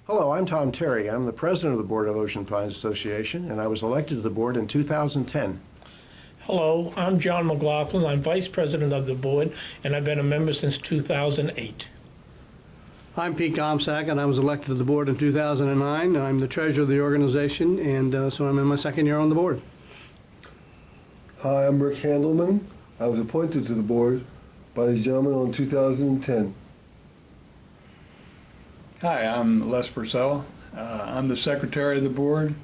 Hello, I'm Tom Terry. I'm the president of the board of Ocean Pines Association, and I was elected to the board in 2010. Hello, I'm John McLaughlin. I'm vice president of the board, and I've been a member since 2008. I'm Pete Gomsack, and I was elected to the board in 2009. I'm the treasurer of the organization, and so I'm in my second year on the board. Hi, I'm Rick Handelman. I was appointed to the board by these gentlemen in 2010. Hi, I'm Les Purcell. I'm the secretary of the board,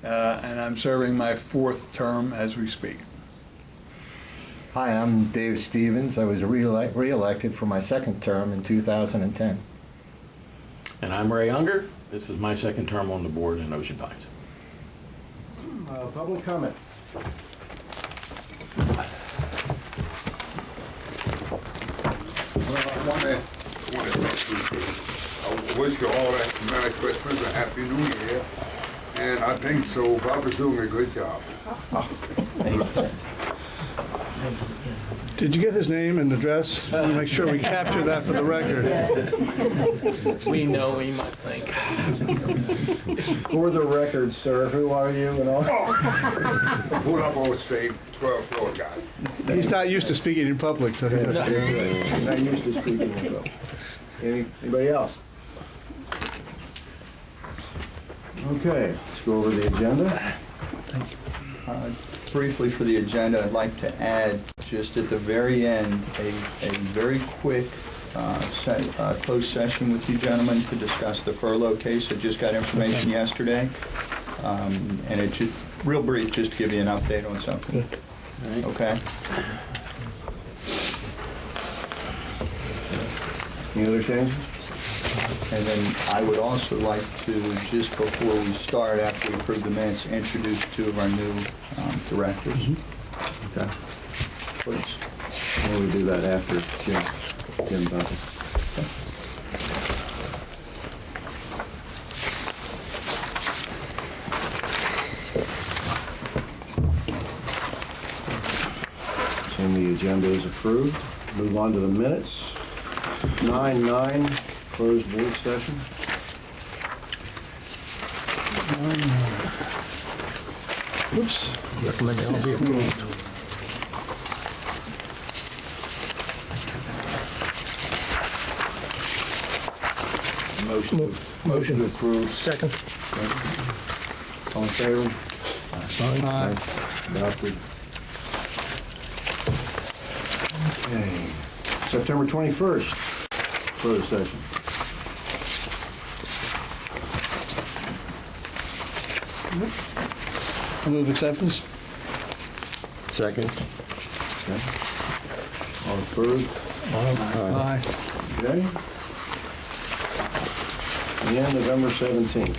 and I'm serving my 4th term as we speak. Hi, I'm Dave Stevens. I was re-elected for my 2nd term in 2010. And I'm Ray Unger. This is my 2nd term on the board in Ocean Pines. Public comment. Well, I want to wish you all a Merry Christmas and Happy New Year. And I think so. Barbara's doing a good job. Did you get his name and address? I want to make sure we capture that for the record. We know him, I think. For the record, sir, who are you and all? Pull up on stage, 12th floor guy. He's not used to speaking in public, so he doesn't. I'm not used to speaking in public. Anybody else? Okay, let's go over the agenda. Briefly for the agenda, I'd like to add just at the very end a very quick closed session with you gentlemen to discuss the furlough case. I just got information yesterday, and it's just real brief, just to give you an update on something. Okay. Any other changes? And then I would also like to, just before we start, after we approve the minutes, introduce 2 of our new directors. Okay. Please. Why don't we do that after Jim Bunting? And the agenda is approved. Move on to the minutes. 9/9, closed board session. Oops. Recommend they all be approved. Motion to approve. Second. All in favor? Aye. Adopted. Okay. September 21st, closed session. I move acceptance. Second. Okay. All approved? Aye. Okay. And November 17th,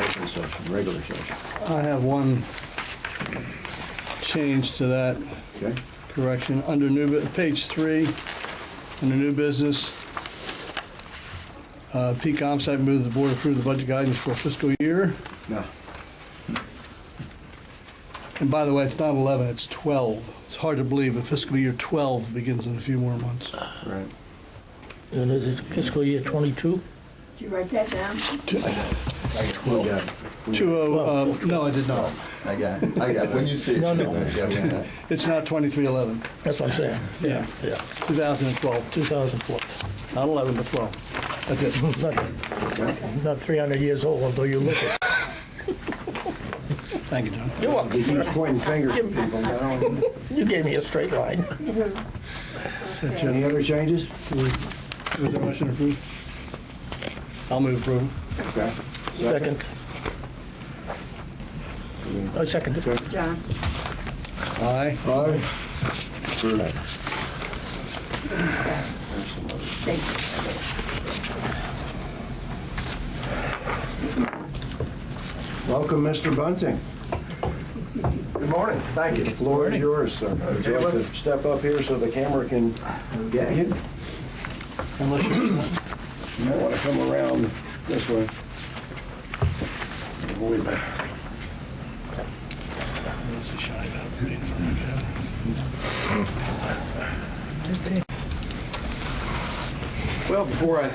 open session, regular session. I have one change to that Okay. correction. Under page 3, under new business, Pete Gomsack moved the board approve the budget guidance for fiscal year. No. And by the way, it's not 11, it's 12. It's hard to believe, but fiscal year 12 begins in a few more months. Right. And is it fiscal year 22? Did you write that down? We got it. No, I did not. I got it. When you see it, No, no. I got it. It's not 2311. That's what I'm saying. Yeah, Yeah, 2012. 2004. Not 11, but 12. That's it. Not 300 years old, although you look it. Thank you, John. You're welcome. He keeps pointing fingers at people now. You gave me a straight line. Any other changes? Was there a motion approved? I'll move approval. Okay. Second. I second it. Okay. John? Aye. Aye. Approved. Thank you. Welcome, Mr. Bunting. Good morning. Thank you. The floor is yours, sir. Would you like to step up here so the camera can get you? Unless you You might want to come around this way. Way back. Well, before I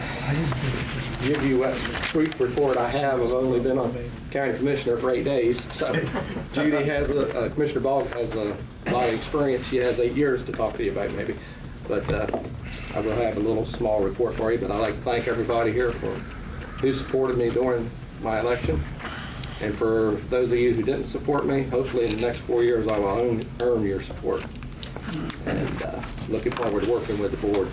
give you a brief report I have, I've only been on county commissioner for 8 days. So Judy has, Commissioner Boggs has a lot of experience. She has 8 years to talk to you about maybe. But I will have a little small report for you. But I'd like to thank everybody here who supported me during my election. And for those of you who didn't support me, hopefully in the next 4 years I will earn your support. And looking forward to working with the board.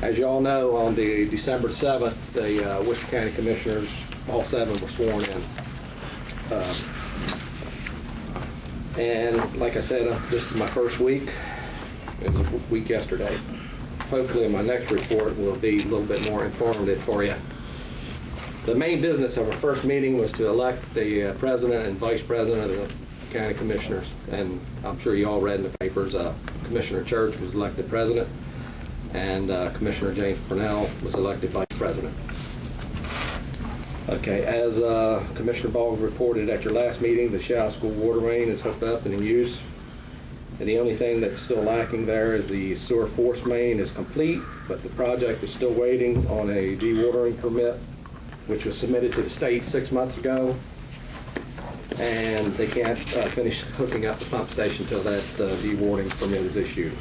As you all know, on the December 7th, the Worcester County Commissioners, all 7 were sworn in. And like I said, this is my first week. It was a week yesterday. Hopefully my next report will be a little bit more informative for you. The main business of our first meeting was to elect the president and vice president of the county commissioners. And I'm sure you all read in the papers, Commissioner Church was elected president, and Commissioner James Purnell was elected vice president. Okay, as Commissioner Boggs reported at your last meeting, the Shell School water main is hooked up and in use. And the only thing that's still lacking there is the sewer force main is complete, but the project is still waiting on a dewatering permit, which was submitted to the state 6 months ago. And they can't finish hooking up the pump station until that dewatering permit is issued.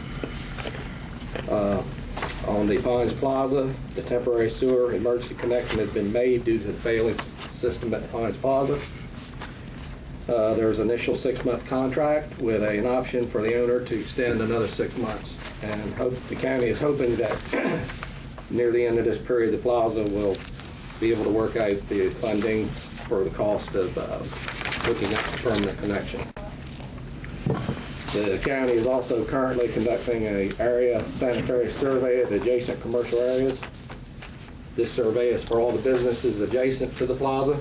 On the Pines Plaza, the temporary sewer emergency connection has been made due to the failing system at the Pines Plaza. There's an initial 6-month contract with an option for the owner to extend another 6 months. And the county is hoping that near the end of this period, the plaza will be able to work out the funding for the cost of looking at the permanent connection. The county is also currently conducting an area sanitary survey of adjacent commercial areas. This survey is for all the businesses adjacent to the plaza,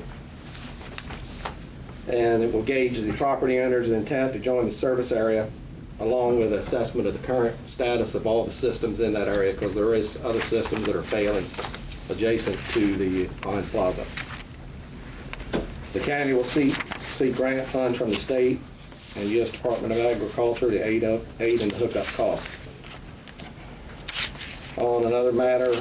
and it will gauge the property owner's intent to join the service area, along with assessment of the current status of all the systems in that area, because there is other systems that are failing adjacent to the Pines Plaza. The county will seek grant funds from the state and U.S. Department of Agriculture to aid in the hookup cost. On another matter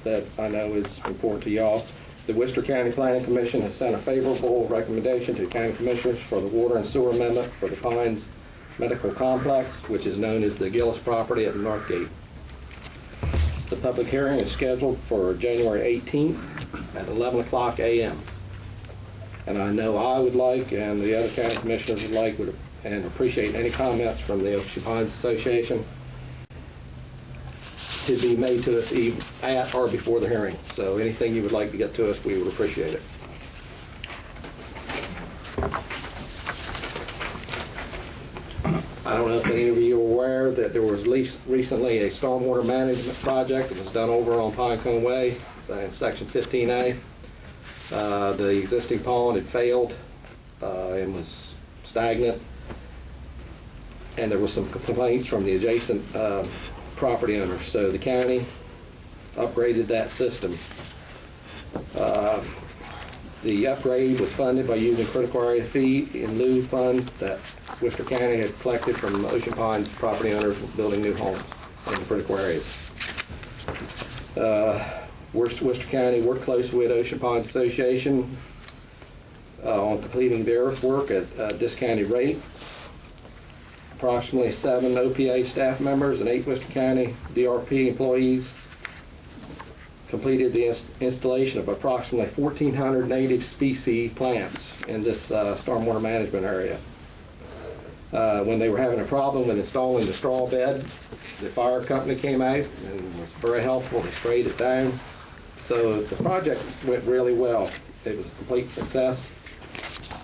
that I know is important to y'all, the Worcester County Planning Commission has sent a favorable recommendation to county commissioners for the water and sewer amendment for the Pines Medical Complex, which is known as the Gillis property at Northgate. The public hearing is scheduled for January 18th at 11:00 a.m. And I know I would like, and the other county commissioners would like, and appreciate any comments from the Ocean Pines Association to be made to us at or before the hearing. So anything you would like to get to us, we would appreciate it. I don't know if any of you are aware that there was recently a stormwater management project that was done over on Pinecone Way in section 15A. The existing pond had failed and was stagnant, and there were some complaints from the adjacent property owners. So the county upgraded that system. The upgrade was funded by using critical area fee in lieu funds that Worcester County had collected from Ocean Pines property owners building new homes in the critical areas. Worcester County worked closely with Ocean Pines Association on completing the earthwork at a discounted rate. Approximately 7 OPA staff members and 8 Worcester County DRP employees completed the installation of approximately 1,400 native species plants in this stormwater management area. When they were having a problem with installing the straw bed, the fire company came out and was very helpful. They sprayed it down. So the project went really well. It was a complete success.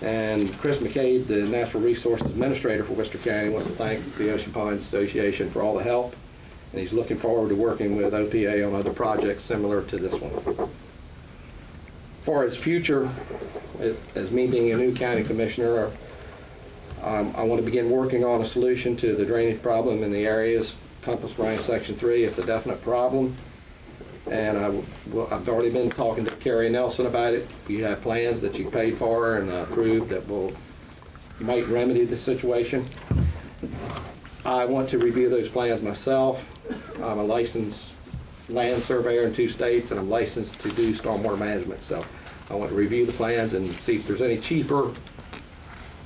And Chris McCabe, the Natural Resources Administrator for Worcester County, wants to thank the Ocean Pines Association for all the help. And he's looking forward to working with OPA on other projects similar to this one. As far as future, as me being a new county commissioner, I want to begin working on a solution to the drainage problem in the areas encompassed by Section 3. It's a definite problem. And I've already been talking to Carrie Nelson about it. You have plans that you paid for and approved that might remedy the situation. I want to review those plans myself. I'm a licensed land surveyor in 2 states, and I'm licensed to do stormwater management. So I want to review the plans and see if there's any cheaper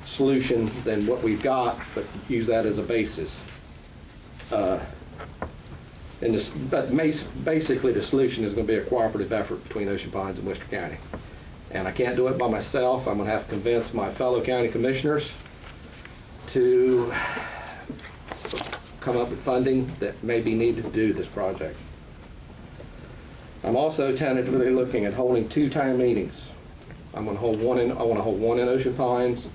solution than what we've got, but use that as a basis. Basically, the solution is going to be a cooperative effort between Ocean Pines and Worcester County. And I can't do it by myself. I'm going to have to convince my fellow county commissioners to come up with funding that may be needed to do this project. I'm also tentatively looking at holding 2 town meetings. I want to hold one in Ocean Pines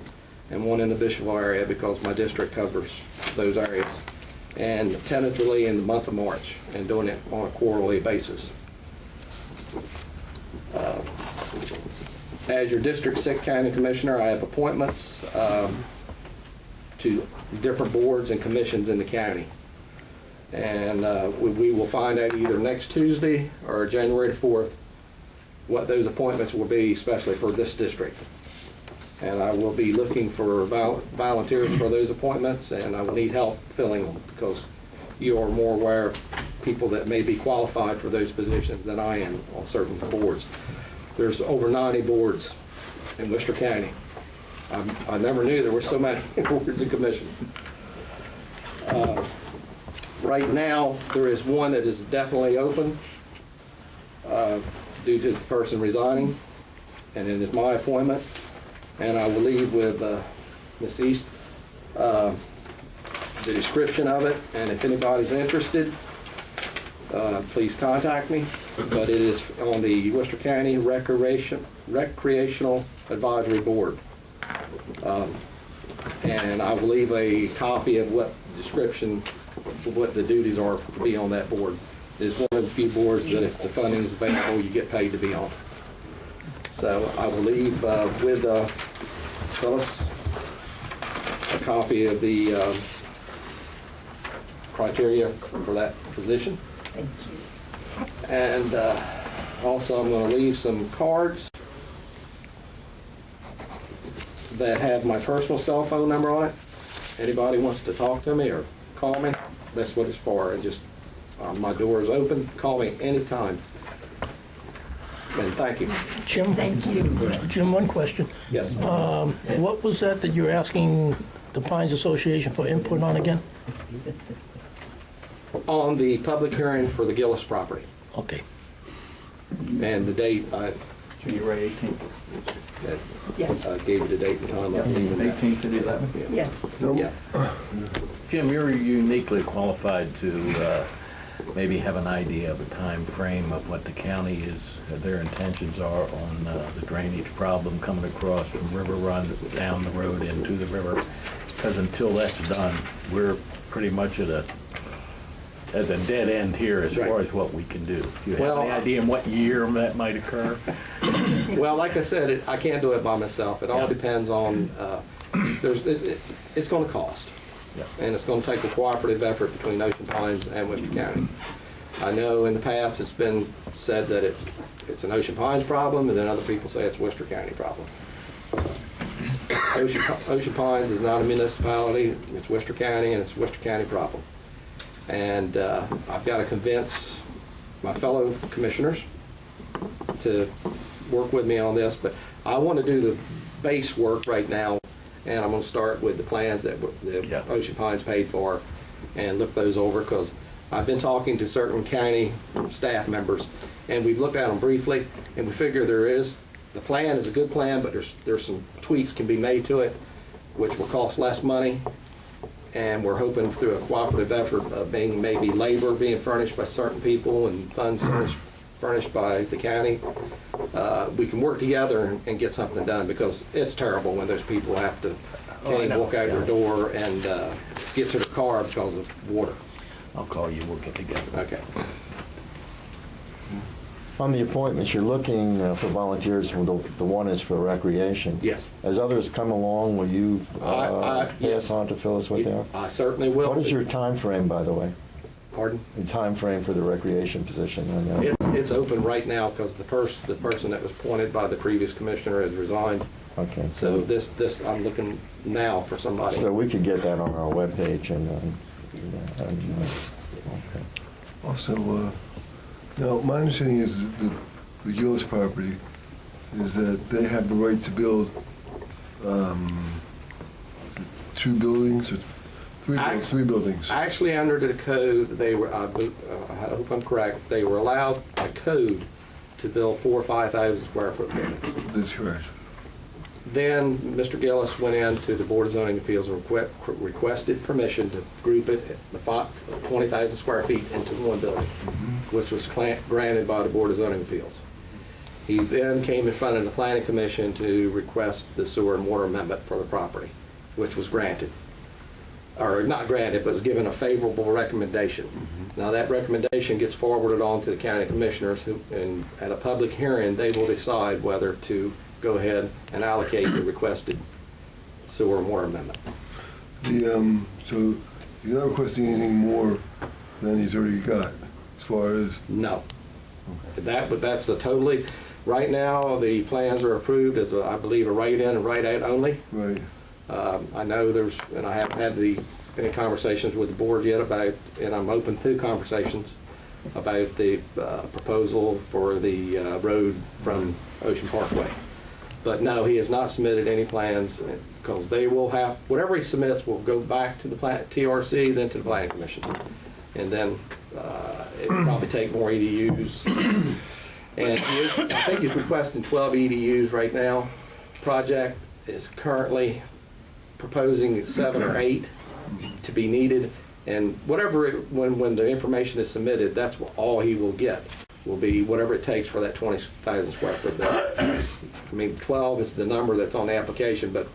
and one in the Bishopville area because my district covers those areas. And tentatively in the month of March, and doing it on a quarterly basis. As your District 6 County Commissioner, I have appointments to different boards and commissions in the county. And we will find out either next Tuesday or January 4th what those appointments will be, especially for this district. And I will be looking for volunteers for those appointments, and I will need help filling them because you are more aware of people that may be qualified for those positions than I am on certain boards. There's over 90 boards in Worcester County. I never knew there were so many boards and commissions. Right now, there is one that is definitely open due to the person resigning, and it is my appointment. And I will leave with Ms. East the description of it, and if anybody's interested, please contact me. But it is on the Worcester County Recreational Advisory Board. And I will leave a copy of what description, what the duties are to be on that board. It is one of the few boards that if the funding is available, you get paid to be on. So I will leave with Phyllis a copy of the criteria for that position. Thank you. And also I'm going to leave some cards that have my personal cell phone number on it. Anybody wants to talk to me or call me, that's what it's for. And just, my door is open. Call me anytime. And thank you. Jim? Thank you. Jim, one question. Yes. What was that you're asking the Pines Association for input on again? On the public hearing for the Gillis property. Okay. And the date, January 18th. Yes. I gave you the date and time. 18th to the 11th? Yes. Yeah. Jim, you're uniquely qualified to maybe have an idea of a time frame of what the county is, their intentions are on the drainage problem coming across from River Run down the road into the river. Because until that's done, we're pretty much at a dead end here as far as what we can do. Do you have any idea in what year that might occur? Well, like I said, I can't do it by myself. It all depends on, it's going to cost. Yeah. And it's going to take a cooperative effort between Ocean Pines and Worcester County. I know in the past it's been said that it's an Ocean Pines problem, and then other people say it's a Worcester County problem. Ocean Pines is not a municipality, it's Worcester County, and it's a Worcester County problem. And I've got to convince my fellow commissioners to work with me on this, but I want to do the base work right now, and I'm going to start with the plans that Ocean Pines paid for and look those over, because I've been talking to certain county staff members, and we've looked at them briefly, and we figure the plan is a good plan, but there's some tweaks can be made to it, which will cost less money. And we're hoping through a cooperative effort of maybe labor being furnished by certain people and funds furnished by the county, we can work together and get something done, because it's terrible when those people have to can't even walk out their door and get to their car because of water. I'll call you, we'll get together. Okay. On the appointments, you're looking for volunteers, for the one is for recreation. Yes. As others come along, will you yes. pass on to Phyllis what they are? I certainly will. What is your time frame, by the way? Pardon? The time frame for the recreation position? I know. It's open right now because the person that was appointed by the previous commissioner has resigned. Okay. So this I'm looking now for somebody. So we could get that on our webpage and Also, now, my understanding is that the Gillis property is that they have the right to build 2 buildings or 3 buildings. Actually, under the code, they were, I hope I'm correct, they were allowed by code to build 4,000 or 5,000 square foot buildings. That's correct. Then Mr. Gillis went into the Board of Zoning Appeals and requested permission to group it, the 20,000 square feet into one building, which was granted by the Board of Zoning Appeals. He then came in front of the Planning Commission to request the sewer and water amendment for the property, which was granted. Or not granted, but was given a favorable recommendation. Now that recommendation gets forwarded on to the county commissioners who, and at a public hearing, they will decide whether to go ahead and allocate the requested sewer and water amendment. So you're not requesting anything more than he's already got, as far as? No. But that's a totally, right now, the plans are approved as, I believe, a write-in and write-out only. Right. I know there's, and I haven't had any conversations with the board yet about, and I'm open to conversations about the proposal for the road from Ocean Parkway. But no, he has not submitted any plans, because they will have, whatever he submits will go back to the TRC, then to the Planning Commission. And then it will probably take more EDUs. And I think he's requesting 12 EDUs right now. Project is currently proposing 7 or 8 to be needed. And whatever, when the information is submitted, that's all he will get, will be whatever it takes for that 20,000 square foot building. I mean, 12 is the number that's on the application, but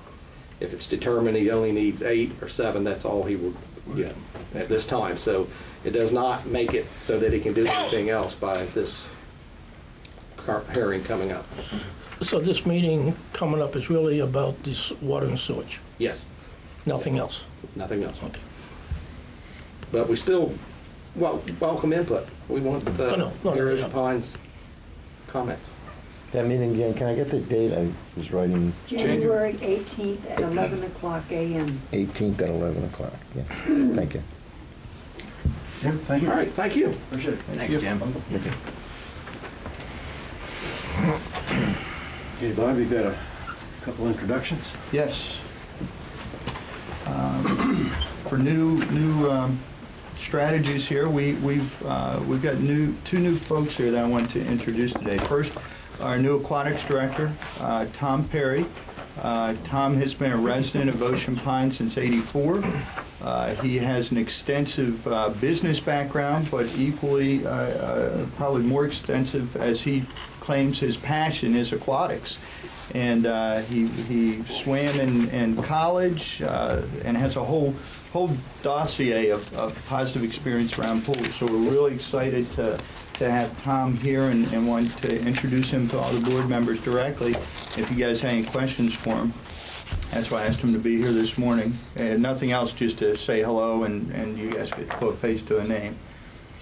if it's determined he only needs 8 or 7, that's all he will get at this time. So it does not make it so that he can do anything else by this hearing coming up. So this meeting coming up is really about this water and sewage? Yes. Nothing else? Nothing else. Okay. But we still welcome input. We want to hear Ocean Pines' comments. That meeting again, can I get the date? I was writing January 18th at 11 o'clock a.m. 18th at 11 o'clock. Yes, thank you. Jim, thank you. All right, thank you. Appreciate it. Thanks, Jim. Okay, Bob, you've got a couple introductions? Yes. For new strategies here, we've got two new folks here that I want to introduce today. First, our new aquatics director, Tom Perry. Tom has been a resident of Ocean Pines since '84. He has an extensive business background, but equally, probably more extensive, as he claims his passion is aquatics. And he swam in college and has a whole dossier of positive experience around pools. So we're really excited to have Tom here and want to introduce him to all the board members directly. If you guys have any questions for him, that's why I asked him to be here this morning. And nothing else, just to say hello and you guys get to put a face to a name.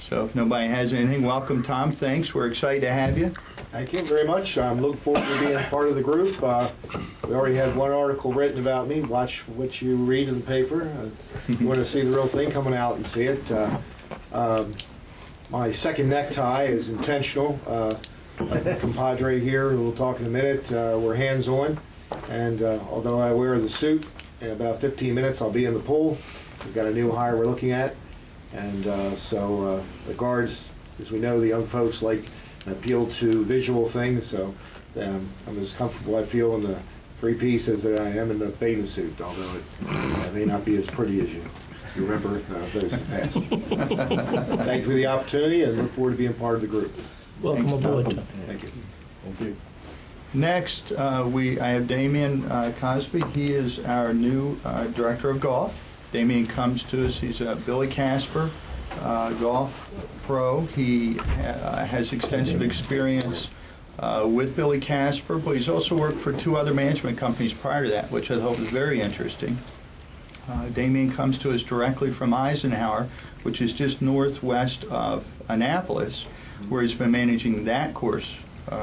So if nobody has anything, welcome, Tom. Thanks. We're excited to have you. Thank you very much. I'm looking forward to being part of the group. We already had one article written about me. Watch what you read in the paper. You want to see the real thing, coming out and see it. My second necktie is intentional. Like the compadre here, who we'll talk in a minute, we're hands-on. And although I wear the suit, in about 15 minutes I'll be in the pool. We've got a new hire we're looking at. And so the guards, as we know, the young folks like appeal to visual things, so I'm as comfortable, I feel, in the three-piece as I am in the bathing suit, although it may not be as pretty as you remember those in the past. Thank you for the opportunity, and look forward to being part of the group. Welcome aboard. Thank you. Thank you. Next, I have Damian Cosby. He is our new director of golf. Damian comes to us. He's a Billy Casper golf pro. He has extensive experience with Billy Casper, but he's also worked for 2 other management companies prior to that, which I thought was very interesting. Damian comes to us directly from Eisenhower, which is just northwest of Annapolis, where he's been managing that course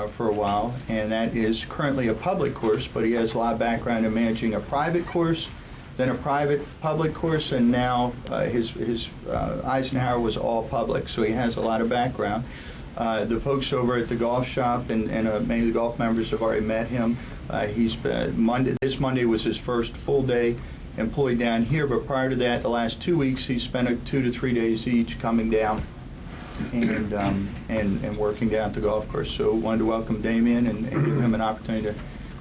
for a while, and that is currently a public course, but he has a lot of background in managing a private course, then a private public course, and now his Eisenhower was all public, so he has a lot of background. The folks over at the golf shop and many of the golf members have already met him. This Monday was his first full day employed down here, but prior to that, the last 2 weeks, he spent 2 to 3 days each coming down and working down at the golf course. So wanted to welcome Damien and give him an opportunity to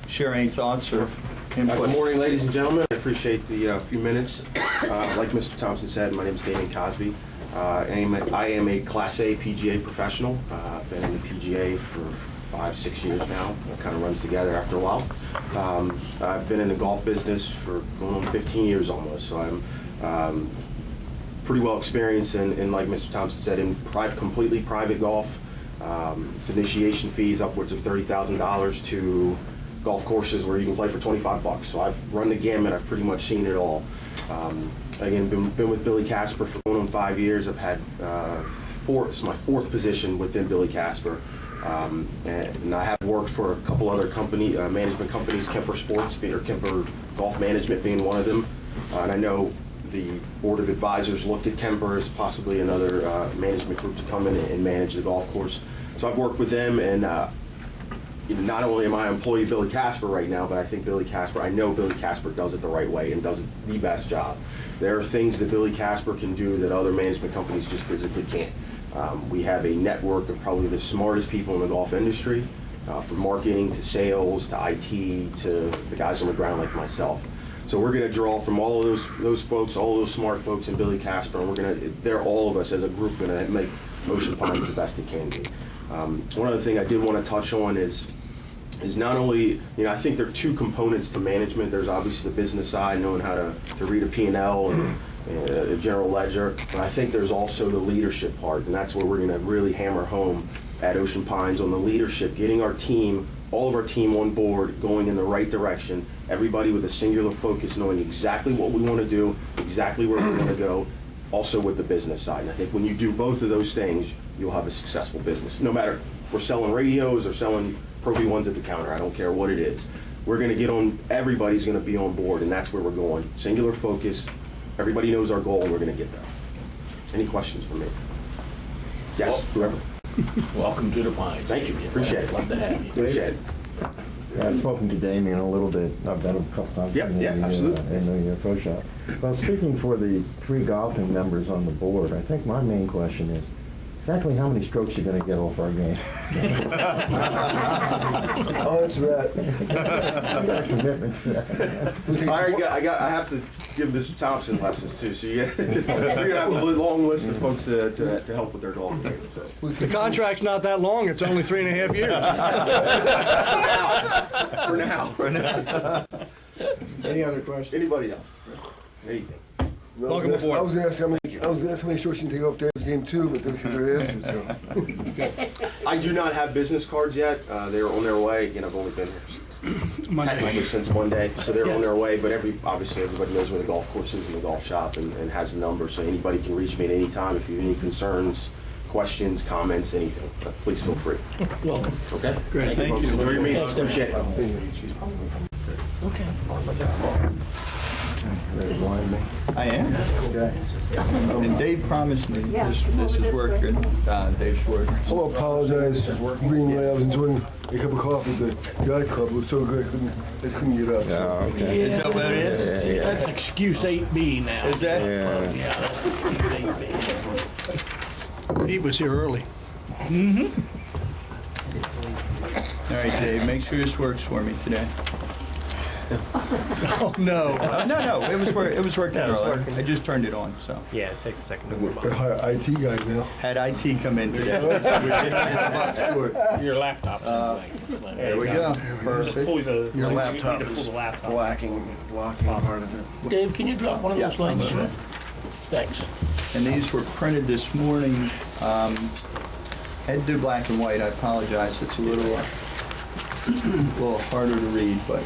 share any thoughts or input. Good morning, ladies and gentlemen. I appreciate the few minutes. Like Mr. Thompson said, my name is Damien Cosby. I am a Class A PGA professional. I've been in the PGA for 5-6 years now. It kind of runs together after a while. I've been in the golf business for going on 15 years almost, so I'm pretty well experienced in, like Mr. Thompson said, in completely private golf. Initiation fees upwards of $30,000 to golf courses where you can play for $25. So I've run the gamut. I've pretty much seen it all. Again, been with Billy Casper for going on 5 years. I've had it's my fourth position within Billy Casper. And I have worked for a couple other management companies, Kemper Sports, or Kemper Golf Management being one of them. And I know the Board of Advisors looked at Kemper as possibly another management group to come in and manage the golf course. So I've worked with them, and not only am I employee Billy Casper right now, but I know Billy Casper does it the right way and does the best job. There are things that Billy Casper can do that other management companies just physically can't. We have a network of probably the smartest people in the golf industry, from marketing to sales to IT to the guys on the ground like myself. So we're going to draw from all of those folks, all those smart folks in Billy Casper, and they're all of us as a group going to make Ocean Pines the best it can be. One other thing I did want to touch on is not only, I think there are two components to management. There's obviously the business side, knowing how to read a P&L and a general ledger, but I think there's also the leadership part, and that's where we're going to really hammer home at Ocean Pines on the leadership, getting our team, all of our team on board, going in the right direction, everybody with a singular focus, knowing exactly what we want to do, exactly where we're going to go, also with the business side. And I think when you do both of those things, you'll have a successful business. No matter if we're selling radios or selling Pro V1s at the counter, I don't care what it is. We're going to get on, everybody's going to be on board, and that's where we're going. Singular focus, everybody knows our goal, and we're going to get there. Any questions for me? Yes, whoever. Welcome to the Pines. Thank you. Appreciate it. Love to have you. Appreciate it. Yeah, I've spoken to Damien a little bit. I've been a couple times absolutely. in the pro shop. Well, speaking for the 3 golfing members on the board, I think my main question is, exactly how many strokes you're going to get off our game? I'll answer that. You got a commitment to that. I have to give Mr. Thompson lessons too, so you're going to have a long list of folks to help with their golf game. So. The contract's not that long, it's only 3.5 years. For now. Any other questions? Anybody else? Anything? Welcome aboard. I was going to ask how many strokes you can take off Dave's game too, but that's because I asked it, so. I do not have business cards yet. They're on their way. I've only been here technically since Monday, so they're on their way. But obviously everybody knows where the golf course is and the golf shop, and has the number, so anybody can reach me at any time if you have any concerns, questions, comments, anything. Please feel free. Welcome. Okay. Great. Thank you. Enjoy your meeting. Thanks, Appreciate it. Okay. Ready to blind me? I am. That's cool. Okay. And Dave promised me this is working. Dave Schwartz. I'll apologize. Green I was enjoying a cup of coffee at the yacht club. It was so good I couldn't get up. Oh, okay. Is that what it is? Yeah. That's excuse 8B now. Is that? Yeah, that's excuse 8B. Pete was here early. All right, Dave, make sure this works for me today. Oh, no. No, it was working earlier. I just turned it on, so. Yeah, it takes a second to They warm up. hire IT guys now. Had IT come in today. Your laptop's There we go. Perfect. Your laptop is blocking part of it. Dave, can you drop one of those links? Thanks. And these were printed this morning. Had to do black and white. I apologize. It's a little harder to read, but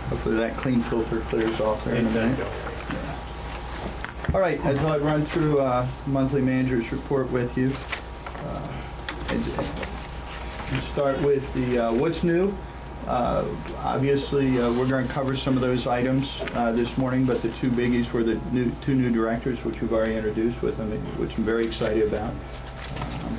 hopefully that clean filter clears off there in a minute. Yeah. All right, as I run through monthly manager's report with you, and start with the what's new. Obviously, we're going to cover some of those items this morning, but the two biggies were the two new directors, which we've already introduced with them, which I'm very excited about.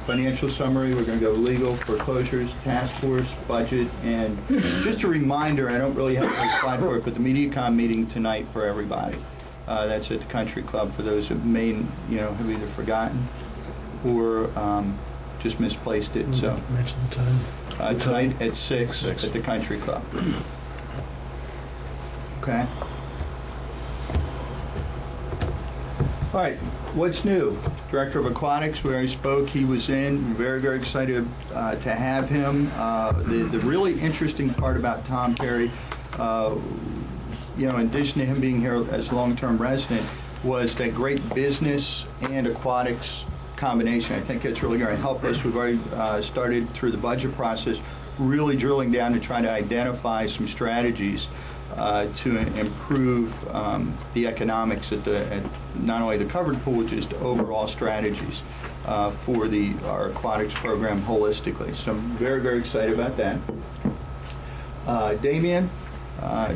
Financial summary, we're going to go legal, foreclosures, task force, budget, and just a reminder, I don't really have a slide for it, but the MediaCom meeting tonight for everybody. That's at the Country Club for those who may, have either forgotten or just misplaced it. So Mention the time. tonight at 6 at the Country Club. Okay. All right, what's new? Director of Aquatics, we already spoke. He was in. Very, very excited to have him. The really interesting part about Tom Perry, in addition to him being here as a long-term resident, was that great business and aquatics combination. I think it's really going to help us. We've already started through the budget process, really drilling down to try to identify some strategies to improve the economics at not only the covered pool, just overall strategies for our aquatics program holistically. So I'm very, very excited about that. Damien,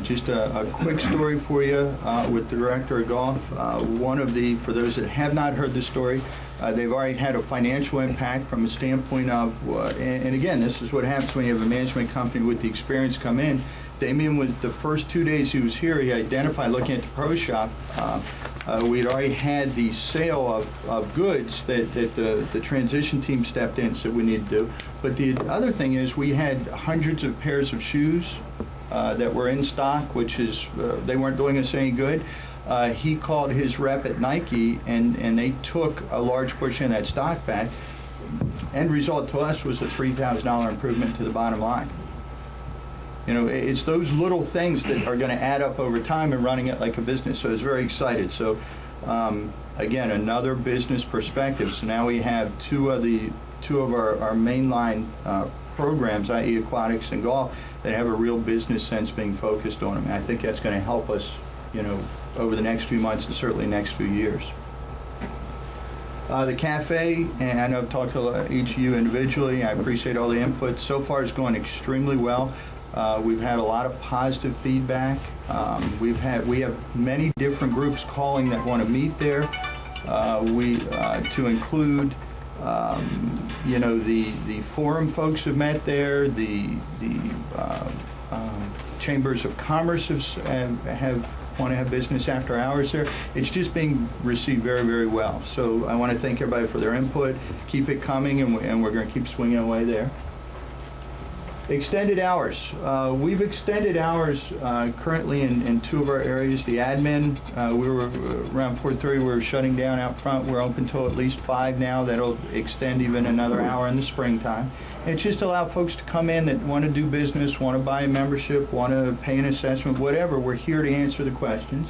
just a quick story for you with the Director of Golf. For those that have not heard the story, they've already had a financial impact from a standpoint of, and again, this is what happens when you have a management company with the experience come in. Damien was the first 2 days he was here, he identified, looking at the pro shop, we'd already had the sale of goods that the transition team stepped in and said we need to do. But the other thing is we had hundreds of pairs of shoes that were in stock, which is, they weren't doing us any good. He called his rep at Nike, and they took a large portion of that stock back. End result to us was a $3,000 improvement to the bottom line. It's those little things that are going to add up over time and running it like a business. So I was very excited. So again, another business perspective. So now we have two of our mainline programs, i.e. aquatics and golf, that have a real business sense being focused on them. And I think that's going to help us, over the next few months and certainly next few years. The cafe, and I know I've talked to each of you individually. I appreciate all the input. So far, it's going extremely well. We've had a lot of positive feedback. We have many different groups calling that want to meet there. To include, the forum folks have met there. The chambers of commerce want to have business after hours there. It's just being received very, very well. So I want to thank everybody for their input. Keep it coming, and we're going to keep swinging away there. Extended hours. We've extended hours currently in two of our areas. The admin, we were around 4:30, we were shutting down out front. We're open till at least 5 now. That'll extend even another hour in the springtime. And it's just allow folks to come in that want to do business, want to buy a membership, want to pay an assessment, whatever. We're here to answer the questions.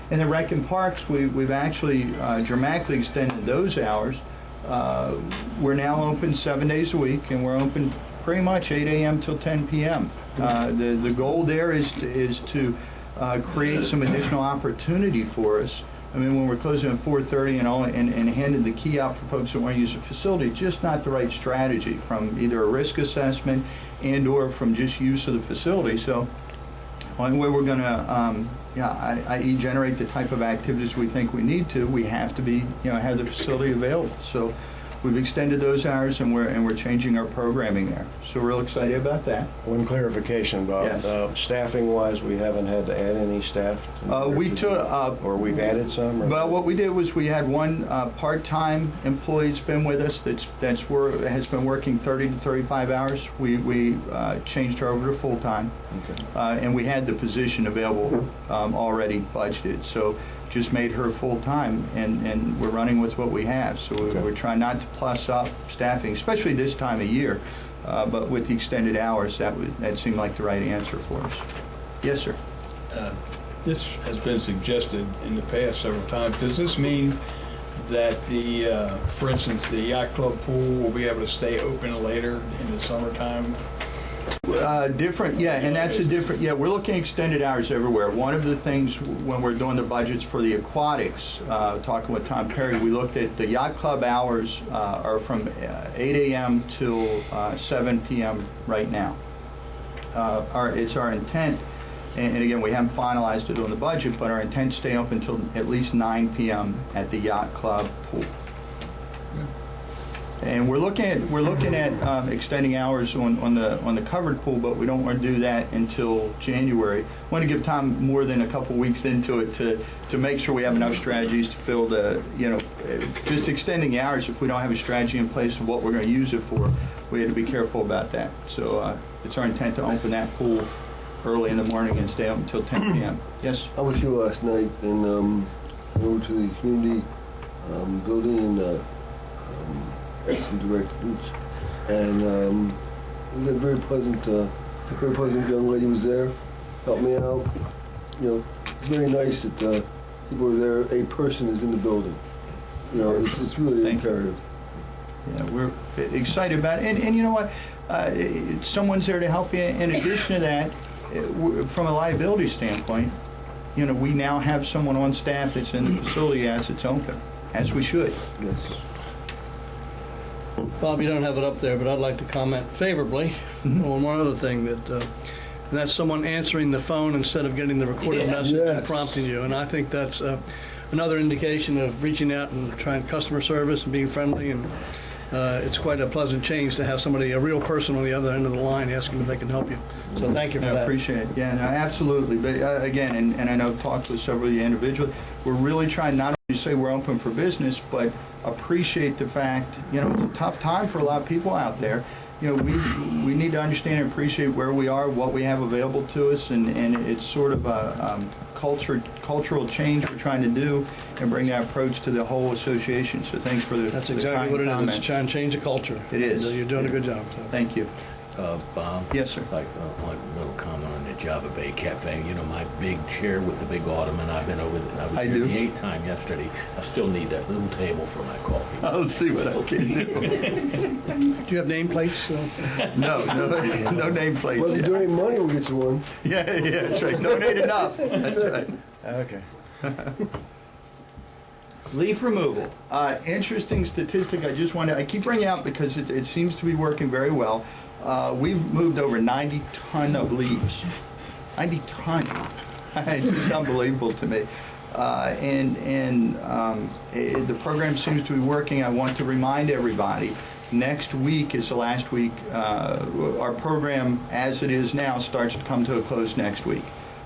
In the rec and parks, we've actually dramatically extended those hours. We're now open 7 days a week, and we're open pretty much 8 a.m. till 10 p.m. The goal there is to create some additional opportunity for us. I mean, when we're closing at 4:30 and handing the key out for folks that want to use the facility, just not the right strategy from either a risk assessment and or from just use of the facility. So the only way we're going to, i.e. generate the type of activities we think we need to, we have to be, have the facility available. So we've extended those hours, and we're changing our programming there. So we're real excited about that. One clarification, Bob. Yes. Staffing-wise, we haven't had to add any staff? Or we've added some? Well, what we did was we had one part-time employee that's been with us has been working 30 to 35 hours. We changed her over to full-time. Okay. And we had the position available already budgeted. So just made her full-time, and we're running with what we have. So we're trying not to plus up staffing, especially this time of year. But with the extended hours, that seemed like the right answer for us. Yes, sir. This has been suggested in the past several times. Does this mean that for instance, the yacht club pool will be able to stay open later in the summertime? Different, yeah, and that's a different, yeah, we're looking at extended hours everywhere. One of the things when we're doing the budgets for the aquatics, talking with Tom Perry, we looked at the yacht club hours are from 8 a.m. till 7 p.m. right now. it's our intent, and again, we haven't finalized it on the budget, but our intent to stay open until at least 9 p.m. at the Yacht Club pool. And we're looking at extending hours on the covered pool, but we don't want to do that until January. Want to give time more than a couple weeks into it to make sure we have enough strategies to fill the, just extending hours. If we don't have a strategy in place of what we're going to use it for, we have to be careful about that. So it's our intent to open that pool early in the morning and stay up until 10 p.m. Yes? I was here last night and went over to the community building and actually directed, and we had a very pleasant young lady was there, helped me out. It's very nice that people are there. A person is in the building. It's really imperative. Yeah, we're excited about it, and you know what? Someone's there to help you. In addition to that, from a liability standpoint, we now have someone on staff that's in the facility as it's open, as we should. Yes. Bob, you don't have it up there, but I'd like to comment favorably on one other thing, and that's someone answering the phone instead of getting the recorded message and prompting you. And I think that's another indication of reaching out and trying customer service and being friendly. And it's quite a pleasant change to have somebody, a real person on the other end of the line, asking if they can help you. So thank you for that. I appreciate it. Yeah, no, absolutely. But again, and I know I've talked with several of you individually, we're really trying not only to say we're open for business, but appreciate the fact, it's a tough time for a lot of people out there. We need to understand and appreciate where we are, what we have available to us, and it's sort of a cultural change we're trying to do and bring that approach to the whole association. So thanks for the That's exactly what it is. It's trying to change the culture. It is. You're doing a good job. So. Thank you. Bob? Yes, sir. Like a little comment on the Java Bay Cafe. My big chair with the big ottoman, I was here the 8th time yesterday. I still need that little table for my coffee. I'll see what I can do. Do you have nameplates? No nameplates. Well, if you donate money, we'll get you one. Yeah, that's right. Donate enough. That's right. Okay. Leaf removal. Interesting statistic I keep bringing out because it seems to be working very well. We've moved over 90 ton of leaves. 90 ton. It's just unbelievable to me. The program seems to be working. I want to remind everybody, next week is the last week. Our program, as it is now, starts to come to a close next week.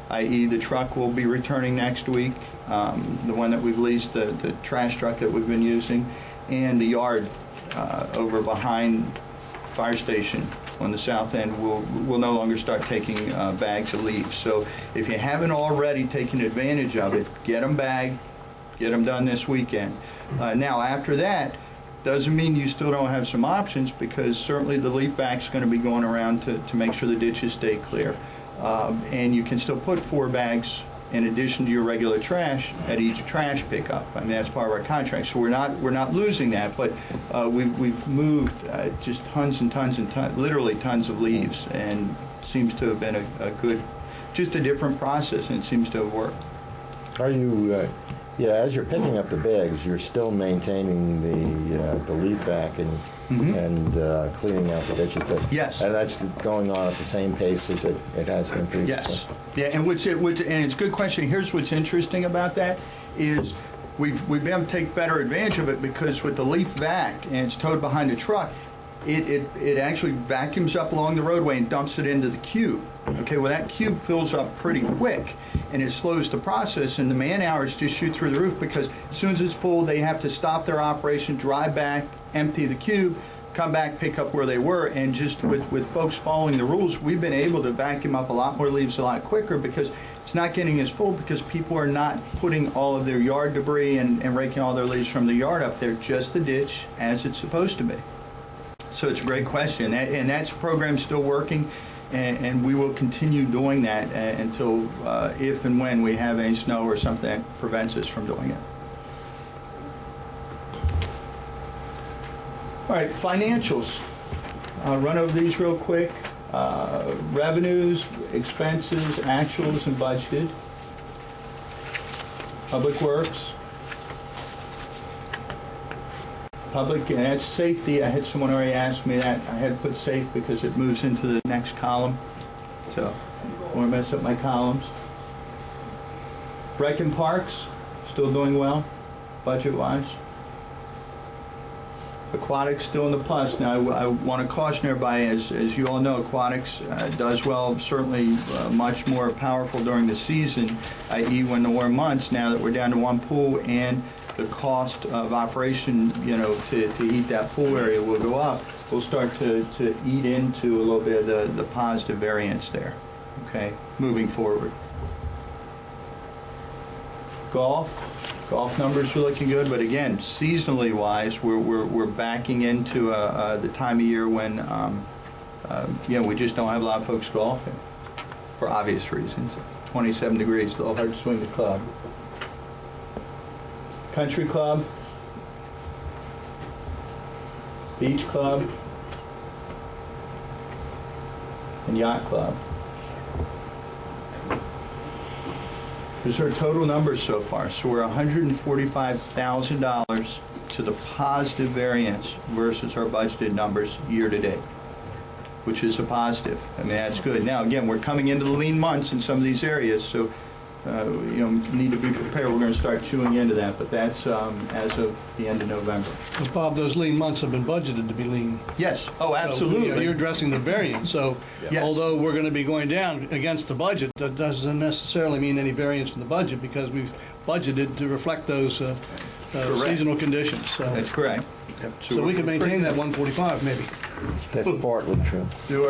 I.e., the truck will be returning next week, the one that we've leased, the trash truck that we've been using, and the yard over behind fire station on the south end will no longer start taking bags of leaves. So if you haven't already taken advantage of it, get them bagged, get them done this weekend. Now, after that, doesn't mean you still don't have some options, because certainly the leaf vac is going to be going around to make sure the ditches stay clear. And you can still put 4 bags in addition to your regular trash at each trash pickup. I mean, that's part of our contract. So we're not losing that, but we've moved just tons and tons and tons, literally tons of leaves, and seems to have been a good, just a different process, and it seems to have worked. Are you, as you're picking up the bags, you're still maintaining the leaf vac and cleaning out the ditches? Yes. And that's going on at the same pace as it has been previously? Yes. Yeah, and it's a good question. Here's what's interesting about that is we've been able to take better advantage of it, because with the leaf vac, and it's towed behind the truck, it actually vacuums up along the roadway and dumps it into the cube. Okay, well, that cube fills up pretty quick, and it slows the process, and the man hours just shoot through the roof, because as soon as it's full, they have to stop their operation, drive back, empty the cube, come back, pick up where they were. And just with folks following the rules, we've been able to vacuum up a lot more leaves a lot quicker, because it's not getting as full, because people are not putting all of their yard debris and raking all their leaves from the yard up there, just the ditch as it's supposed to be. So it's a great question, and that program's still working, and we will continue doing that until if and when we have any snow or something that prevents us from doing it. All right, financials. I'll run over these real quick. Revenues, expenses, actuals, and budgeted. Public Works. Public, and that's safety. I had someone already ask me that. I had to put safe because it moves into the next column. So, I want to mess up my columns. Rec and Parks, still doing well, budget-wise. Aquatics still in the plus. Now, I want to caution everybody, as you all know, aquatics does well, certainly much more powerful during the season, i.e. when the warm months, now that we're down to one pool, and the cost of operation, to heat that pool area will go up. We'll start to eat into a little bit of the positive variance there, okay, moving forward. Golf numbers are looking good, but again, seasonally wise, we're backing into the time of year when we just don't have a lot of folks golfing for obvious reasons. 27 degrees, a little hard to swing the club. Country club, beach club, and yacht club. Those are total numbers so far. So we're $145,000 to the positive variance versus our budgeted numbers year to date, which is a positive. I mean, that's good. Now, again, we're coming into the lean months in some of these areas, so need to be prepared. We're going to start chewing into that, but that's as of the end of November. Well, Bob, those lean months have been budgeted to be lean. Yes. Oh, absolutely. So, you're addressing the variance. So yes. Although we're going to be going down against the budget, that doesn't necessarily mean any variance in the budget because we've budgeted to reflect those seasonal conditions. So, that's correct. So we can maintain that 145 maybe. That's partly true. Do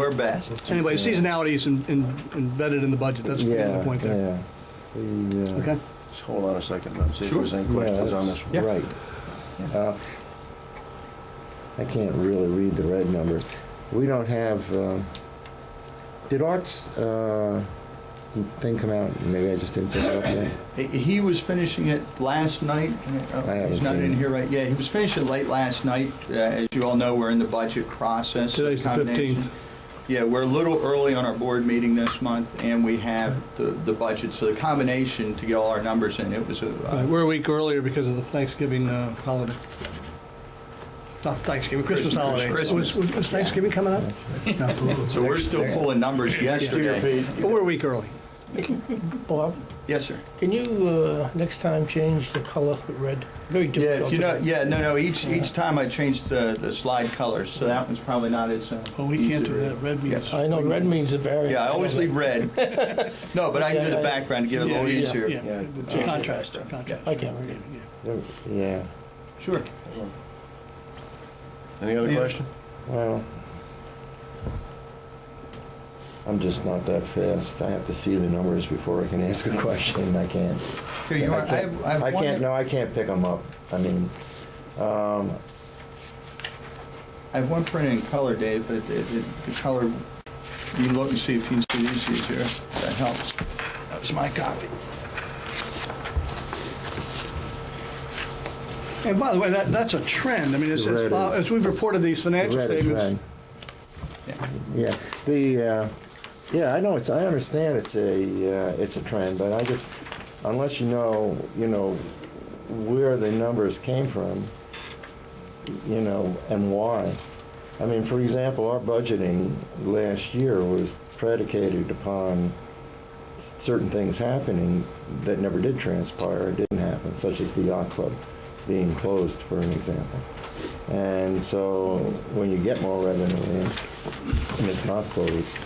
our best. Anyway, seasonality is embedded in the budget. That's the point there. Yeah. Okay. Just hold on a second, let's see if there's any questions on this one. Yeah. Right. I can't really read the red numbers. We don't have, did Art's thing come out? Maybe I just didn't pick it up yet. He was finishing it last night. I haven't He's not seen in it. here right. Yeah, he was finishing late last night. As you all know, we're in the budget process. Today's the 15th. Yeah, we're a little early on our board meeting this month, and we have the budget. So the combination to get all our numbers in, it was a... We're a week earlier because of the Thanksgiving holiday. Not Thanksgiving, Christmas holiday. Christmas. Was Thanksgiving coming up? No. So we're still pulling numbers yesterday. But we're a week early. Bob, Yes, sir. can you next time change the color to red? Very difficult. No. Each time I changed the slide colors, so that one's probably not as. Oh, we can't do that. Red means. I know red means a variance. Yeah, I always leave red. No, but I can do the background to give it a little easier. Yeah. Contrast. I can't read it. Yeah. Sure. Any other question? Well, I'm just not that fast. I have to see the numbers before I can ask a question. I can't. Here you are. I have I one can't. No, I can't pick them up. I mean, I have one printed in color, Dave, but the color, you can look and see if you can see these here. That helps. That was my copy. And by the way, that's a trend. I mean, as we've reported these financial red is statements. red. Yeah. Yeah. I know. I understand. It's a trend, but I just, unless you know where the numbers came from, and why. I mean, for example, our budgeting last year was predicated upon certain things happening that never did transpire or didn't happen, such as the yacht club being closed, for an example. And so when you get more revenue in and it's not closed,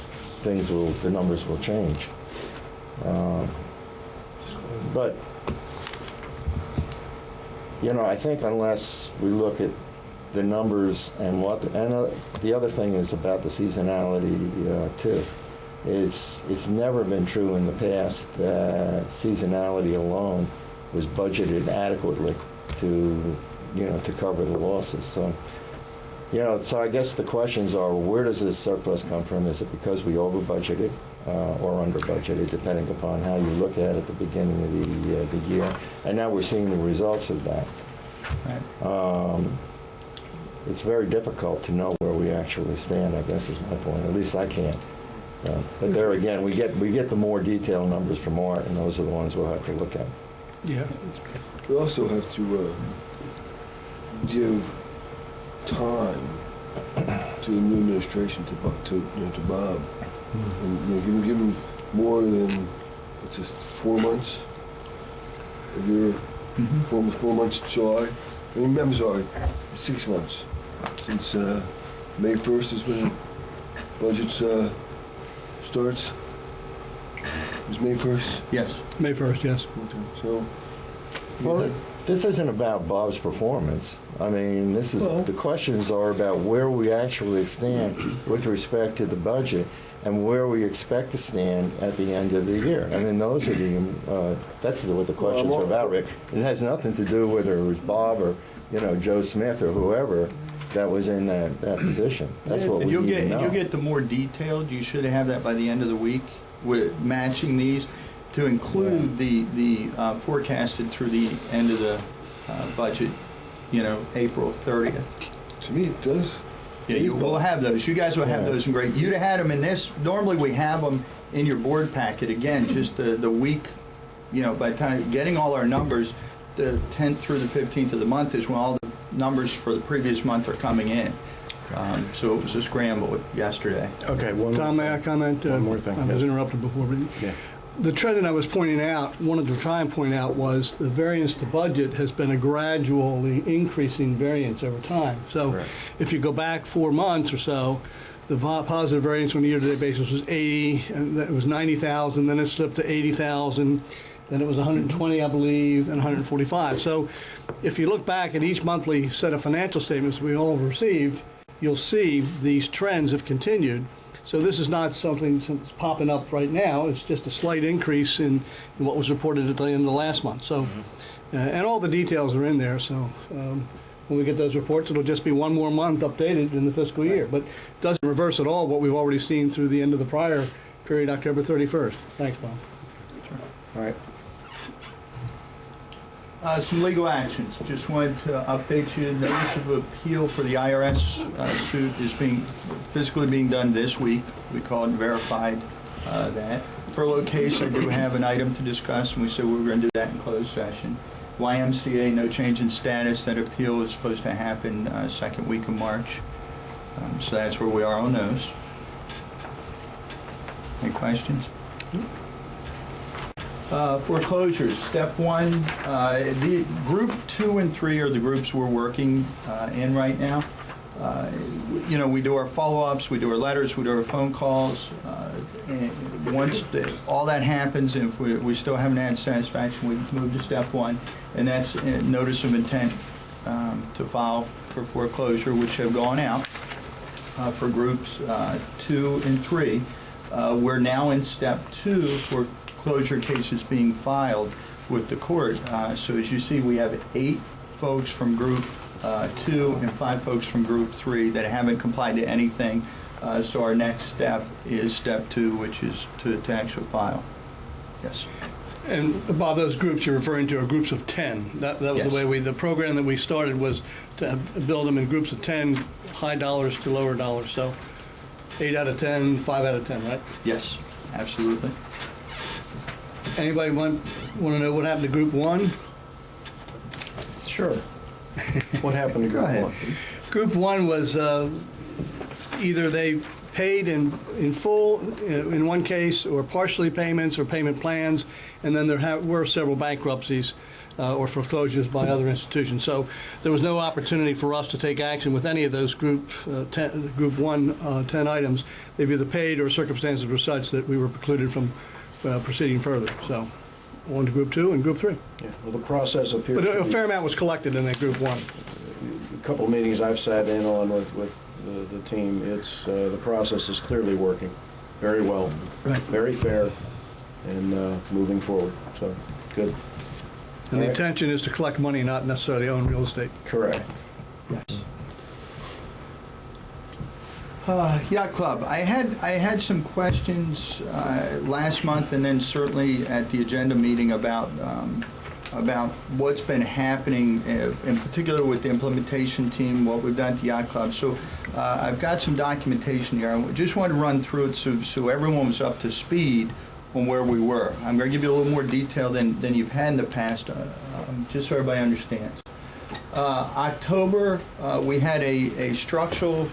the numbers will change. But I think unless we look at the numbers and the other thing is about the seasonality too. It's never been true in the past that seasonality alone was budgeted adequately to cover the losses. So, so I guess the questions are, where does this surplus come from? Is it because we over budgeted or under budgeted, depending upon how you look at it at the beginning of the year? And now we're seeing the results of that. Right. It's very difficult to know where we actually stand, I guess is my point. At least I can't. But there again, we get the more detailed numbers from Art, and those are the ones we'll have to look at. Yeah. We also have to give time to the new administration, to Bob, And give them more than, what's this, 4 months? Of your, 4 months of July? I'm sorry, 6 months. Since May 1st is when budgets starts. Is May 1st? Yes. May 1st, yes. So, Well, this isn't about Bob's performance. I mean, this is, the questions are about where we actually stand with respect to the budget and where we expect to stand at the end of the year. I mean, those are that's what the questions are about, Rick. It has nothing to do whether it was Bob or, Joe Smith or whoever that was in that position. That's what we need to know. You'll get the more detailed, you should have that by the end of the week, with matching these to include the forecasted through the end of the budget, April 30th. to me, it does. Yeah, you will have those. You guys will have those in great. You'd have had them in this. Normally we have them in your board packet. Again, just the week, by the time getting all our numbers, the 10th through the 15th of the month is when all the numbers for the previous month are coming in. So it was a scramble yesterday. Okay, Tom, may I comment? One more thing. I was interrupted before, but the trend that I was pointing out, wanted to try and point out, was the variance to budget has been a gradually increasing variance over time. So if you go back 4 months or so, the positive variance on a year-to-date basis was 80, and then it was 90,000, then it slipped to 80,000, then it was 120, I believe, and 145. So if you look back at each monthly set of financial statements we all have received, you'll see these trends have continued. So this is not something that's popping up right now. It's just a slight increase in what was reported at the end of the last month. So, and all the details are in there. So when we get those reports, it'll just be one more month updated in the fiscal year. But it doesn't reverse at all what we've already seen through the end of the prior period, October 31st. Thanks, Bob. All right. Some legal actions. Just wanted to update you. Notice of appeal for the IRS suit is physically being done this week. We called and verified that. Furlough case, I do have an item to discuss, and we said we were going to do that in closed session. YMCA, no change in status. That appeal is supposed to happen second week of March. So that's where we are on those. Any questions? Foreclosures, step one, the group 2 and 3 are the groups we're working in right now. We do our follow-ups, we do our letters, we do our phone calls. And once all that happens, and if we still haven't had satisfaction, we move to step 1, and that's a notice of intent to file for foreclosure, which have gone out for groups 2 and 3. We're now in step 2 for foreclosure cases being filed with the court. So as you see, we have 8 folks from group 2 and 5 folks from group 3 that haven't complied to anything. So our next step is step 2, which is to actually file. Yes. And Bob, those groups you're referring to are groups of 10. That was Yes. the way the program that we started was to build them in groups of 10, high dollars to lower dollars. So 8 out of 10, 5 out of 10, right? Yes, absolutely. Anybody want to know what happened to group 1? Sure. What happened to group 1? Group 1 was either they paid in full in one case, or partially payments or payment plans, and then there were several bankruptcies or foreclosures by other institutions. So there was no opportunity for us to take action with any of those group 1 10 items. They've either paid or circumstances were such that we were precluded from proceeding further. So on to group 2 and group 3. Yeah, well, the process appears But to a be- fair amount was collected in that group 1. A couple of meetings I've sat in on with the team, it's the process is clearly working very well, very fair, and moving forward. So, good. And the All right. intention is to collect money, not necessarily own real estate. Correct. Yes. Yacht Club. I had some questions last month, and then certainly at the agenda meeting about what's been happening, in particular with the implementation team, what we've done at the Yacht Club. So I've got some documentation here. I just wanted to run through it so everyone was up to speed on where we were. I'm going to give you a little more detail than you've had in the past, just so everybody understands. October, we had a structural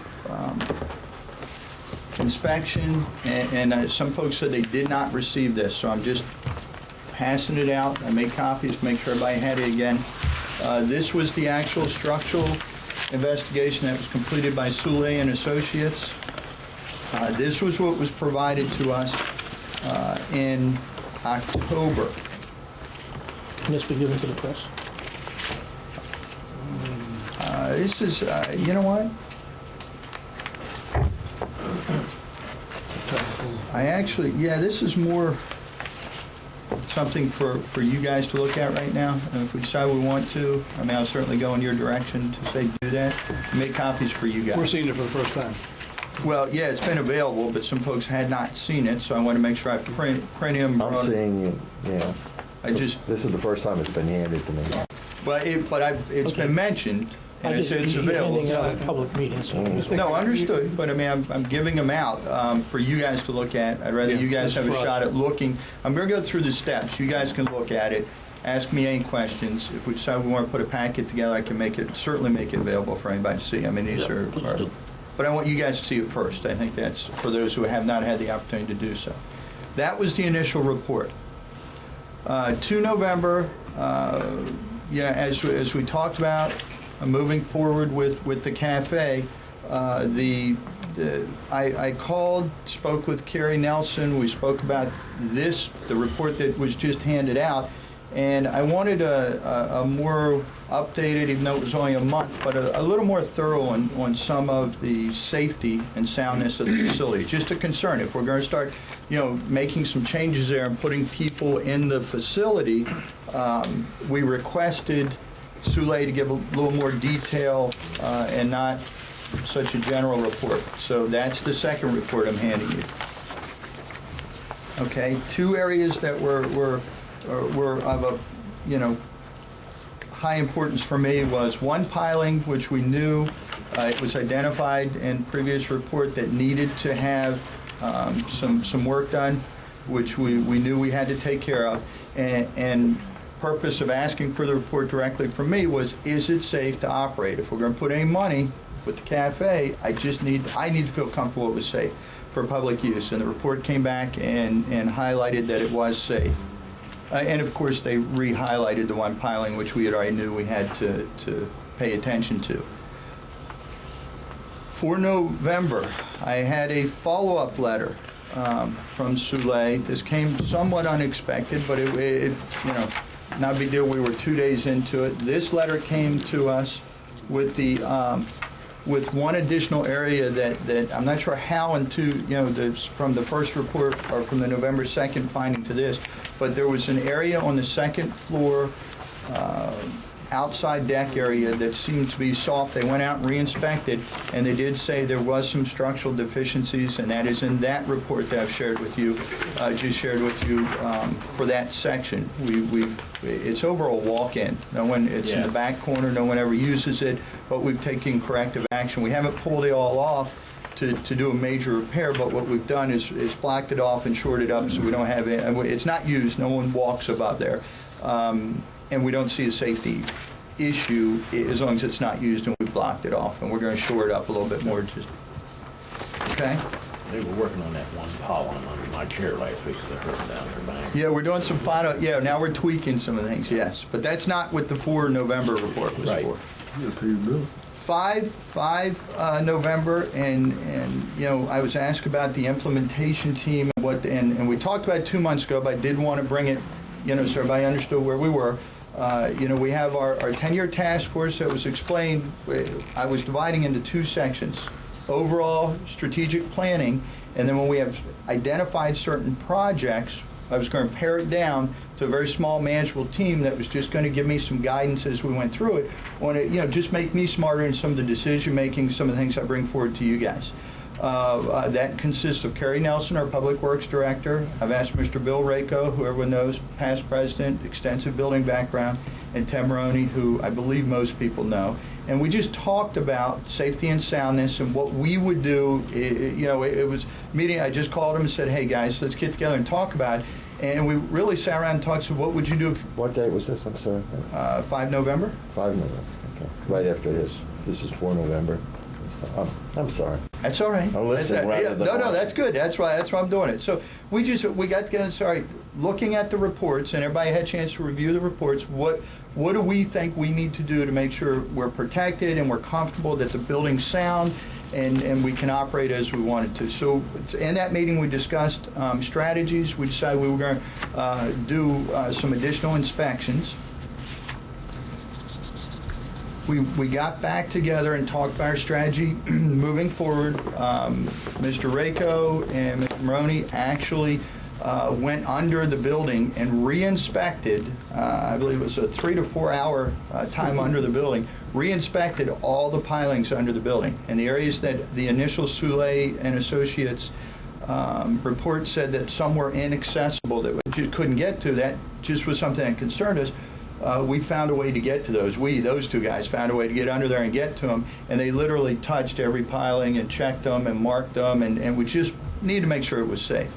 inspection, and some folks said they did not receive this, so I'm just passing it out. I made copies to make sure everybody had it again. This was the actual structural investigation that was completed by Sule and Associates. This was what was provided to us in October. Can this be given to the press? This is, you know what? I actually, yeah, this is more something for you guys to look at right now. And if we decide we want to, I mean, I'll certainly go in your direction to say do that. Make copies for you guys. We're seeing it for the first time. Well, yeah, it's been available, but some folks had not seen it, so I want to make sure I print them. I'm seeing it, yeah. This is the first time it's been handed to me. But it's been mentioned, and it's available. Handing out at public meetings. No, understood, but I mean, I'm giving them out for you guys to look at. I'd rather you guys have a shot at looking. I'm going to go through the steps. You guys can look at it, ask me any questions. If we decide we want to put a packet together, I can certainly make it available for anybody to see. I mean, these are but I want you guys to see it first. I think that's for those who have not had the opportunity to do so. That was the initial report. 2 November, as we talked about, moving forward with the cafe, I called, spoke with Carrie Nelson. We spoke about the report that was just handed out, and I wanted a more updated, even though it was only a month, but a little more thorough on some of the safety and soundness of the facility. Just a concern. If we're going to start, making some changes there and putting people in the facility, we requested Sule to give a little more detail and not such a general report. So that's the second report I'm handing you. Okay, 2 areas that were of a, high importance for me was one piling, which we knew it was identified in previous report that needed to have some work done, which we knew we had to take care of. And purpose of asking for the report directly from me was, is it safe to operate? If we're going to put any money with the cafe, I need to feel comfortable it was safe for public use. And the report came back and highlighted that it was safe. And of course, they re-highlighted the one piling, which we had already knew we had to pay attention to. For November, I had a follow-up letter from Sule. This came somewhat unexpected, but it not a big deal. We were 2 days into it. This letter came to us with with one additional area that I'm not sure how from the first report or from the November 2nd finding to this, but there was an area on the second floor outside deck area that seemed to be soft. They went out and re-inspected, and they did say there was some structural deficiencies, and that is in that report that I've shared with you, for that section. It's over a walk-in. It's in the back corner. No one ever uses it, but we've taken corrective action. We haven't pulled it all off to do a major repair, but what we've done is blocked it off and shored it up so we don't have it. It's not used. No one walks above there. And we don't see a safety issue as long as it's not used and we've blocked it off. And we're going to shore it up a little bit more. Okay? They were working on that one pollen under my chair last week, so I heard down there bang. Yeah, we're doing some final, now we're tweaking some of the things, yes. But that's not what the 4 November report was for. Yeah, pretty good. 5 November, and I was asked about the implementation team and we talked about it 2 months ago, but I did want to bring it, so everybody understood where we were. We have our 10-year task force that was explained. I was dividing into 2 sections: overall strategic planning, and then when we have identified certain projects, I was going to pare it down to a very small manageable team that was just going to give me some guidance as we went through it on it, just make me smarter in some of the decision making, some of the things I bring forward to you guys. That consists of Carrie Nelson, our Public Works Director. I've asked Mr. Bill Rako, who everyone knows, past president, extensive building background, and Tim Maroney, who I believe most people know. And we just talked about safety and soundness and what we would do. It was a meeting. I just called them and said, hey, guys, let's get together and talk about it. And we really sat around and talked, so what would you do if... What date was this? I'm sorry. 5 November. 5 November, okay. Right after this. This is 4 November. I'm sorry. That's all right. I'm listening rather than No, watching. that's good. That's why I'm doing it. So we got together and started looking at the reports, and everybody had a chance to review the reports. What do we think we need to do to make sure we're protected and we're comfortable that the building's sound and we can operate as we wanted to? So in that meeting, we discussed strategies. We decided we were going to do some additional inspections. We got back together and talked about our strategy moving forward. Mr. Rako and Mr. Maroney actually went under the building and re-inspected, I believe it was a 3 to 4 hour time under the building, re-inspected all the pilings under the building. And the areas that the initial Soule and Associates report said that some were inaccessible, that we just couldn't get to, that just was something that concerned us. We found a way to get to those. Those two guys, found a way to get under there and get to them, and they literally touched every piling and checked them and marked them, and we just needed to make sure it was safe.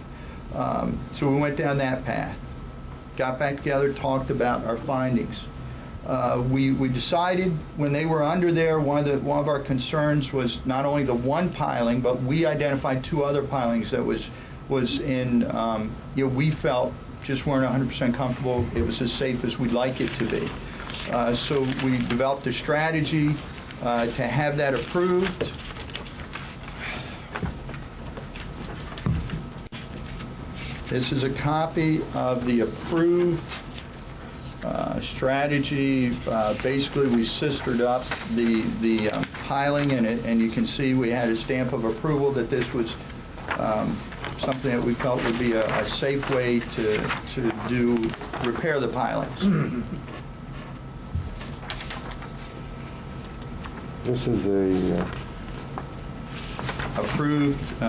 So we went down that path, got back together, talked about our findings. We decided when they were under there, one of our concerns was not only the one piling, but we identified 2 other pilings that was in, we felt just weren't 100% comfortable. It was as safe as we'd like it to be. So we developed a strategy to have that approved. This is a copy of the approved strategy. Basically, we sistered up the piling in it, and you can see we had a stamp of approval that this was something that we felt would be a safe way to repair the pilings. This is a approved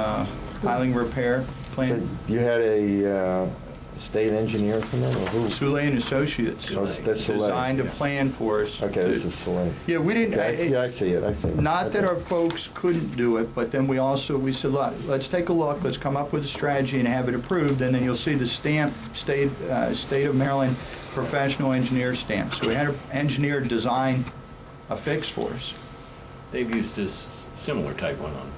piling repair plan. So you had a state engineer come in, or who? Soule and Associates Oh, that's Soule. designed a plan for us. Okay, this is Soule. Yeah, we didn't. Okay, I see it. Not that Okay. our folks couldn't do it, but then we said, look, let's take a look, let's come up with a strategy and have it approved, and then you'll see the stamp, State of Maryland Professional Engineer stamp. So we had an engineer design a fix for us. They've used this similar type one on.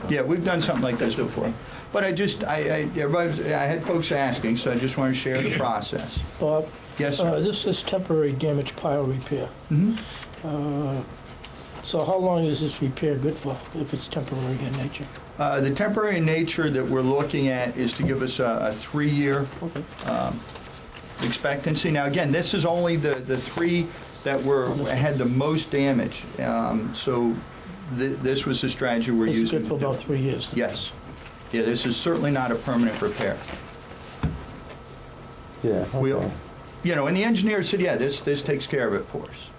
Yeah, we've done something like this before. But I had folks asking, so I just want to share the process. Bob? Yes, sir. This is temporary damage pile repair. Mhm. So how long is this repair good for, if it's temporary in nature? The temporary nature that we're looking at is to give us a 3-year expectancy. Now, again, this is only the 3 that had the most damage. So this was the strategy we're using. It's good for about 3 years. Yes. Yeah, this is certainly not a permanent repair. Yeah, okay. And the engineer said, yeah, this takes care of it for us.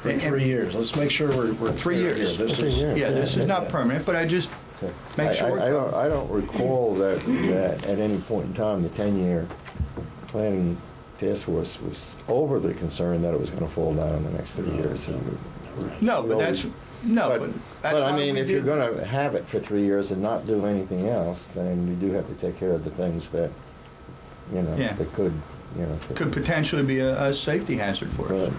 For 3 years. Let's make sure we're 3 clear years. here. This is, This is not permanent, but I just make sure. I don't recall that at any point in time, the 10-year planning task force was overly concerned that it was going to fall down in the next 3 years. No, but that's But I why mean, we if you're did- going to have it for 3 years and not do anything else, then you do have to take care of the things that, Yeah. that could, could potentially be a safety hazard for us.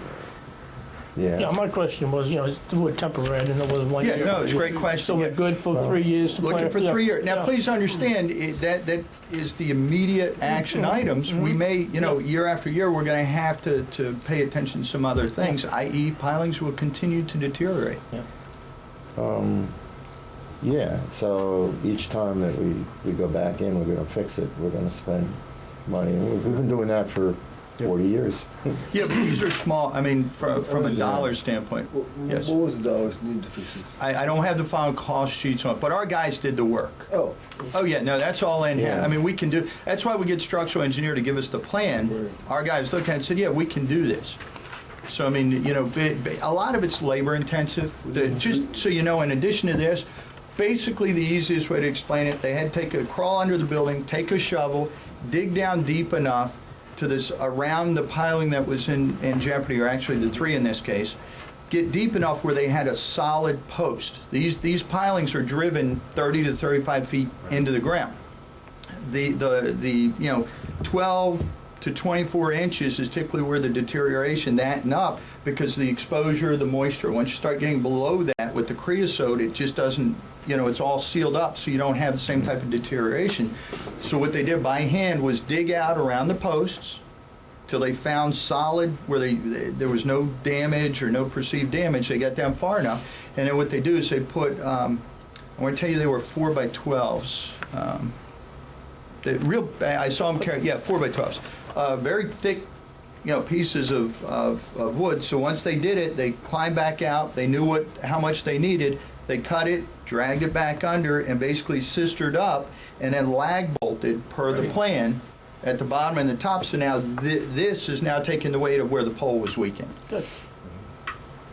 Yeah, my question was, the word temporary, I didn't know whether 1 year. Yeah, no, it's a great question. So we're good for 3 years to plan? Looking for Yeah. 3 years. Now, Yeah. please understand, that is the immediate action items. We may, year after year, we're going to have to pay attention to some other things, i.e. pilings will continue to deteriorate. Yeah, so each time that we go back in, we're going to fix it, we're going to spend money. And we've been doing that for 40 years. Yeah, but these are small, from a dollar standpoint. Yes. What was the dollars needed to fix it? I don't have the final cost sheets on it, but our guys did the work. Oh. Oh, yeah, no, that's all in here. Yeah. We can do, that's why we get structural engineer to give us the plan. Right. Our guys looked at it and said, yeah, we can do this. So, a lot of it's labor intensive. Just so you know, in addition to this, basically the easiest way to explain it, they had to crawl under the building, take a shovel, dig down deep enough to this, around the piling that was in jeopardy, or actually the 3 in this case, get deep enough where they had a solid post. These pilings are driven 30 to 35 feet into the ground. The 12, to 24 inches is typically where the deterioration, that and up, because of the exposure, the moisture. Once you start getting below that with the creosote, it just doesn't, it's all sealed up, so you don't have the same type of deterioration. So what they did by hand was dig out around the posts till they found solid where there was no damage or no perceived damage. They got down far enough, and then what they do is they put, I want to tell you they were 4x12s. I saw them carry, 4x12s. Very thick, pieces of wood. So once they did it, they climbed back out. They knew how much they needed. They cut it, dragged it back under, and basically sistered up, and then lag bolted per the plan at the bottom and the top. So now this is now taking the weight of where the pole was weakened. Good.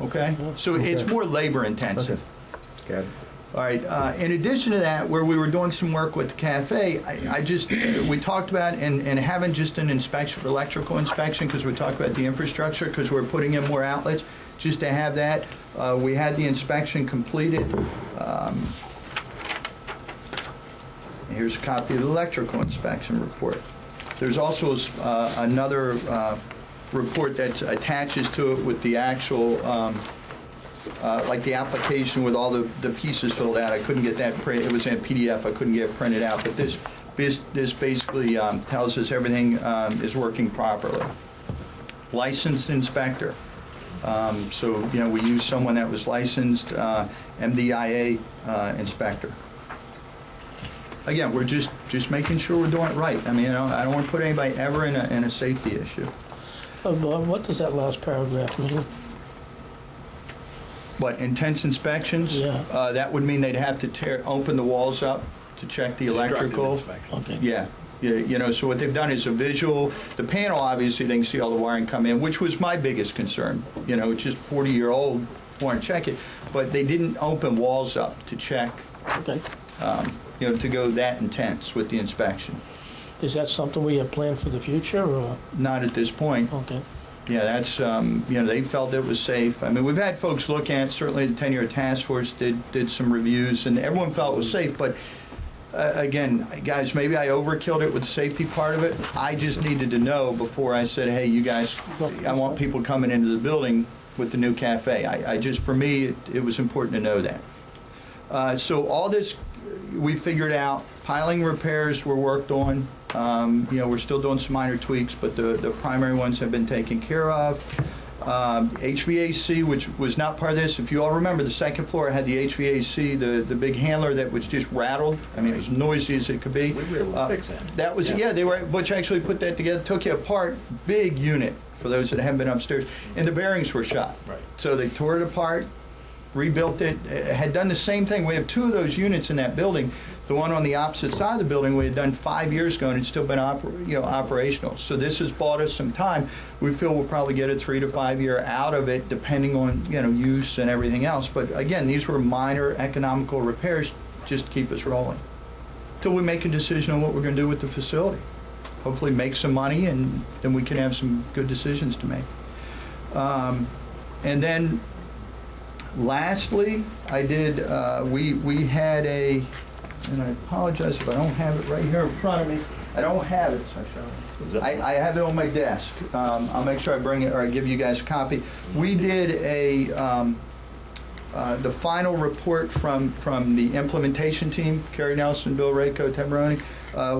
Okay? So it's more labor intensive. Good. All right. In addition to that, where we were doing some work with the cafe, we talked about and having just an inspection, electrical inspection, because we talked about the infrastructure, because we're putting in more outlets, just to have that. We had the inspection completed. Here's a copy of the electrical inspection report. There's also another report that attaches to it with the actual like the application with all the pieces filled out. I couldn't get that print. It was in a PDF. I couldn't get it printed out. But this basically tells us everything is working properly. Licensed inspector. So we used someone that was licensed, MDIA inspector. Again, we're just making sure we're doing it right. I mean, I don't want to put anybody ever in a safety issue. What does that last paragraph mean? What, intense inspections? Yeah. That would mean they'd have to open the walls up to check the electrical. Okay. Yeah. So what they've done is a visual. The panel, obviously, they can see all the wiring come in, which was my biggest concern. It's just 40-year-old, want to check it. But they didn't open walls up to check, Okay. To go that intense with the inspection. Is that something we have planned for the future, or? Not at this point. Okay. Yeah, that's, they felt it was safe. I mean, we've had folks look at it. Certainly the 10-year task force did some reviews, and everyone felt it was safe. But again, guys, maybe I overkilled it with the safety part of it. I just needed to know before I said, hey, you guys, I want people coming into the building with the new cafe. For me, it was important to know that. So all this, we figured out. Piling repairs were worked on. We're still doing some minor tweaks, but the primary ones have been taken care of. HVAC, which was not part of this. If you all remember, the second floor had the HVAC, the big handler that was just rattled. I mean, it was noisy as it could be. We were able to fix that. That was, they were. Butch actually put that together, took it apart, big unit for those that haven't been upstairs, and the bearings were shot. Right. So they tore it apart, rebuilt it, had done the same thing. We have two of those units in that building. The one on the opposite side of the building we had done 5 years ago, and it's still been operational. So this has bought us some time. We feel we'll probably get a 3 to 5 year out of it, depending on use and everything else. But again, these were minor economical repairs, just to keep us rolling till we make a decision on what we're going to do with the facility. Hopefully, make some money, and then we can have some good decisions to make. And then, lastly, I did. We had a. And I apologize if I don't have it right here in front of me. I don't have it, so I have it on my desk. I'll make sure I bring it, or I give you guys a copy. We did the final report from the implementation team, Kerry Nelson, Bill Rayco, Ted Maroney.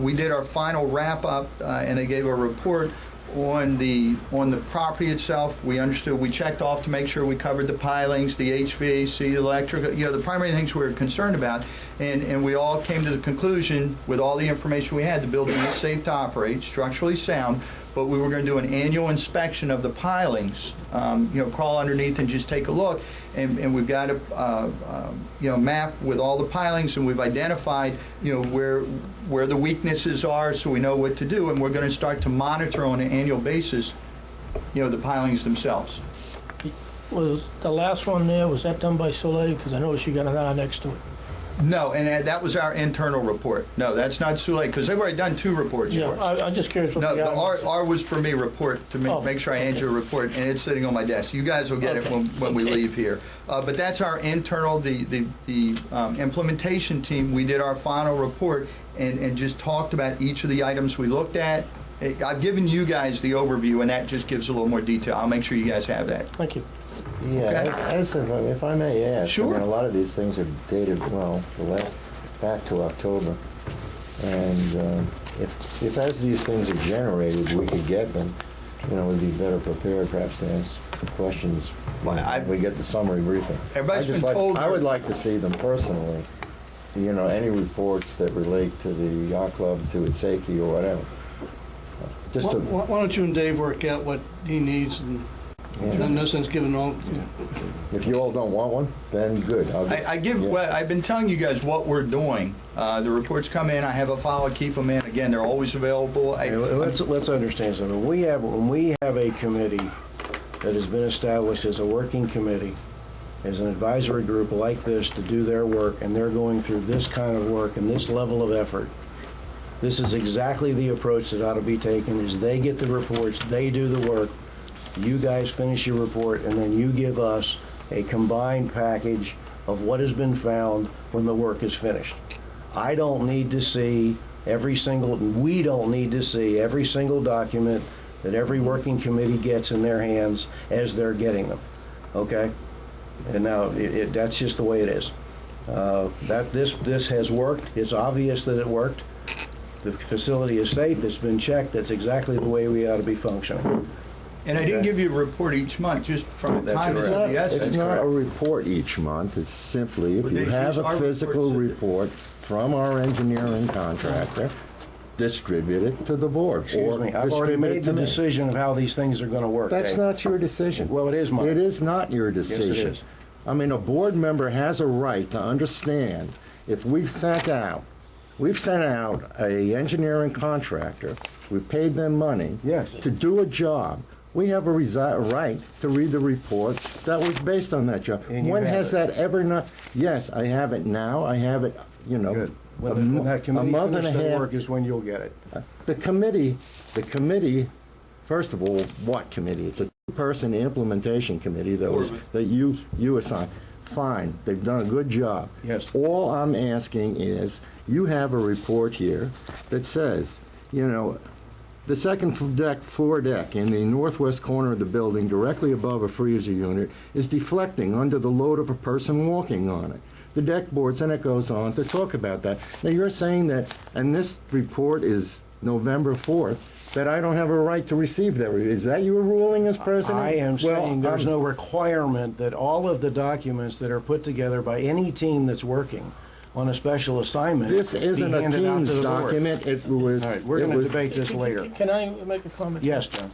We did our final wrap-up, and they gave a report on the property itself. We understood, we checked off to make sure we covered the pilings, the HVAC, the electrical, the primary things we were concerned about. And we all came to the conclusion, with all the information we had, the building is safe to operate, structurally sound, but we were going to do an annual inspection of the pilings, crawl underneath and just take a look. And we've got a map with all the pilings, and we've identified where the weaknesses are, so we know what to do. And we're going to start to monitor on an annual basis, the pilings themselves. Was the last one there, was that done by Soleil? Because I noticed you got an R next to it. No, and that was our internal report. No, that's not Soleil, because they've already done 2 reports for us. I'm just curious what No, the the R R was for me report, to make sure I hand you a report, and it's sitting on my desk. You guys will get it when we leave here. But that's our internal, the implementation team. We did our final report and just talked about each of the items we looked at, I've given you guys the overview, and that just gives a little more detail. I'll make sure you guys have that. Thank you. Yeah, if I may ask, Sure. I mean, a lot of these things are dated, well, back to October. And if as these things are generated, we could get them, we'd be better prepared perhaps to ask questions when we get the summary briefing. Everybody's been told. I would like to see them personally, any reports that relate to the yacht club, to its safety or whatever. Just to, Why don't you and Dave work out what he needs, and in no sense giving all. if you all don't want one, then good. I've been telling you guys what we're doing. The reports come in. I have a file. I keep them in. Again, they're always available. Let's understand something. When we have a committee that has been established as a working committee, as an advisory group like this to do their work, and they're going through this kind of work and this level of effort, this is exactly the approach that ought to be taken. Is they get the reports, they do the work, you guys finish your report, and then you give us a combined package of what has been found when the work is finished. We don't need to see every single document that every working committee gets in their hands as they're getting them, okay? And now, that's just the way it is. This has worked. It's obvious that it worked. The facility is safe. It's been checked. That's exactly the way we ought to be functioning. And I didn't give you a report each month, just from the time of the essence. It's not a report each month. It's simply, if you have a physical report from our engineering contractor, distribute it to the board. Excuse me, I've already made the decision of how these things are going to work. That's not your decision. Well, it is mine. It is not your decision. Yes, it is. I mean, a board member has a right to understand if we've sent out a engineering contractor, we've paid them money to do a job. We have a right to read the report that was based on that job. When has that ever not? Yes, I have it now. I have it, Good. When that committee finishes their work is when you'll get it. The committee, first of all, what committee? It's a two-person implementation committee that you assign. Fine, they've done a good job. Yes. All I'm asking is, you have a report here that says, the second floor deck in the northwest corner of the building, directly above a freezer unit, is deflecting under the load of a person walking on it. The deck boards, and it goes on to talk about that. Now, you're saying that, and this report is November 4th, that I don't have a right to receive that. Is that your ruling as president? I am saying there's no requirement that all of the documents that are put together by any team that's working on a special assignment This isn't a team's document. It was. All right, we're going to debate this later. Can I make a comment? Yes, John.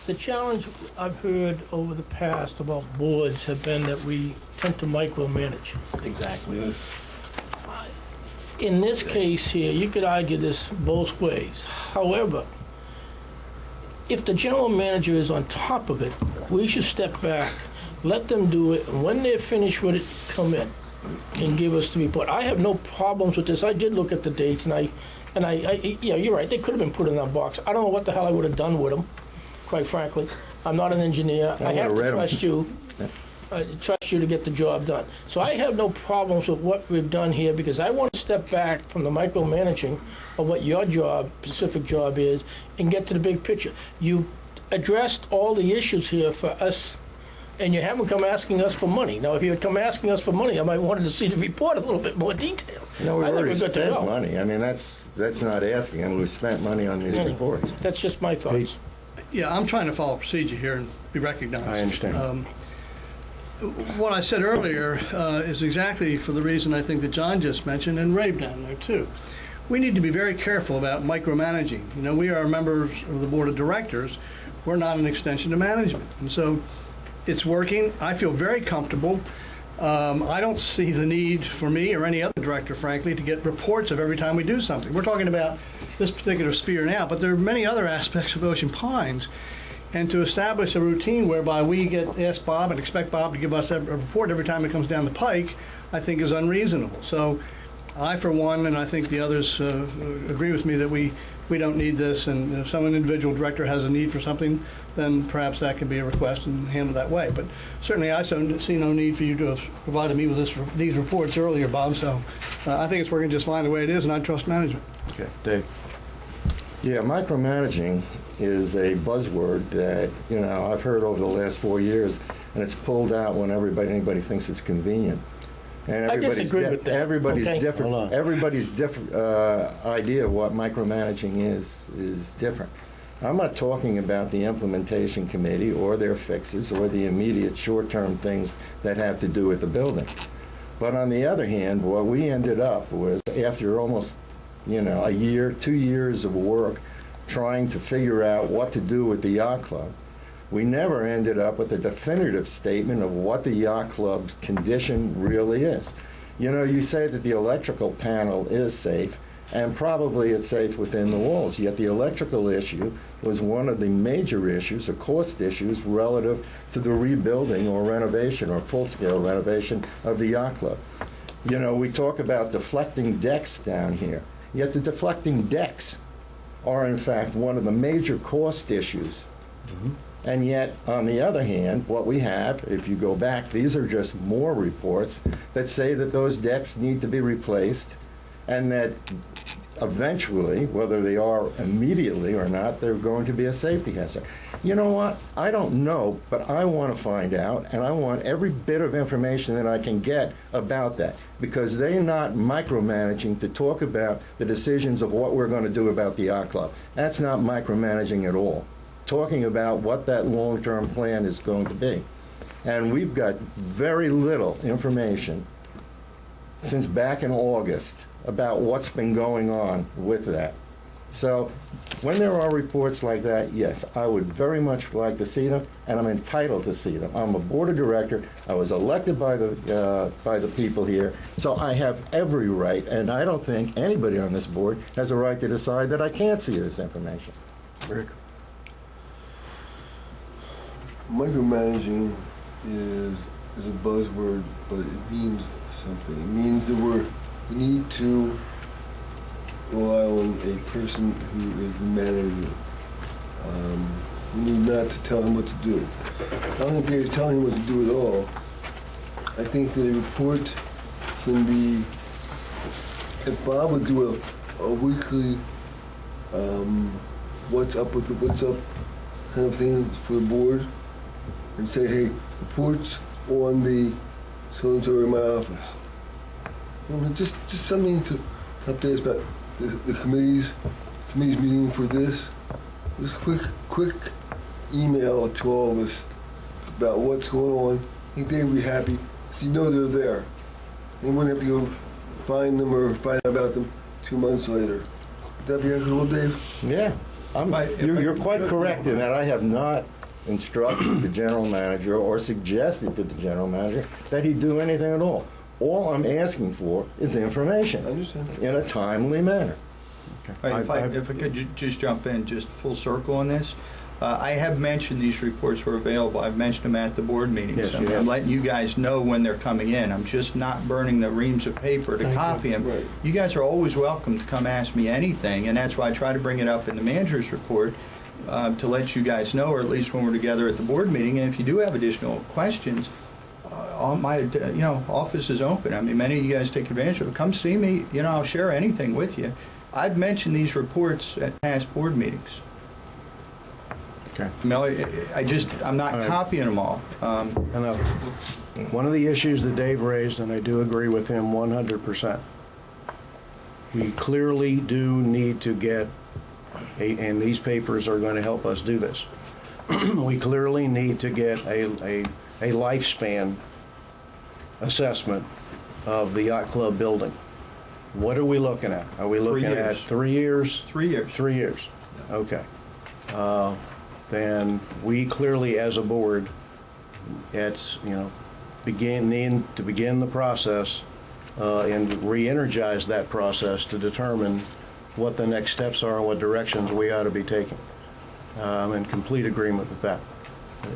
The challenge I've heard over the past about boards have been that we tend to micromanage. Exactly. In this case here, you could argue this both ways. However, if the general manager is on top of it, we should step back, let them do it, and when they're finished with it, come in and give us the report. I have no problems with this. I did look at the dates, and yeah, you're right. They could have been put in that box. I don't know what the hell I would have done with them, quite frankly. I'm not an engineer. I have to trust you. I trust you to get the job done. So I have no problems with what we've done here, because I want to step back from the micromanaging of what your job, specific job is, and get to the big picture. You addressed all the issues here for us, and you haven't come asking us for money. Now, if you had come asking us for money, I might wanted to see the report a little bit more detailed. No, we already spent money. I mean, that's not asking. I mean, we spent money on these reports. That's just my thoughts. Yeah, I'm trying to follow procedure here and be recognized. I understand. What I said earlier is exactly for the reason I think that John just mentioned, and Ray down there too. We need to be very careful about micromanaging. We are members of the board of directors. We're not an extension of management. And so it's working. I feel very comfortable. I don't see the need for me or any other director, frankly, to get reports of every time we do something. We're talking about this particular sphere now, but there are many other aspects of Ocean Pines. And to establish a routine whereby we ask Bob and expect Bob to give us a report every time it comes down the pike, I think is unreasonable. So I, for one, and I think the others agree with me that we don't need this, and if some individual director has a need for something, then perhaps that can be a request and handled that way. But certainly I see no need for you to have provided me with these reports earlier, Bob, so I think it's working just fine the way it is, and I trust management. Okay, Dave. Yeah, micromanaging is a buzzword that, you know, I've heard over the last 4 years, and it's pulled out when anybody thinks it's convenient. And I disagree with that. Everybody's Okay. different. Hold on. Everybody's different idea of what micromanaging is different. I'm not talking about the implementation committee or their fixes or the immediate short-term things that have to do with the building. But on the other hand, what we ended up was, after almost, you know, a year, 2 years of work trying to figure out what to do with the yacht club, we never ended up with a definitive statement of what the yacht club's condition really is. You know, you say that the electrical panel is safe, and probably it's safe within the walls, yet the electrical issue was one of the major issues, or cost issues, relative to the rebuilding or renovation or full-scale renovation of the yacht club. You know, we talk about deflecting decks down here, yet the deflecting decks are in fact one of the major cost issues. And yet, on the other hand, what we have, if you go back, these are just more reports that say that those decks need to be replaced, and that eventually, whether they are immediately or not, they're going to be a safety hazard. You know what? I don't know, but I want to find out, and I want every bit of information that I can get about that, because they're not micromanaging to talk about the decisions of what we're going to do about the yacht club. That's not micromanaging at all. Talking about what that long-term plan is going to be. And we've got very little information since back in August about what's been going on with that. So when there are reports like that, yes, I would very much like to see them, and I'm entitled to see them. I'm a board of director. I was elected by the people here, so I have every right, and I don't think anybody on this board has a right to decide that I can't see this information. Rick? Micromanaging is a buzzword, but it means something. It means that we need to rely on a person who is the manager. We need not to tell him what to do. I don't think Dave's telling him what to do at all. I think that a report can be, if Bob would do a weekly what's up kind of thing for the board, and say, hey, reports on the so-and-so in my office. I mean, just something to update us about the committee's meeting for this. Just quick email to all of us about what's going on. I think they'd be happy, because you know they're there. They wouldn't have to go find them or find out about them 2 months later. Would that be equitable, Dave? Yeah. You're quite correct in that I have not instructed the general manager or suggested to the general manager that he do anything at all. All I'm asking for is information in a timely manner. Right, if I could just jump in, just full circle on this. I have mentioned these reports were available. I've mentioned them at the board meetings. Yes, I'm letting you guys know when they're coming in. I'm just not burning the reams of paper to copy them. Right. You guys are always welcome to come ask me anything, and that's why I try to bring it up in the manager's report to let you guys know, or at least when we're together at the board meeting. And if you do have additional questions, my office is open. I mean, many of you guys take advantage of it. Come see me. I'll share anything with you. I've mentioned these reports at past board meetings. Okay. I'm not copying them all. One of the issues that Dave raised, and I do agree with him 100%, we clearly do need to get, and these papers are going to help us do this, we clearly need to get a lifespan assessment of the yacht club building. What are we looking at? Are we looking at 3 years? 3 years. 3 years. Okay. Then we clearly, as a board, it's, begin the process and re-energize that process to determine what the next steps are and what directions we ought to be taking. In complete agreement with that.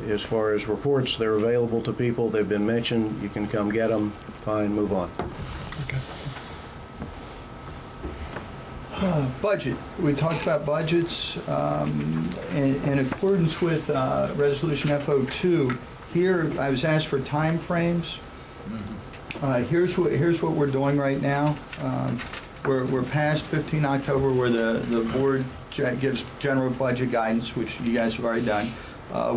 As far as reports, they're available to people. They've been mentioned. You can come get them. Fine, move on. Okay. Budget. We talked about budgets in accordance with Resolution FO2. Here, I was asked for time frames. Here's what we're doing right now. We're past 15 October where the board gives general budget guidance, which you guys have already done.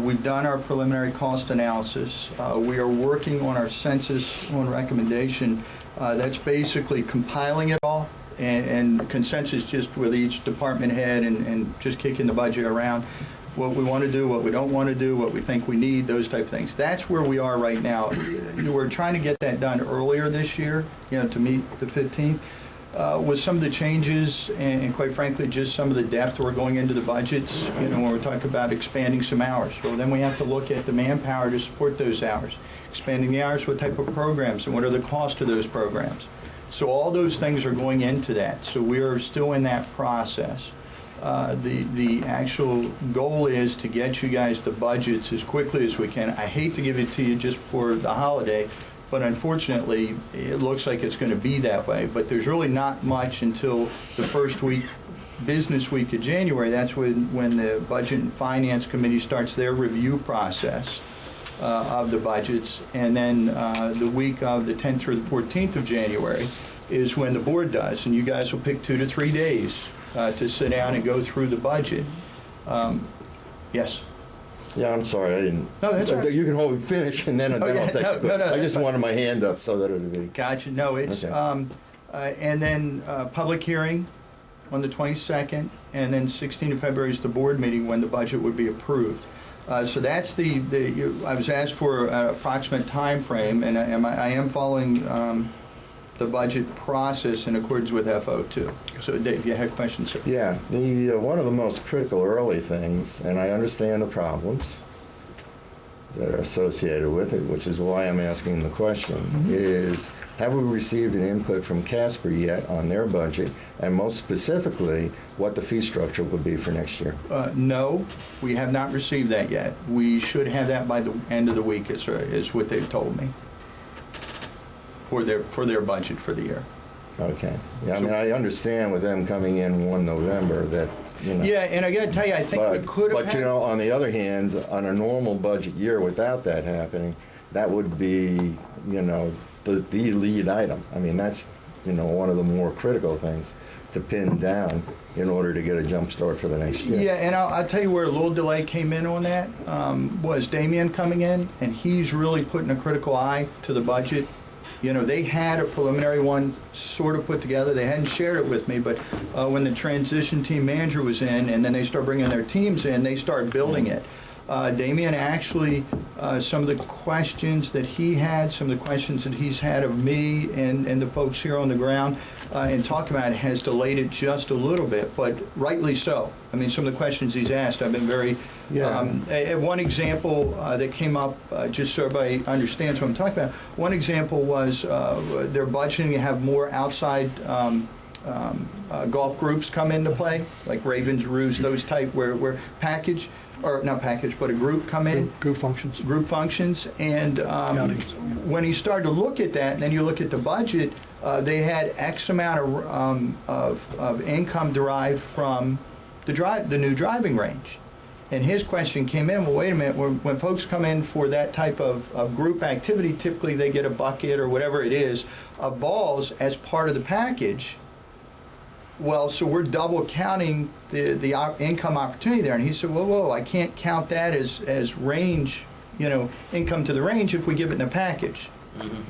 We've done our preliminary cost analysis. We are working on our census on recommendation. That's basically compiling it all, and consensus just with each department head and just kicking the budget around. What we want to do, what we don't want to do, what we think we need, those type of things. That's where we are right now. We're trying to get that done earlier this year, to meet the 15th. With some of the changes and quite frankly just some of the depth we're going into the budgets, when we're talking about expanding some hours. Well, then we have to look at the manpower to support those hours. Expanding the hours, what type of programs and what are the costs of those programs. So all those things are going into that. So we are still in that process. The actual goal is to get you guys the budgets as quickly as we can. I hate to give it to you just before the holiday, but unfortunately, it looks like it's going to be that way. But there's really not much until the first week, business week of January. That's when the Budget and Finance Committee starts their review process of the budgets. And then the week of the 10th through the 14th of January is when the board does. And you guys will pick 2 to 3 days to sit down and go through the budget. Yes? Yeah, I'm sorry, I didn't. No, that's all right. You can hold it, finish, and then I'll take it. No, I just wanted my hand up so that it would be. Gotcha. No, it's, Okay. and then public hearing on the 22nd, and then 16th of February is the board meeting when the budget would be approved. So that's I was asked for an approximate time frame, and I am following the budget process in accordance with FO2. So Dave, you had questions, sir? Yeah, one of the most critical early things, and I understand the problems that are associated with it, which is why I'm asking the question, is have we received an input from Casper yet on their budget, and most specifically, what the fee structure would be for next year? No, we have not received that yet. We should have that by the end of the week, is what they've told me, for their budget for the year. Okay. Yeah, I mean, I understand with them coming in 1 November that, Yeah, and I got to tell you, I think we could have But, on the other hand, on a normal budget year without that happening, that would be, the lead item. I mean, that's, one of the more critical things to pin down in order to get a jump start for the next year. Yeah, and I'll tell you where a little delay came in on that was Damien coming in, and he's really putting a critical eye to the budget. They had a preliminary one sort of put together. They hadn't shared it with me, but when the transition team manager was in, and then they start bringing their teams in, they start building it. Damien actually, some of the questions that he had, some of the questions that he's had of me and the folks here on the ground and talking about it has delayed it just a little bit, but rightly so. I mean, some of the questions he's asked, I've been very, one example that came up, just so everybody understands what I'm talking about, one example was they're budgeting to have more outside golf groups come into play, like Ravens, Roost, those type, where package, or not package, but a group come in. Group functions. Group functions, and when you start to look at that, and then you look at the budget, they had X amount of income derived from the new driving range. And his question came in, well, wait a minute, when folks come in for that type of group activity, typically they get a bucket or whatever it is of balls as part of the package. Well, so we're double counting the income opportunity there. And he said, whoa, I can't count that as range, income to the range if we give it in a package.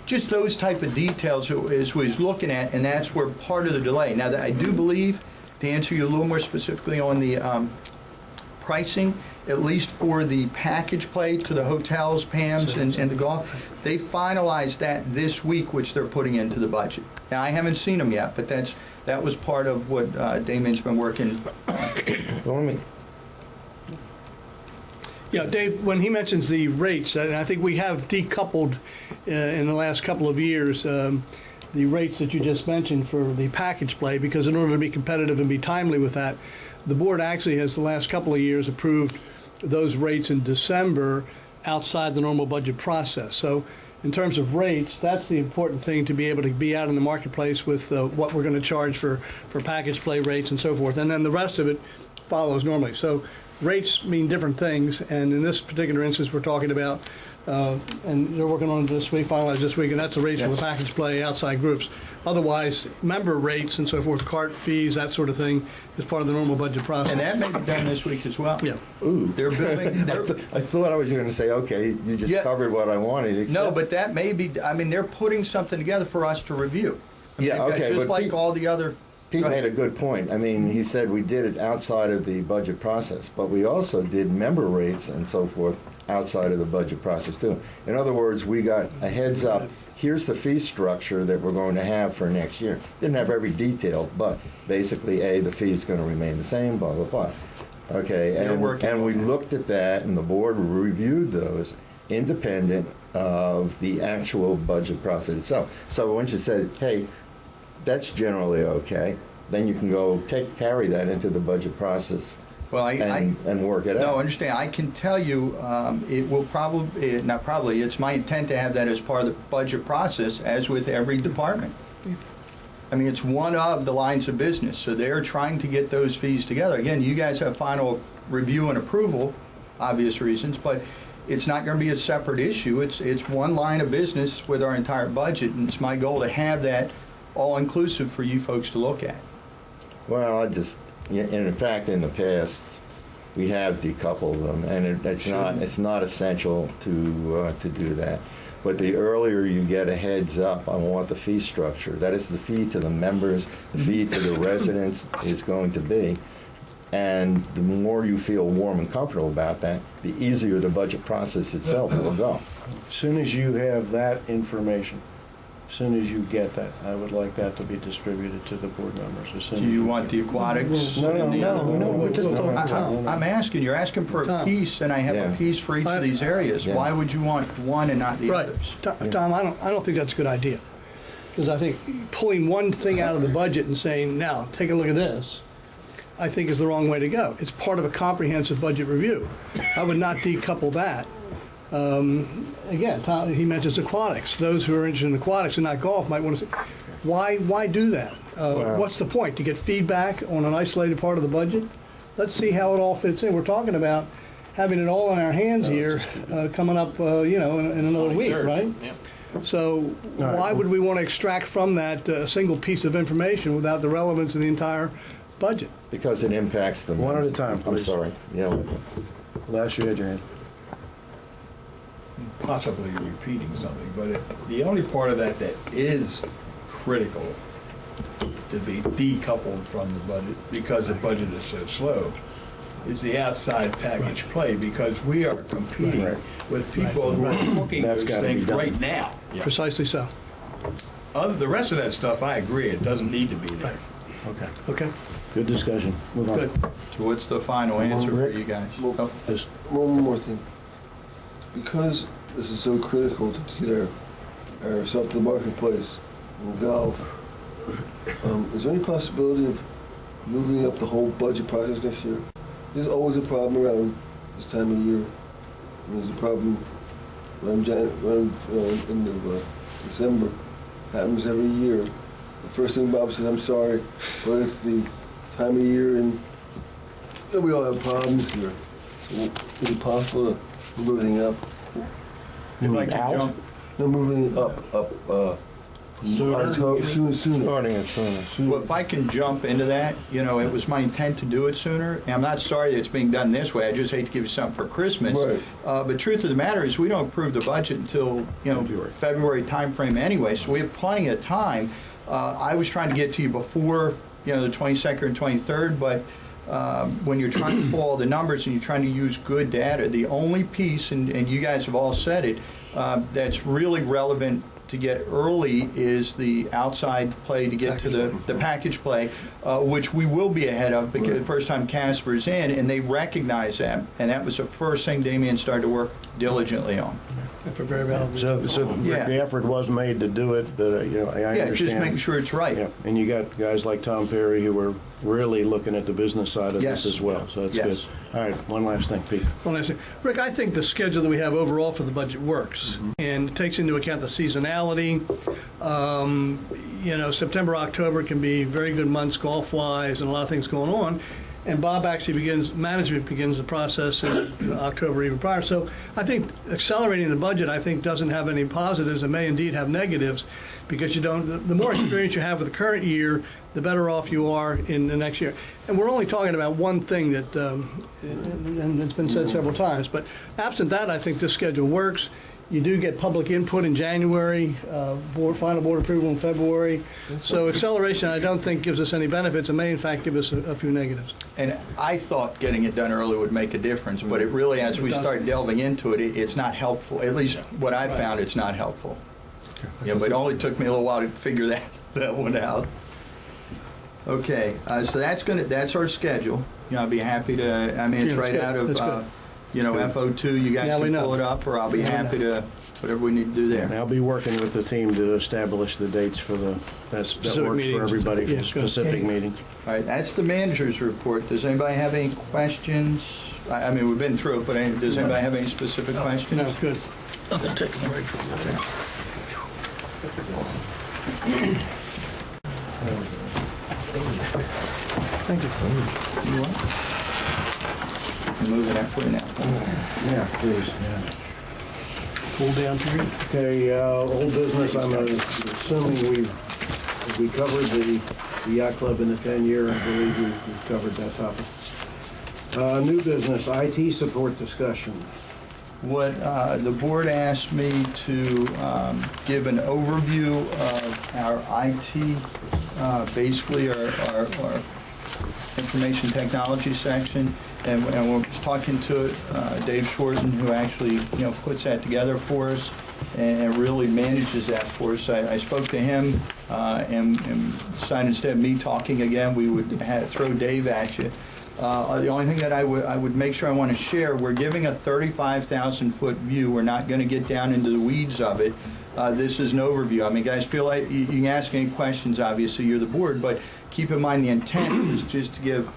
Just those type of details is what he's looking at, and that's where part of the delay. Now, that I do believe, to answer you a little more specifically on the pricing, at least for the package play to the hotels, PAMs, and the golf, they finalized that this week, which they're putting into the budget. Now, I haven't seen them yet, but that was part of what Damien's been working on. Yeah, Dave, when he mentions the rates, and I think we have decoupled in the last couple of years the rates that you just mentioned for the package play, because in order to be competitive and be timely with that, the board actually has the last couple of years approved those rates in December outside the normal budget process. So in terms of rates, that's the important thing, to be able to be out in the marketplace with what we're going to charge for package play rates and so forth. And then the rest of it follows normally. So rates mean different things, and in this particular instance, we're talking about, and they're working on it this week, finalized this week, and that's the rates for the package play outside groups. Otherwise, member rates and so forth, cart fees, that sort of thing, is part of the normal budget process. And that may be done this week as well. Yeah. Ooh. They're building, I thought I was going to say, okay, you just Yeah. covered what I wanted. no, except- but that may be, I mean, they're putting something together for us to review. I mean, Yeah, they've got- okay, Just but like Pete- all the other. Pete Go ahead. made a good point. I mean, he said we did it outside of the budget process, but we also did member rates and so forth outside of the budget process too. In other words, we got a heads up, here's the fee structure that we're going to have for next year. Didn't have every detail, but basically, A, the fee is going to remain the same, blah, blah, blah. Okay, They're working and we on that. looked at that, and the board reviewed those independent of the actual budget process itself. So once you said, hey, that's generally okay, then you can go carry that into the budget process Well, and work it No, out. understand. I can tell you, it will probably, not probably, it's my intent to have that as part of the budget process, as with every department. I mean, it's one of the lines of business, so they're trying to get those fees together. Again, you guys have final review and approval, obvious reasons, but it's not going to be a separate issue. It's one line of business with our entire budget, and it's my goal to have that all-inclusive for you folks to look at. Well, in fact, in the past, we have decoupled them, and it's not essential to do that. But the earlier you get a heads up on what the fee structure, that is the fee to the members, the fee to the residents is going to be, and the more you feel warm and comfortable about that, the easier the budget process itself will go. As soon as you have that information, as soon as you get that, I would like that to be distributed to the board members as soon as Do you want the aquatics? No, and the other- we're just talking. I'm asking, you're asking for a Tom. piece, and I have a Yeah. piece for each of these areas. Yeah. Why would you want one and not the Right. others? Tom, I don't think that's a good idea. Because I think pulling one thing out of the budget and saying, now, take a look at this, I think is the wrong way to go. It's part of a comprehensive budget review. I would not decouple that. Again, Tom, he mentions aquatics. Those who are interested in aquatics and not golf might want to say, why do that? What's the point? To get feedback on an isolated part of the budget? Let's see how it all fits in. We're talking about having it all in our hands here, coming up, in another week, right? Yeah. So why would we want to extract from that a single piece of information without the relevance of the entire budget? Because it impacts them. One at a time, I'm please. sorry. Yeah. Last you had your hand. Possibly repeating something, but the only part of that is critical to be decoupled from the budget, because the budget is so slow, is the outside package play, because we are competing Right. with people who are booking That's those gotta be things done. right now. Precisely so. The rest of that stuff, I agree, it doesn't need to be there. Okay. Okay, Good discussion. Move on. good. So what's the final answer for you guys? Well, Oh, Just One more thing. Because this is so critical to get ourselves to the marketplace in golf, is there any possibility of moving up the whole budget process next year? There's always a problem around this time of year. There's a problem around end of December. Happens every year. The first thing Bob says, I'm sorry, but it's the time of year and we all have problems here. So is it possible to move everything up? If I could jump, No, moving up, from October, sooner. Starting it sooner. well, if I can jump into that, it was my intent to do it sooner, and I'm not sorry that it's being done this way. I just hate to give you something for Christmas. Right. But truth of the matter is, we don't approve the budget until, February timeframe anyway, so we have plenty of time. I was trying to get to you before, the 22nd and 23rd, but when you're trying to pull all the numbers and you're trying to use good data, the only piece, and you guys have all said it, that's really relevant to get early is the outside play to get to the package play, which we will be ahead of because the first time Casper's in, and they recognize that, and that was the first thing Damien started to work diligently on. for very valid. So Yeah. the effort was made to do it, but, I understand. Yeah, just making sure it's right. Yeah, and you got guys like Tom Perry who were really looking at the business side of Yes. this as well, so that's Yes. good. All right, one last thing, Pete. Well, I see. Rick, I think the schedule that we have overall for the budget works and it takes into account the seasonality. September, October can be very good months golf-wise and a lot of things going on. and Bob actually management begins the process in October, even prior. So I think accelerating the budget, I think, doesn't have any positives and may indeed have negatives, because the more experience you have with the current year, the better off you are in the next year. And we're only talking about one thing that, and it's been said several times, but absent that, I think this schedule works. You do get public input in January, final board approval in February. So acceleration, I don't think, gives us any benefits. It may, in fact, give us a few negatives. And I thought getting it done early would make a difference, but it really, as we start delving into it, it's not helpful. At least what I found, it's not helpful. Yeah, but it only took me a little while to figure that one out. Okay, so that's our schedule. I'll be happy to. I mean, it's right out of FO2. You guys can pull it up, or I'll be happy to whatever we need to do there. And I'll be working with the team to establish the dates for that works for everybody for the specific meetings. All right, that's the manager's report. Does anybody have any questions? I mean, we've been through it, but does anybody have any specific questions? No, good. I'm going to take a break from that. Thank you. You want? Move it up right now. Yeah, please. Pull down to you. Okay, old business, I'm assuming we covered the yacht club in the 10-year. I believe we've covered that topic. New business, IT support discussion. What the board asked me to give an overview of our IT, basically our information technology section, and we're talking to Dave Shorten, who actually puts that together for us and really manages that for us. I spoke to him and decided instead of me talking again, we would throw Dave at you. The only thing that I would make sure I want to share, we're giving a 35,000-foot view. We're not going to get down into the weeds of it. This is an overview. I mean, guys, feel like you can ask any questions, obviously, you're the board, but keep in mind the intent is just to give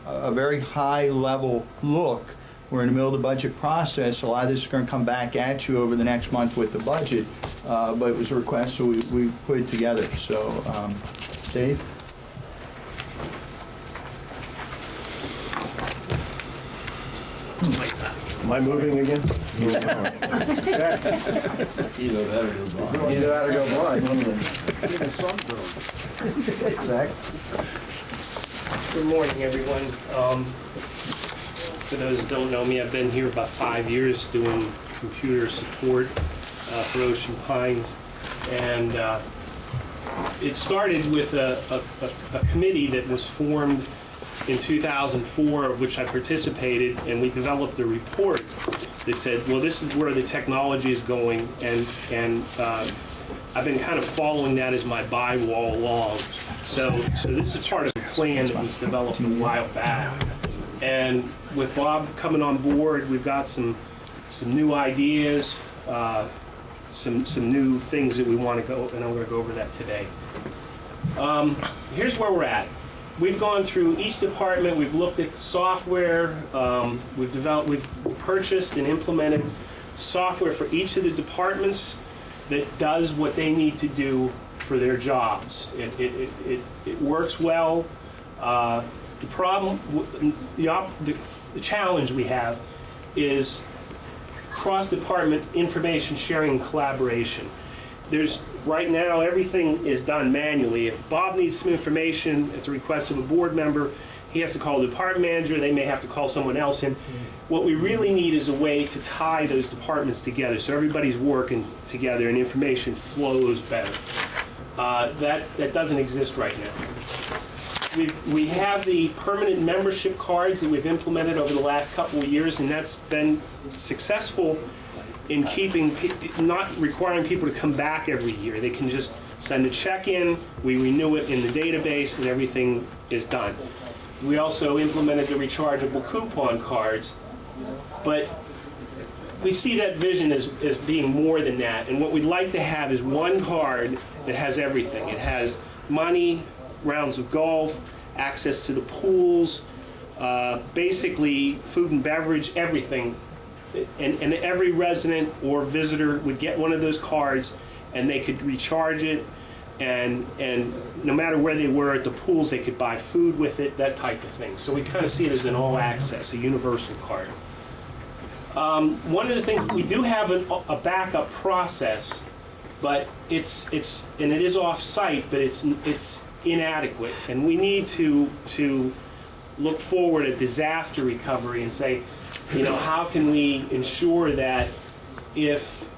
a very high-level look. We're in the middle of the budget process. A lot of this is going to come back at you over the next month with the budget, but it was a request, so we put it together. So, Dave? Am I moving again? Either that or go blind. Either that or go blind. Exactly. Good morning, everyone. For those that don't know me, I've been here about 5 years doing computer support for Ocean Pines. And it started with a committee that was formed in 2004, of which I participated, and we developed a report that said, well, this is where the technology is going, and I've been kind of following that as my Bible all along. So this is part of the plan that was developed a while back. And with Bob coming on board, we've got some new ideas, some new things that we want to go, and I'm going to go over that today. Here's where we're at. We've gone through each department. We've looked at software. We've purchased and implemented software for each of the departments that does what they need to do for their jobs. It works well. The problem, the challenge we have is cross-department information sharing and collaboration. Right now, everything is done manually. If Bob needs some information at the request of a board member, he has to call the department manager. They may have to call someone else in. What we really need is a way to tie those departments together so everybody's working together and information flows better. That doesn't exist right now. We have the permanent membership cards that we've implemented over the last couple of years, and that's been successful in not requiring people to come back every year. They can just send a check in, we renew it in the database, and everything is done. We also implemented the rechargeable coupon cards, but we see that vision as being more than that. And what we'd like to have is one card that has everything. It has money, rounds of golf, access to the pools, basically food and beverage, everything. And every resident or visitor would get one of those cards, and they could recharge it. and no matter where they were at the pools, they could buy food with it, that type of thing. So we kind of see it as an all-access, a universal card. One of the things, we do have a backup process, but it is off-site, but it's inadequate, and we need to look forward at disaster recovery and say, you know, how can we ensure that if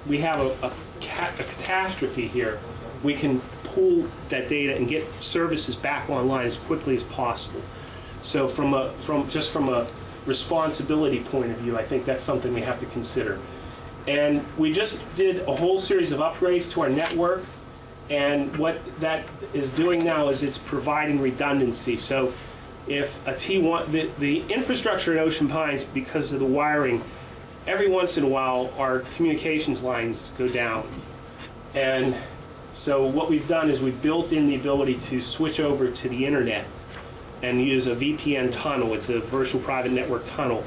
we have a catastrophe here, we can pull that data and get services back online as quickly as possible. So from a responsibility point of view, I think that's something we have to consider. And we just did a whole series of upgrades to our network, and what that is doing now is it's providing redundancy. So if a T1, the infrastructure in Ocean Pines, because of the wiring, every once in a while our communications lines go down. And so what we've done is we've built in the ability to switch over to the internet and use a VPN tunnel. It's a virtual private network tunnel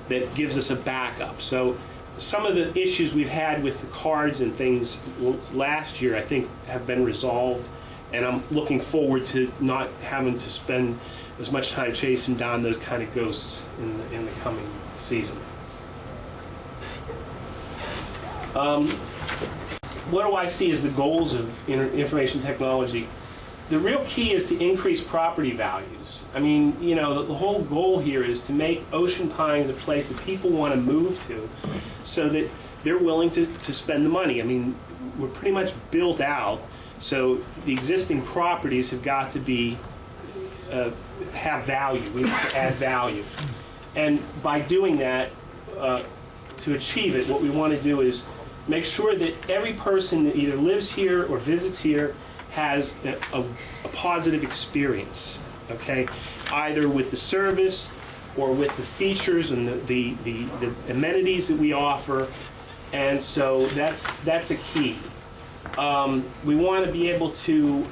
that gives us a backup. So some of the issues we've had with the cards and things last year, I think, have been resolved, and I'm looking forward to not having to spend as much time chasing down those kind of ghosts in the coming season. What do I see as the goals of information technology? The real key is to increase property values. I mean, you know, the whole goal here is to make Ocean Pines a place that people want to move to so that they're willing to spend the money. I mean, we're pretty much built out, so the existing properties have got to be have value. We have to add value. And by doing that, to achieve it, what we want to do is make sure that every person that either lives here or visits here has a positive experience, okay? Either with the service or with the features and the amenities that we offer, and so that's a key. We want to be able to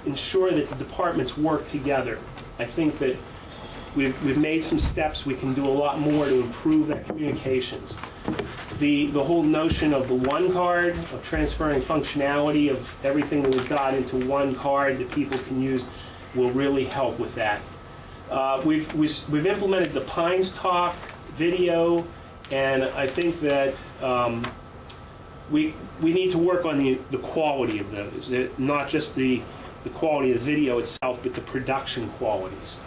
ensure that the departments work together. I think that we've made some steps. We can do a lot more to improve that communications. The whole notion of the one card, of transferring functionality of everything that we've got into one card that people can use, will really help with that. We've implemented the Pines Talk video, and I think that we need to work on the quality of those, not just the quality of the video itself, but the production qualities.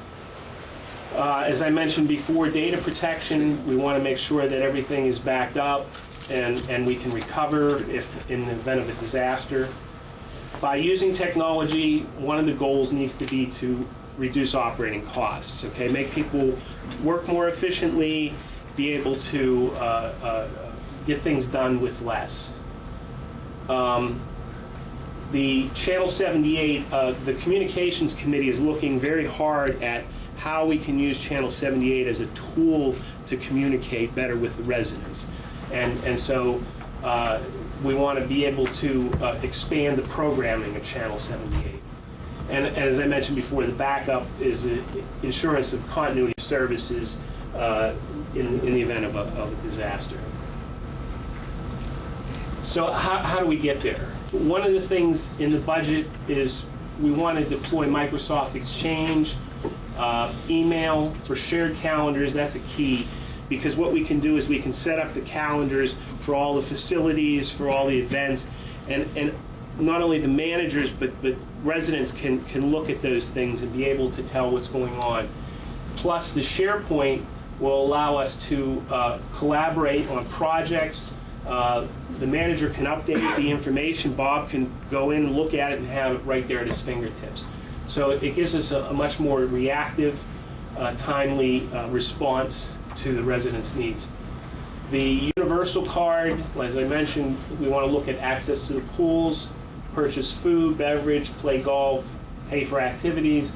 As I mentioned before, data protection, we want to make sure that everything is backed up and we can recover if in the event of a disaster. By using technology, one of the goals needs to be to reduce operating costs, okay? Make people work more efficiently, be able to get things done with less. The Channel 78, the Communications Committee is looking very hard at how we can use Channel 78 as a tool to communicate better with the residents. And so we want to be able to expand the programming of Channel 78. And as I mentioned before, the backup is insurance of continuity of services in the event of a disaster. So how do we get there? One of the things in the budget is we want to deploy Microsoft Exchange, email for shared calendars. That's a key, because what we can do is we can set up the calendars for all the facilities, for all the events, and not only the managers but residents can look at those things and be able to tell what's going on. Plus, the SharePoint will allow us to collaborate on projects. The manager can update the information. Bob can go in and look at it and have it right there at his fingertips. So it gives us a much more reactive, timely response to the residents' needs. The universal card, as I mentioned, we want to look at access to the pools, purchase food, beverage, play golf, pay for activities.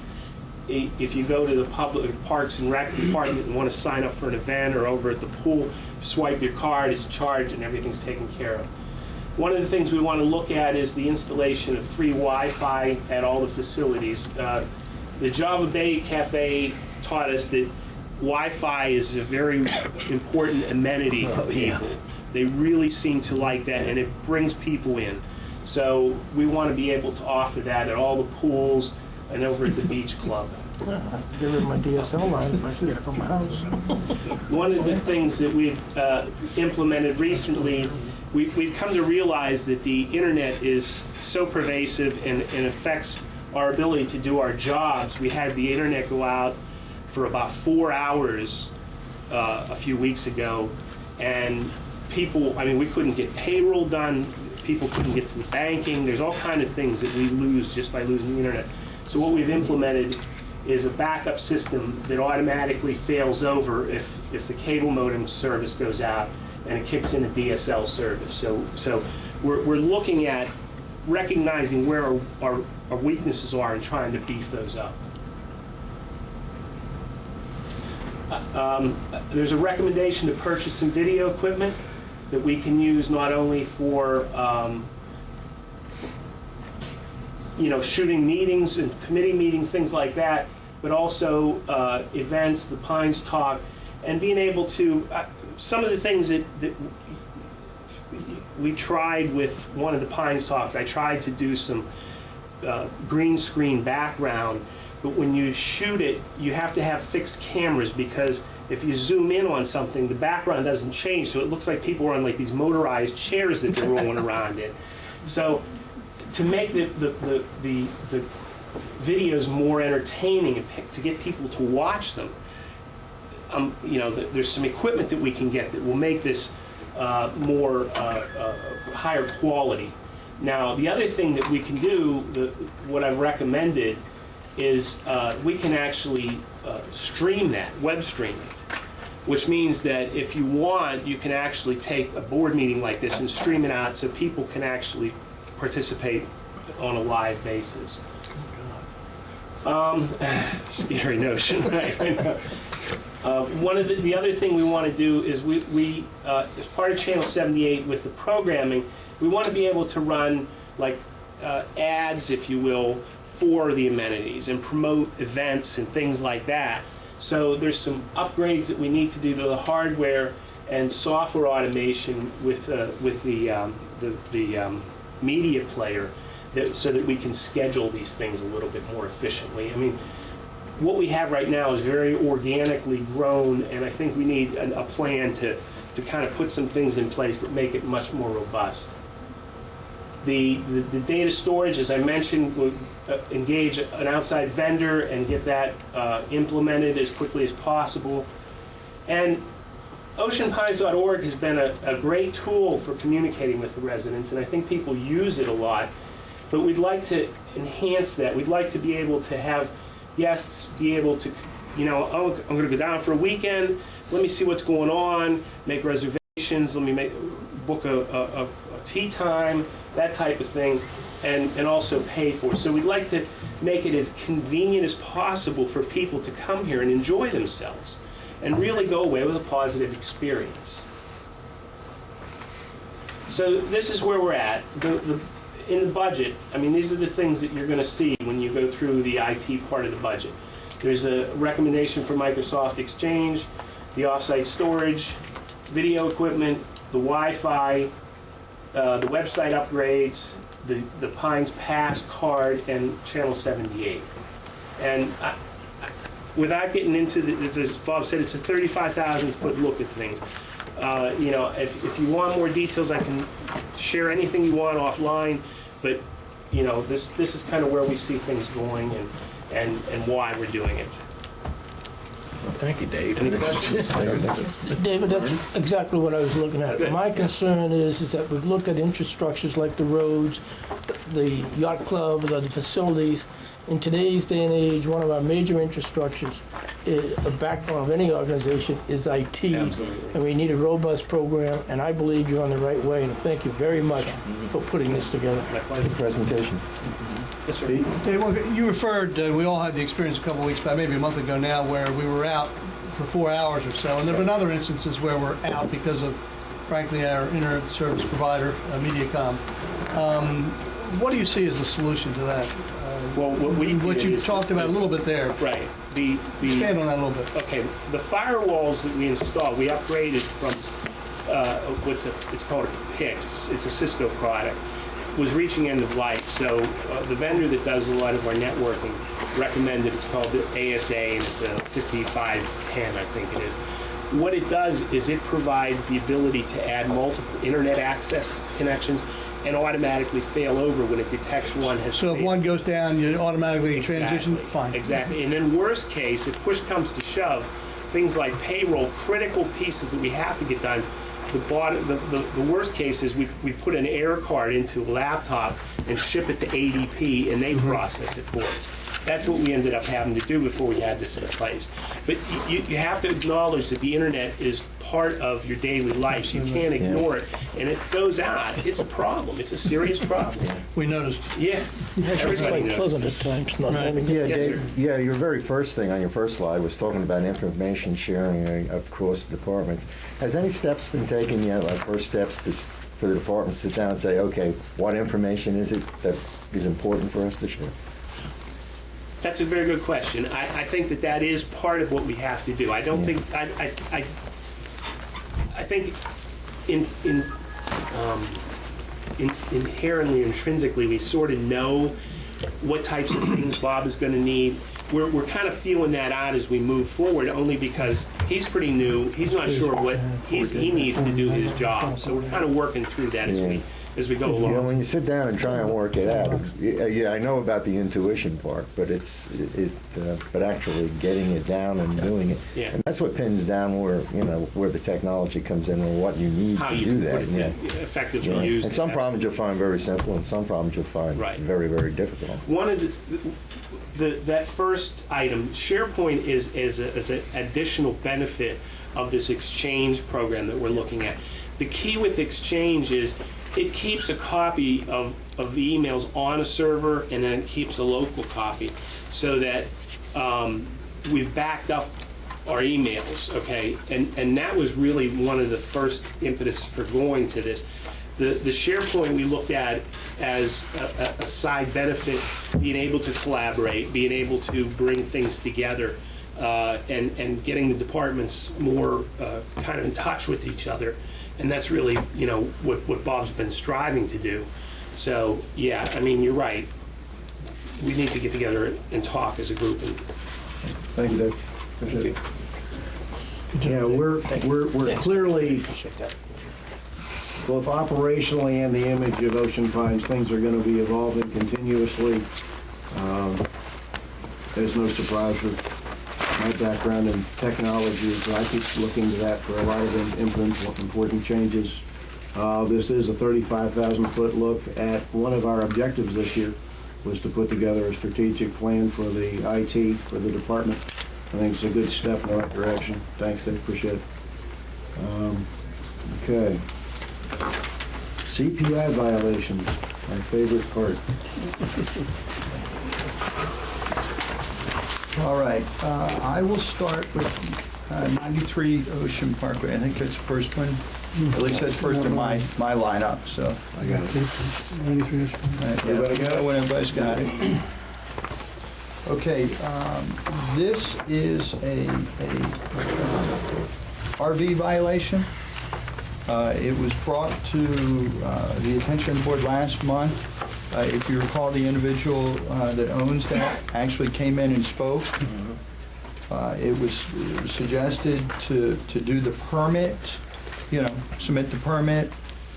If you go to the public Parks and Rec department and want to sign up for an event or over at the pool, swipe your card, it's charged, and everything's taken care of. One of the things we want to look at is the installation of free Wi-Fi at all the facilities. The Java Bay Cafe taught us that Wi-Fi is a very important amenity for people. They really seem to like that, and it brings people in. So we want to be able to offer that at all the pools and over at the beach club. Get rid of my DSL line if I can get it from my house. One of the things that we've implemented recently, we've come to realize that the internet is so pervasive and affects our ability to do our jobs. We had the internet go out for about 4 hours a few weeks ago, and people, I mean, we couldn't get payroll done, people couldn't get to the banking, there's all kinds of things that we lose just by losing the internet. So what we've implemented is a backup system that automatically fails over if the cable modem service goes out, and it kicks in a DSL service. So we're looking at recognizing where our weaknesses are and trying to beef those up. There's a recommendation to purchase some video equipment that we can use not only for shooting meetings and committee meetings, things like that, but also events, the Pines Talk, and being able to, some of the things that we tried with one of the Pines Talks, I tried to do some green screen background, but when you shoot it, you have to have fixed cameras, because if you zoom in on something, the background doesn't change, so it looks like people are on like these motorized chairs that they're rolling around in. So to make the videos more entertaining and to get people to watch them, there's some equipment that we can get that will make this more higher quality. Now, the other thing that we can do, what I've recommended, is we can actually stream that, web stream it, which means that if you want, you can actually take a board meeting like this and stream it out so people can actually participate on a live basis. Scary notion, right? One of the other thing we want to do is we as part of Channel 78 with the programming, we want to be able to run like ads, if you will, for the amenities and promote events and things like that. So there's some upgrades that we need to do to the hardware and software automation with the media player, so that we can schedule these things a little bit more efficiently. I mean, what we have right now is very organically grown, and I think we need a plan to kind of put some things in place that make it much more robust. The data storage, as I mentioned, we'll engage an outside vendor and get that implemented as quickly as possible. And OceanPines.org has been a great tool for communicating with the residents, and I think people use it a lot. But we'd like to enhance that. We'd like to be able to have guests be able to, oh, I'm going to go down for a weekend. Let me see what's going on. Make reservations. Let me book a tea time, that type of thing, and also pay for it. So we'd like to make it as convenient as possible for people to come here and enjoy themselves and really go away with a positive experience. So this is where we're at. In the budget, I mean, these are the things that you're going to see when you go through the IT part of the budget. There's a recommendation for Microsoft Exchange, the offsite storage, video equipment, the Wi-Fi, the website upgrades, the Pines Pass card, and Channel 78. And without getting into as Bob said, it's a 35,000-foot look at things. If you want more details, I can share anything you want offline, but this is kind of where we see things going and why we're doing it. Well, thank you, Dave. Any questions? David, that's exactly what I was looking at. Good. My concern is that we've looked at infrastructures like the roads, the yacht club, the facilities. In today's day and age, one of our major infrastructures, a backbone of any organization, is IT. Absolutely. And we need a robust program, and I believe you're on the right way, and thank you very much for putting this together. My pleasure. Presentation. Yes, sir. Dave, well, you referred, we all had the experience a couple of weeks back, maybe a month ago now, where we were out for 4 hours or so, and there have been other instances where we're out because of, frankly, our internet service provider, Mediacom. What do you see as the solution to that? Well, what you talked about a little bit there. Right. Expand on that a little bit. Okay. The firewalls that we installed, we upgraded from it's called a PIX. It's a Cisco product. was reaching end of life. So the vendor that does a lot of our networking recommended, it's called the ASA, and it's a 5510, I think it is. What it does is it provides the ability to add multiple internet access connections and automatically fail over when it detects one has So if failed. one goes down, you automatically transition? Fine. Exactly. And then worst case, if push comes to shove, things like payroll, critical pieces that we have to get done, the worst case is we put an air card into a laptop and ship it to ADP, and they process it for us. That's what we ended up having to do before we had this in place. But you have to acknowledge that the internet is part of your daily life. You can't ignore it. And if it goes out, it's a problem. It's a serious problem. We noticed. Yeah. It's Everybody quite pleasant at knows. times, not Right. having Yeah, it. Yes, Dave, sir. yeah, your very first thing on your first slide was talking about information sharing across departments. Has any steps been taken yet, like first steps for the departments to sit down and say, okay, what information is it that is important for us to share? That's a very good question. I think that is part of what we have to do. I don't think I think inherently, intrinsically, we sort of know what types of things Bob is going to need. We're kind of feeling that out as we move forward, only because he's pretty new. He's not sure what he needs to do his job. So we're kind of working through that as we go along. Yeah, when you sit down and try and work it out, yeah, I know about the intuition part, but but actually getting it down and doing it, Yeah. and that's what pins down where the technology comes in and what you need How to you do that. put it to effectively Yeah. use And it. some problems you'll find very simple, and some problems you'll find Right. very, very difficult. One of that first item, SharePoint is an additional benefit of this Exchange program that we're looking at. The key with Exchange is it keeps a copy of the emails on a server, and then it keeps a local copy, so that we've backed up our emails, okay? And that was really one of the first impetus for going to this. The SharePoint we looked at as a side benefit, being able to collaborate, being able to bring things together, and getting the departments more kind of in touch with each other. And that's really, what Bob's been striving to do. So, yeah, I mean, you're right. We need to get together and talk as a group. Thank you, Dave. Appreciate it. Yeah, we're clearly, both operationally and the image of Ocean Pines, things are going to be evolving continuously. There's no surprise with my background in technology, so I keep looking to that for a lot of important changes. This is a 35,000-foot look at one of our objectives this year, was to put together a strategic plan for the IT for the department. I think it's a good step in the right direction. Thanks, Dave. Appreciate it. Okay. CPI violations, my favorite part. All right, I will start with 93 Ocean Parkway. I think that's the first one. At least that's first in my lineup, so. I got it. 93 Ocean. Everybody got it? When everybody's got it. Okay, this is a RV violation. It was brought to the attention of the board last month. If you recall, the individual that owns that actually came in and spoke. It was suggested to do the permit, submit the permit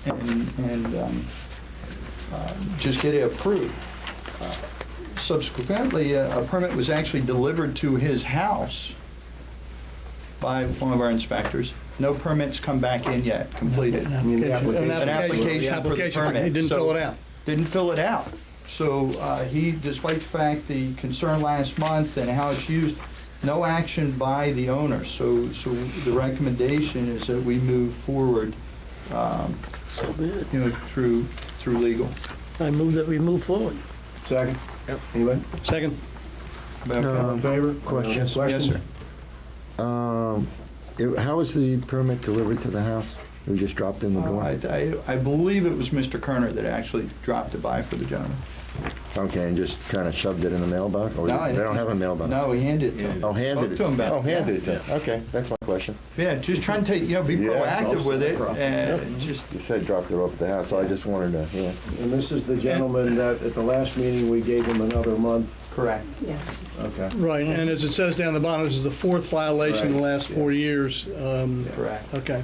and just get it approved. Subsequently, a permit was actually delivered to his house by one of our inspectors. No permits come back in yet, completed. An application for the permit. He didn't So- fill it out. Didn't fill it out. So he, despite the fact the concern last month and how it's used, no action by the owner. So the recommendation is that we move forward, through legal. I move that we move forward. Second? Anybody? Second. All in favor? Question. Yes, questions? Yes, sir. How was the permit delivered to the house? It was just dropped in the door? I believe it was Mr. Kerner that actually dropped it by for the gentleman. Okay, and just kind of shoved it in the mailbox? Or No, they don't have a mailbox? No, he handed it to him. Oh, handed it? Spoke to him about Oh, it, handed yeah. it to him. Okay, that's my question. Yeah, just trying to take, be Yeah, proactive with it, Yep. and just, You said dropped it off at the house, so I just wanted to, yeah. And this is the gentleman that, at the last meeting, we gave him another month. correct. Yes. Okay. Right, and as it says down the bottom, this is the fourth violation in the last 4 years. Correct. Okay.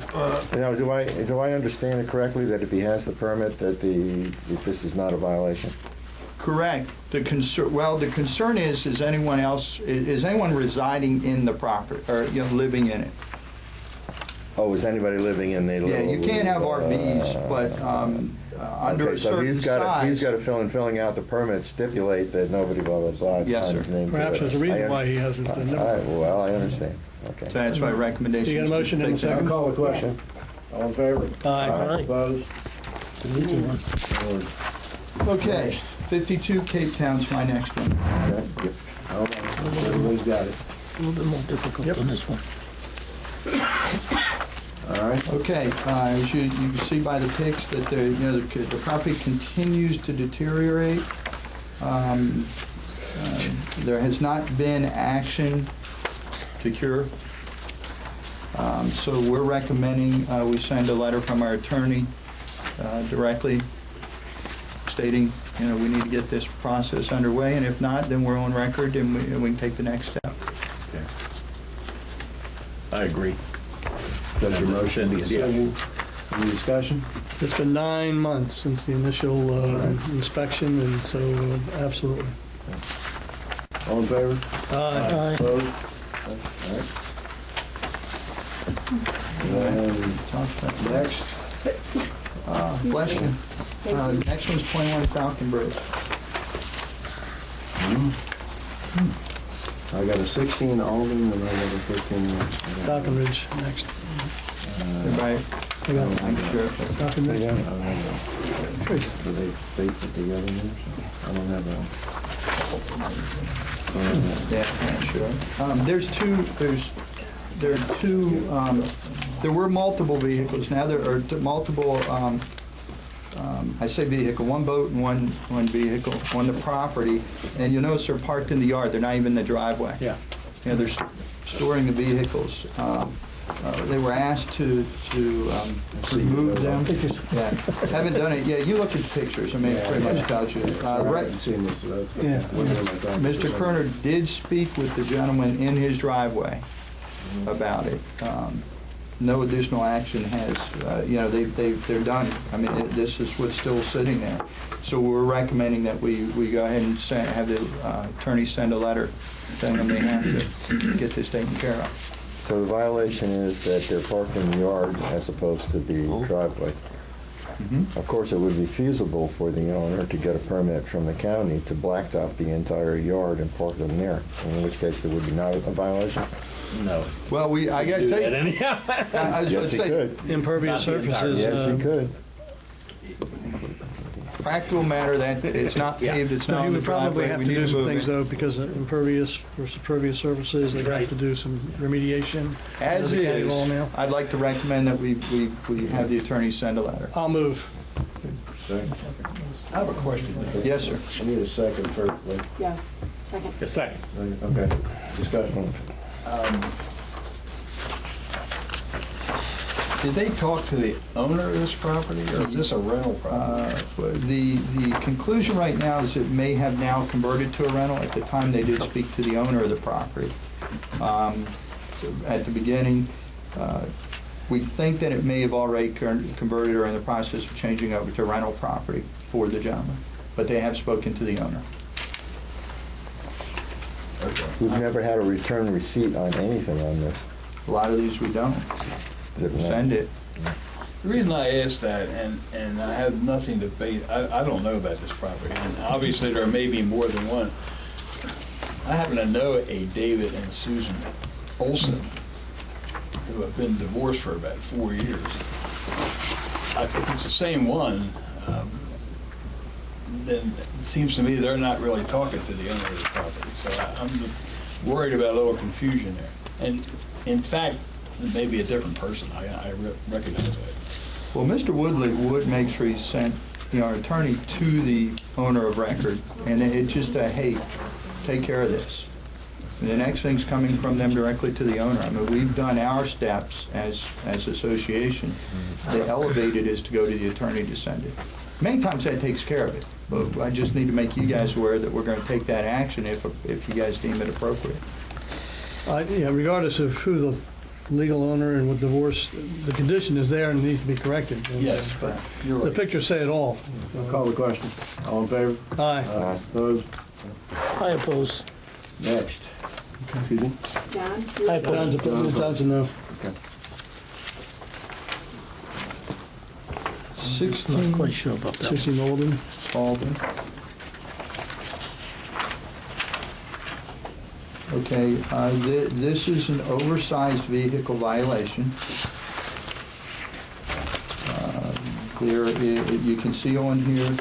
Now, do I understand it correctly that if he has the permit, that that this is not a violation? Correct. The concern is anyone residing in the property, or, living in it? Oh, is anybody living in the little... Yeah, you can't have RVs, but under a Okay, so certain he's got size. to filling out the permit, stipulate that nobody blah, blah, blah, Yes, sign his sir. name to Perhaps it. there's a reason I- why he hasn't done that. Well, I understand. Okay. So that's my recommendation. You got a is to motion and a take that. second? I'll call the question. All in favor? Aye. Opposed? Okay, 52 Cape Town's my next one. Okay. All right. Everybody's got it. A little bit more difficult on this one. All right. Okay, as you can see by the pics that the property continues to deteriorate. There has not been action to cure. So we're recommending we send a letter from our attorney directly stating, we need to get this process underway, and if not, then we're on record and we can take the next step. I agree. That's your motion. Yeah. Any discussion? It's been 9 months since the initial inspection, and so absolutely. All in favor? Aye. Opposed? All right. And next, Bless you. Next one's 21 Falcon Bridge. I got a 16 Alden and I got a 15 next. Falcon Ridge next. Everybody, I got it. I'm sure. Falcon Ridge. Do they put together there? I don't have that one. Yeah, sure. There were multiple vehicles. Now there are multiple, I say vehicle, one boat and one vehicle on the property. And you'll notice they're parked in the yard. They're not even in the driveway. Yeah. They're storing the vehicles. They were asked to remove them. Yeah, haven't done it yet. You look at the pictures, I mean, it pretty much tells you. I haven't seen this. Yeah. Mr. Kerner did speak with the gentleman in his driveway about it. No additional action has, they're done. I mean, this is what's still sitting there. So we're recommending that we go ahead and have the attorney send a letter telling them they have to get this taken care of. So the violation is that they're parked in the yard as opposed to the driveway. Of course, it would be feasible for the owner to get a permit from the county to blacktop the entire yard and park them there, in which case there would be not a violation. No. Well, I got to Do tell that you, anyhow. I was going Yes, to he say, could. Impervious Not the entire- surfaces. Yes, he could. practical matter that it's not paved, it's No, not he on the would probably driveway, have we to need do to some move things, it. though, because of impervious versus pervious surfaces, they'd have to do some remediation. As under the county is, law now. I'd like to recommend that we have the attorney send a letter. I'll move. I have a question. Yes, sir. I need a second first, please. Yeah, second. A second. Okay, discussion. Did they talk to the owner of this property, or is this a rental property? The conclusion right now is it may have now converted to a rental. At the time, they did speak to the owner of the property. At the beginning, we think that it may have already converted or in the process of changing over to rental property for the gentleman, but they have spoken to the owner. We've never had a return receipt on anything on this. A lot of these we don't. Send it. The reason I asked that, and I have nothing to base, I don't know about this property, and obviously there may be more than one. I happen to know a David and Susan Olson who have been divorced for about 4 years. If it's the same one, then it seems to me they're not really talking to the owner of the property. So I'm worried about a little confusion there. And in fact, it may be a different person. I recognize that. Well, Mr. Woodley would make sure he sent our attorney to the owner of record, and it just, hey, take care of this. And the next thing's coming from them directly to the owner. I mean, we've done our steps as association. The elevated is to go to the attorney to send it. Many times that takes care of it, but I just need to make you guys aware that we're going to take that action if you guys deem it appropriate. Yeah, regardless of who the legal owner and with divorce, the condition is there and needs to be corrected. And, Yes, but you're the right. pictures say it all. I'll call the question. All in favor? Aye. Opposed? I oppose. Next. Excuse me? John? I oppose. Down's a no. Okay. 16, Not quite sure about that. 16 Alden. Alden. Okay, this is an oversized vehicle violation. Clear, you can see on here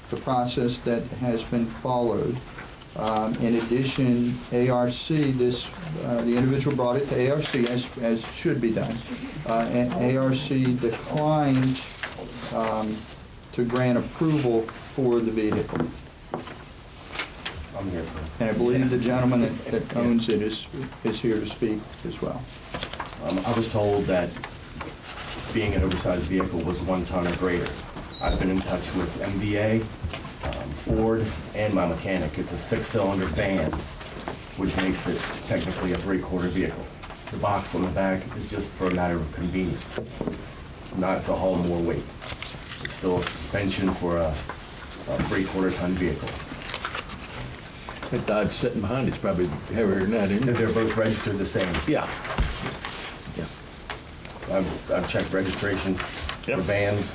the process that has been followed. In addition, ARC, the individual brought it to ARC as should be done. And ARC declined to grant approval for the vehicle. I'm here. And I believe the gentleman that owns it is here to speak as well. I was told that being an oversized vehicle was 1 ton or greater. I've been in touch with MVA, Ford, and my mechanic. It's a 6-cylinder van, which makes it technically a 3/4 vehicle. The box on the back is just for a matter of convenience, not to haul more weight. It's still a suspension for a 3/4 ton vehicle. That Dodge sitting behind it's probably heavier than that, isn't it? They're both registered the same. Yeah. I've checked registration for vans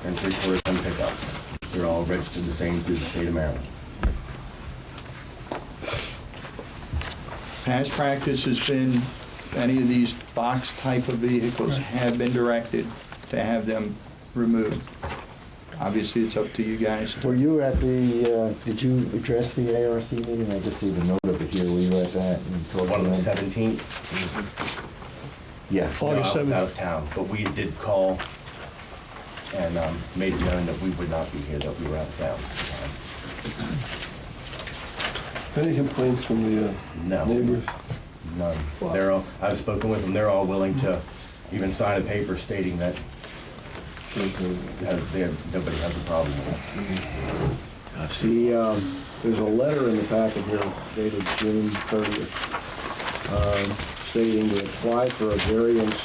and 3/4 ton pickup. They're all registered the same through the state of Maryland. Past practice has been, any of these box type of vehicles have been directed to have them removed. Obviously, it's up to you guys. Were you at the, did you address the ARC meeting? I just see the note of it here. Were you at that? And talked One to on the them? 17th. Yeah. August No, I was 7th. out of town, but we did call and made it known that we would not be here, that we were out of town. Any complaints from the No. neighbors? None. They're all, I've spoken with them, they're all willing to even sign a paper stating that nobody has a problem with it. See, there's a letter in the packet here dated June 30th, stating to apply for a variance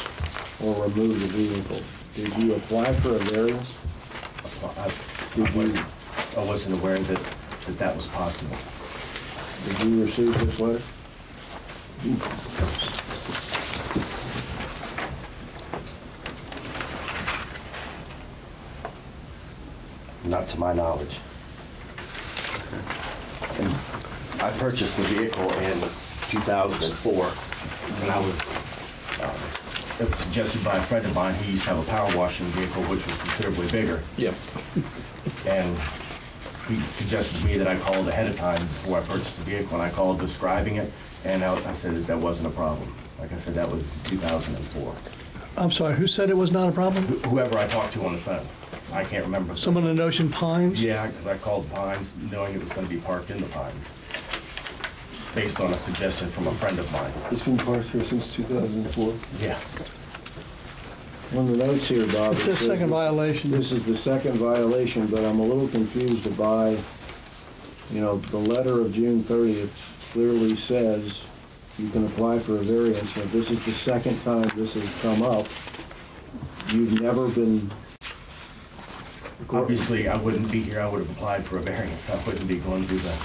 or remove the vehicle. Did you apply for a variance? I wasn't aware that was possible. Did you receive this letter? Not to my knowledge. And I purchased the vehicle in 2004, and it was suggested by a friend of mine. He used to have a power washing vehicle, which was considerably bigger. Yep. And he suggested to me that I called ahead of time before I purchased the vehicle, and I called describing it, and I said that wasn't a problem. Like I said, that was 2004. I'm sorry, who said it was not a problem? Whoever I talked to on the phone, I can't remember. Someone in Ocean Pines? Yeah, because I called Pines knowing it was going to be parked in the Pines, based on a suggestion from a friend of mine. It's been parked here since 2004. Yeah. On the notes here, Bob. It's it a says second this- violation. This is the second violation, but I'm a little confused by, the letter of June 30th clearly says you can apply for a variance. Now, this is the second time this has come up. You've never been... Obviously, I wouldn't be here. I would have applied for a variance. I wouldn't be going through that.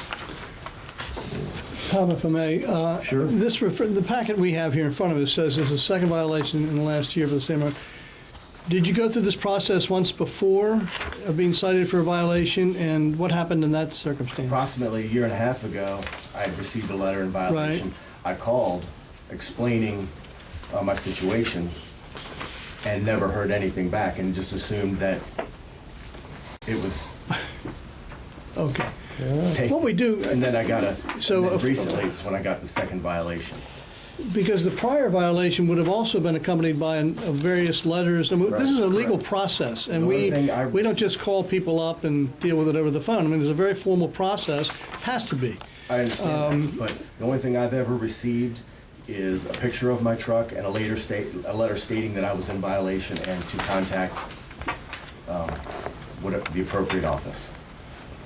Tom, if I may. Sure. The packet we have here in front of us says there's a second violation in the last year for the same. Did you go through this process once before of being cited for a violation, and what happened in that circumstance? Approximately a year and a half ago, I had received a letter in violation. I called explaining my situation and never heard anything back, and just assumed that it was Okay. taken. What we do, And then I got So and then if- recently it's when I got the second violation. Because the prior violation would have also been accompanied by various letters. I mean, this is a legal process, and we don't just call people up and deal with it over the phone. I mean, there's a very formal process, has to be. I understand that, but the only thing I've ever received is a picture of my truck and a letter stating that I was in violation and to contact the appropriate office.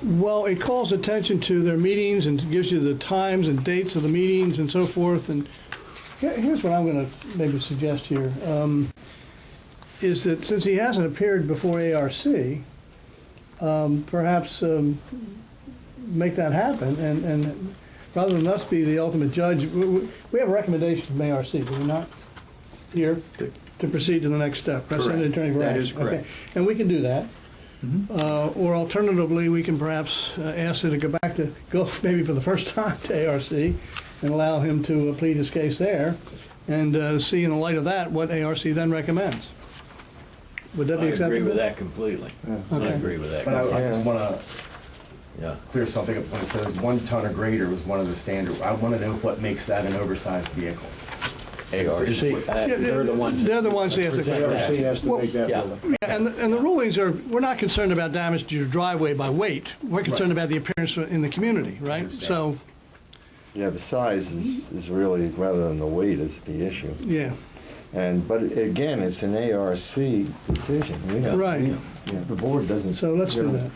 Well, it calls attention to their meetings and gives you the times and dates of the meetings and so forth. And here's what I'm going to maybe suggest here, is that since he hasn't appeared before ARC, perhaps make that happen, and rather than us be the ultimate judge, we have a recommendation from ARC, do we not, here, to proceed to the next step? Correct. Send it to Attorney Varela. That is correct. Okay. And we can do that. Or alternatively, we can perhaps ask it to go maybe for the first time to ARC and allow him to plead his case there and see in the light of that what ARC then recommends. Would that be acceptable? I agree with that completely. I agree with that. But I completely. just want to clear something up when it says 1 ton or greater was one of the standards. I want to know what makes that an oversized vehicle. ARC, they're the ones. They're the ones that have to. ARC has to make that ruling. And the rulings are, we're not concerned about damage to your driveway by weight. We're concerned about the appearance in the community, right? So, Yeah, the size is really, rather than the weight, is the issue. yeah. But again, it's an ARC decision. Right. The board doesn't. So let's do that.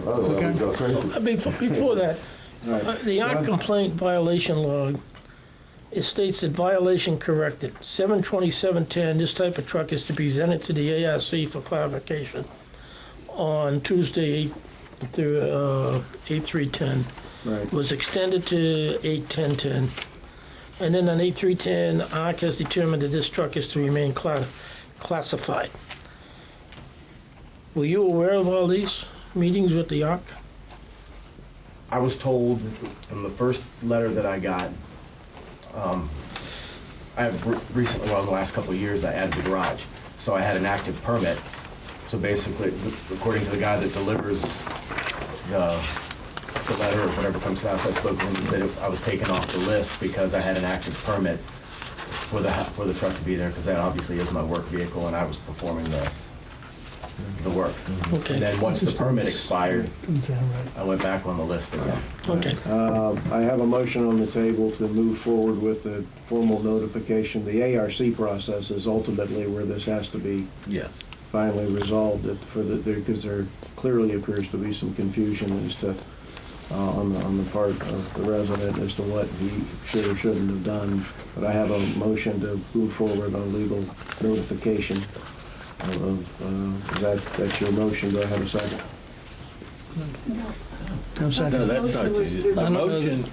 Otherwise, we go crazy. Before that, the ARC complaint violation log, it states that violation corrected. 7/27/10, this type of truck is to be presented to the ARC for clarification on Tuesday through 8/3/10. Right. Was extended to 8/10/10. And then on 8/3/10, ARC has determined that this truck is to remain classified. Were you aware of all these meetings with the ARC? I was told from the first letter that I got, I have recently, well, in the last couple of years, I added the garage. So I had an active permit. So basically, according to the guy that delivers the letter or whatever comes to us, I spoke to him and said I was taken off the list because I had an active permit for the truck to be there, because that obviously is my work vehicle and I was performing the work. Okay. And then once the permit expired, I went back on the list again. Okay. I have a motion on the table to move forward with the formal notification. The ARC process is ultimately where this has to be finally resolved, because there clearly appears to be some confusion as to on the part of the resident as to what he should or shouldn't have done. But I have a motion to move forward on legal notification. That's your motion. Do I have a second? No second. No, that's not you. The motion.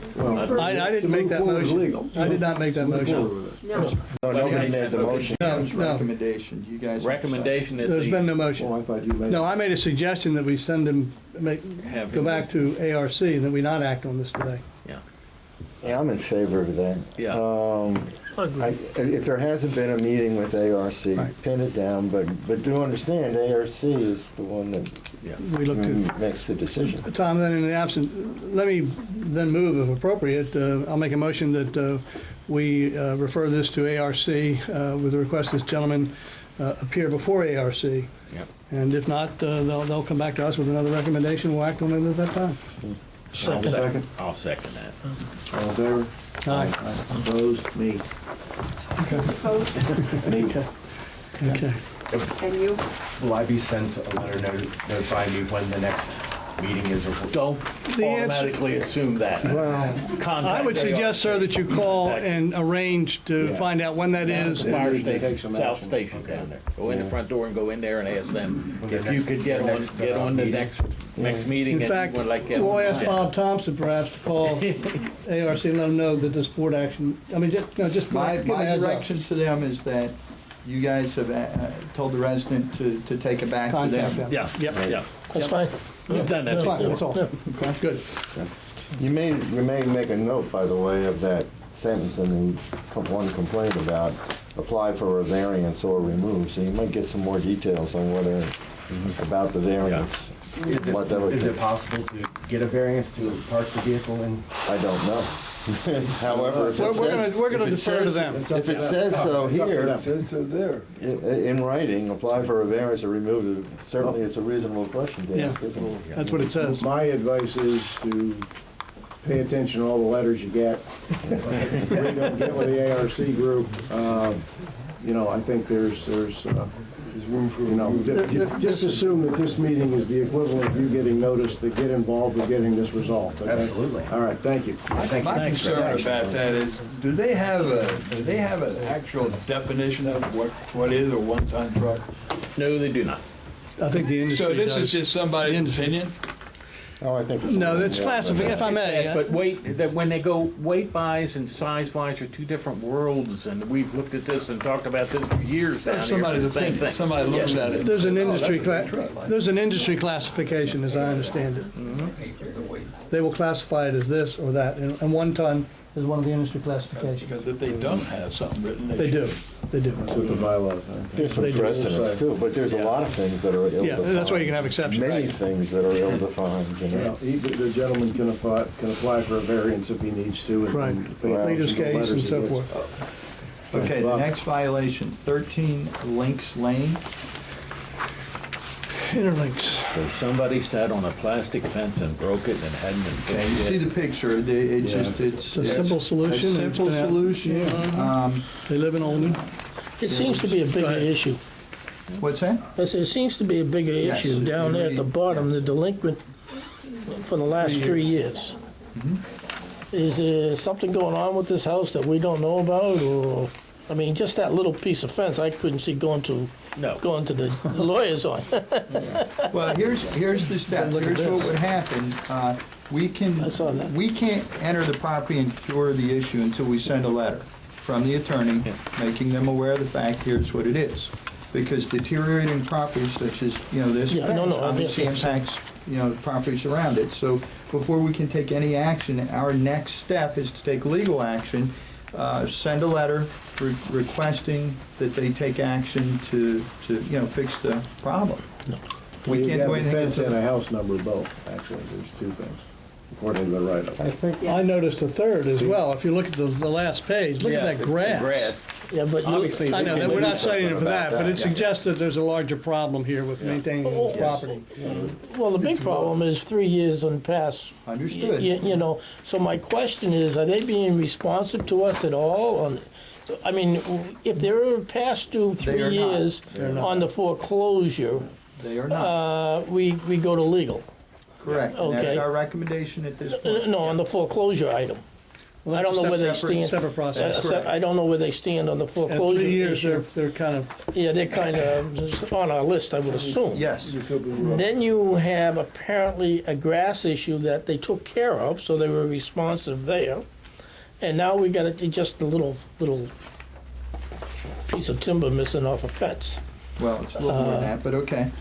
I didn't make that motion. I did not make that motion. No. Nobody made the motion. No. Recommendation, you guys. Recommendation that There's been no motion. Oh, I thought you made. No, I made a suggestion that we send him, go back to ARC, and that we not act on this today. Yeah, I'm in favor of that. I agree. If there hasn't been a meeting with ARC, pin it down, but do understand, ARC is the one that We look to. makes the decision. Tom, then in the absence, let me then move, if appropriate, I'll make a motion that we refer this to ARC with the request this gentleman appear before ARC. And if not, they'll come back to us with another recommendation. We'll act on it at that time. Second. I'll second that. All in favor? Aye. Opposed? Me. Opposed? Me. Okay. And you? Will I be sent a letter notifying me when the next meeting is? Don't The answer- automatically assume that. Well, Contact I would suggest, sir, that you call and arrange to Yeah. find out when that is. The fire need to take station, some South action. Station down there. Go in the Yeah. front door and go in there and ask them When the if you next- could get the on the meeting. next meeting. In and fact, you would like get we'll on the ask Bob Thompson perhaps to call ARC and let them know that this board action, I mean, just My give them a heads up. direction to them is that you guys have told the resident to take it back to Contact them. them. Yeah. That's fine. We've done that That's fine, before. that's all. Good. You may make a note, by the way, of that sentence in the one complaint about apply for a variance or remove, so you might get some more details on whether, about the variance. Is it possible to get a variance to park the vehicle in? I don't know. However, if it says... We're gonna if it defer to says- them. If it says so here, It says so there. in writing, apply for a variance or remove it, certainly it's a reasonable question to ask, isn't it? That's what it says. My advice is to pay attention to all the letters you get. Read them, get with the ARC group. You know, I think there's room for, you know, just assume that this meeting is the equivalent of you getting notice to get involved with getting this resolved. Okay? Absolutely. All right, thank you. My concern about that is, do they have an actual definition of what is a one-ton truck? No, they do not. I think the industry So this does. is just somebody's opinion? Oh, I think it's... No, it's classified, if I may. But weight, that when they go, weight-wise and size-wise are two different worlds, and we've looked at this and talked about this for years down here. Somebody's Same opinion. thing. Somebody looks at it and There's says, an "Oh, industry, that's a big truck." there's an industry classification, as I understand it. They will classify it as this or that, and 1 ton is one of the industry classifications. Because if they don't have something written, They do, they do. That's what the bylaws are. There's some They do. precedents too, but there's a lot of things that are Yeah, ill-defined. that's why you can have exceptions. Many things that are ill-defined, you know. The gentleman can apply for a variance if he needs to. and- Right. and pay Leader's attention to the case and letters he so gets. forth. Okay, the Bob. next violation, 13 Links Lane. Interlinks. So somebody sat on a plastic fence and broke it and hadn't been Okay, you fixed see yet. the picture, it's just, It's a simple solution. a It's simple been out- solution. Yeah. They live in Olney. It seems to be a bigger ahead. issue. What's that? I said, it seems to be a bigger Yes, issue it down there at the really- bottom, the delinquent for the last 3 years. Is there something going on with this house that we don't know about, or, I mean, just that little piece of fence, I couldn't see going to the lawyers on. Well, here's the step. Look at Here's what this. would happen. We I saw that. can't enter the property and cure the issue until we send a letter from the attorney making them aware of the fact, here's what it is. Because deteriorating properties such as, this Yeah, fence no, obviously impacts, properties around it. So before we can take any action, our next step is to take legal action, send a letter requesting that they take action to fix the problem. We We can't have do a anything fence and until... a house number both, actually, there's 2 things, according to the write-up. I think I noticed a third as well. If you look at the last page, look at that grass. Yeah, but you, Obviously, I know, they that can we're do not citing it for something that, about but it that, yeah. suggests that there's a larger problem here with maintaining the property. well, the big problem is 3 years on past. Understood. So my question is, are they being responsive to us at all? I mean, if they're past due They are 3 not. years They're not. on the foreclosure, They are not. we go to legal. Correct. And that's okay. our recommendation at this point. No, on the foreclosure item. Well, I that's don't know a where they separate- stand. Separate process. I don't know where they stand on the At foreclosure 3 years, issue. they're kind of, Yeah, they're kind of on our list, I would assume. Yes. Then you have apparently a grass issue that they took care of, so they were responsive there. And now we got just a little piece of timber missing off a fence. Well, it's a little more than that, but okay.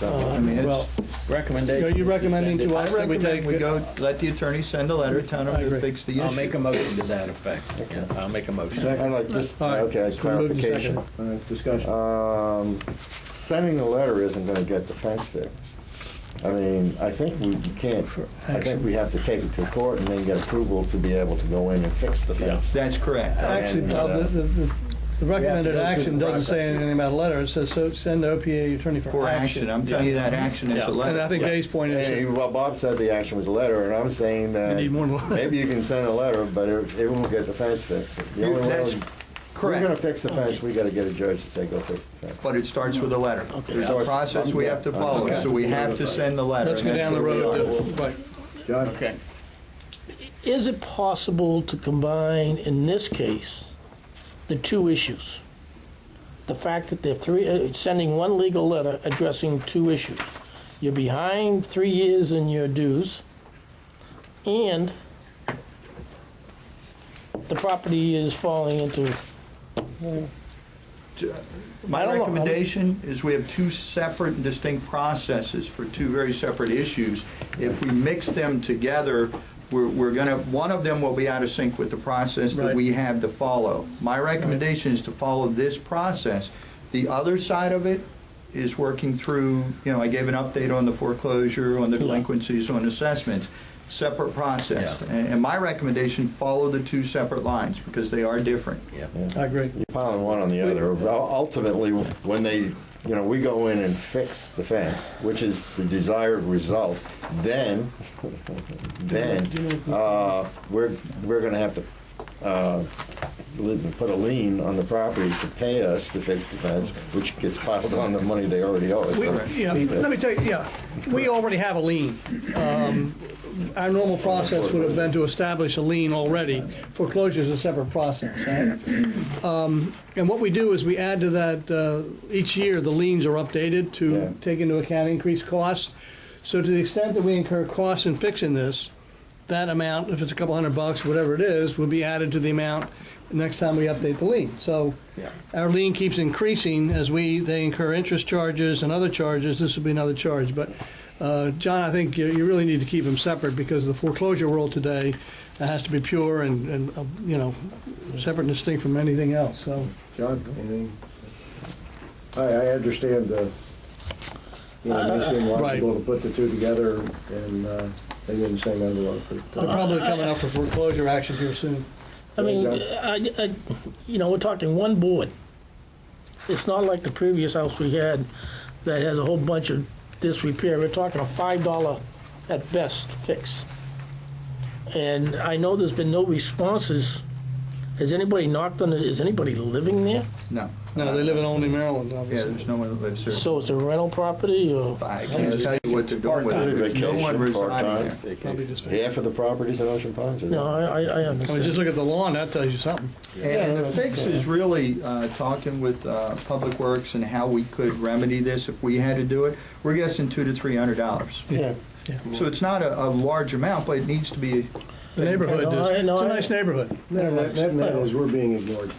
I mean, well, it's, Recommendation. are you recommending to I us that we take? recommend we go, let the attorney send a letter telling I them to agree. fix the issue. I'll make a motion to that effect. Yeah, I'll make a motion. I like just, All right. okay, So moved and clarification. seconded. All right, discussion. Sending the letter isn't gonna get the fence fixed. I mean, I think we can't, I think we have to take it to court and then get approval to be able to go in and fix the fence. That's correct. Actually, And, Bob, the recommended go through action the doesn't say process. anything about a letter. It says, so send the OPA attorney For for action, action. I'm telling you that action is a Yeah. And I letter. think Dave's point is, Hey, well, Bob said the action was a letter, and I'm saying we that need more than one. maybe you can send a letter, but it won't get the fence fixed. The only way That's if we're gonna correct, fix the fence, we gotta get a judge to say, go fix the fence. but it starts with a letter. There's a Starts- process we have to follow, Okay. so we have to send the letter. Let's go and that's down the where we road. are. Right. John? Okay. Is it possible to combine, in this case, the 2 issues? The fact that they're sending one legal letter addressing 2 issues. You're behind 3 years in your dues, and the property is falling into, My I don't know. recommendation is we have 2 separate and distinct processes for 2 very separate issues. If we mix them together, we're gonna, one of them will be out of sync with the process that Right. we have to follow. My recommendation is to follow this process. The other side of it is working through, I gave an update on the foreclosure, on the delinquencies, on assessments. separate process. Yeah. And my recommendation, follow the two separate lines, because they are different. Yeah. I agree. You're piling one on the other. Ultimately, when they, we go in and fix the fence, which is the desired result, then we're going to have to put a lien on the property to pay us to fix the fence, which gets piled on the money they already owe us. So Yeah, let me tell you, we already have a lien. Our normal process would have been to establish a lien already. Foreclosure is a separate process, right? And what we do is we add to that, each year, the liens are updated to take into account increased costs. So to the extent that we incur costs in fixing this, that amount, if it's a couple $100, whatever it is, will be added to the amount next time we update the lien. So our lien keeps increasing as they incur interest charges and other charges. This will be another charge. But, John, I think you really need to keep them separate, because the foreclosure world today has to be pure and separate and distinct from anything else. So, John, anything? I understand it may seem logical to put the two together and maybe in the same envelope. they're probably coming up for foreclosure action here soon. I mean, we're talking one board. It's not like the previous house we had that has a whole bunch of disrepair. We're talking a $5 at best fix. And I know there's been no responses. Has anybody knocked on it? Is anybody living there? No. No, they live in Olney, Maryland, Yeah, obviously. there's no one that lives there. So it's a rental property, or? I can't tell you what they're doing with it. There's no one Vacation, residing there. part-time. Probably just- Half of the properties in Ocean Ponds? No, I I understand. mean, just look at the lawn, that tells you something. And the fix is really talking with Public Works and how we could remedy this if we had to do it. We're guessing $200 to $300. Yeah. So it's not a large amount, but it needs to be. The neighborhood, it's a nice neighborhood. That is, we're being ignored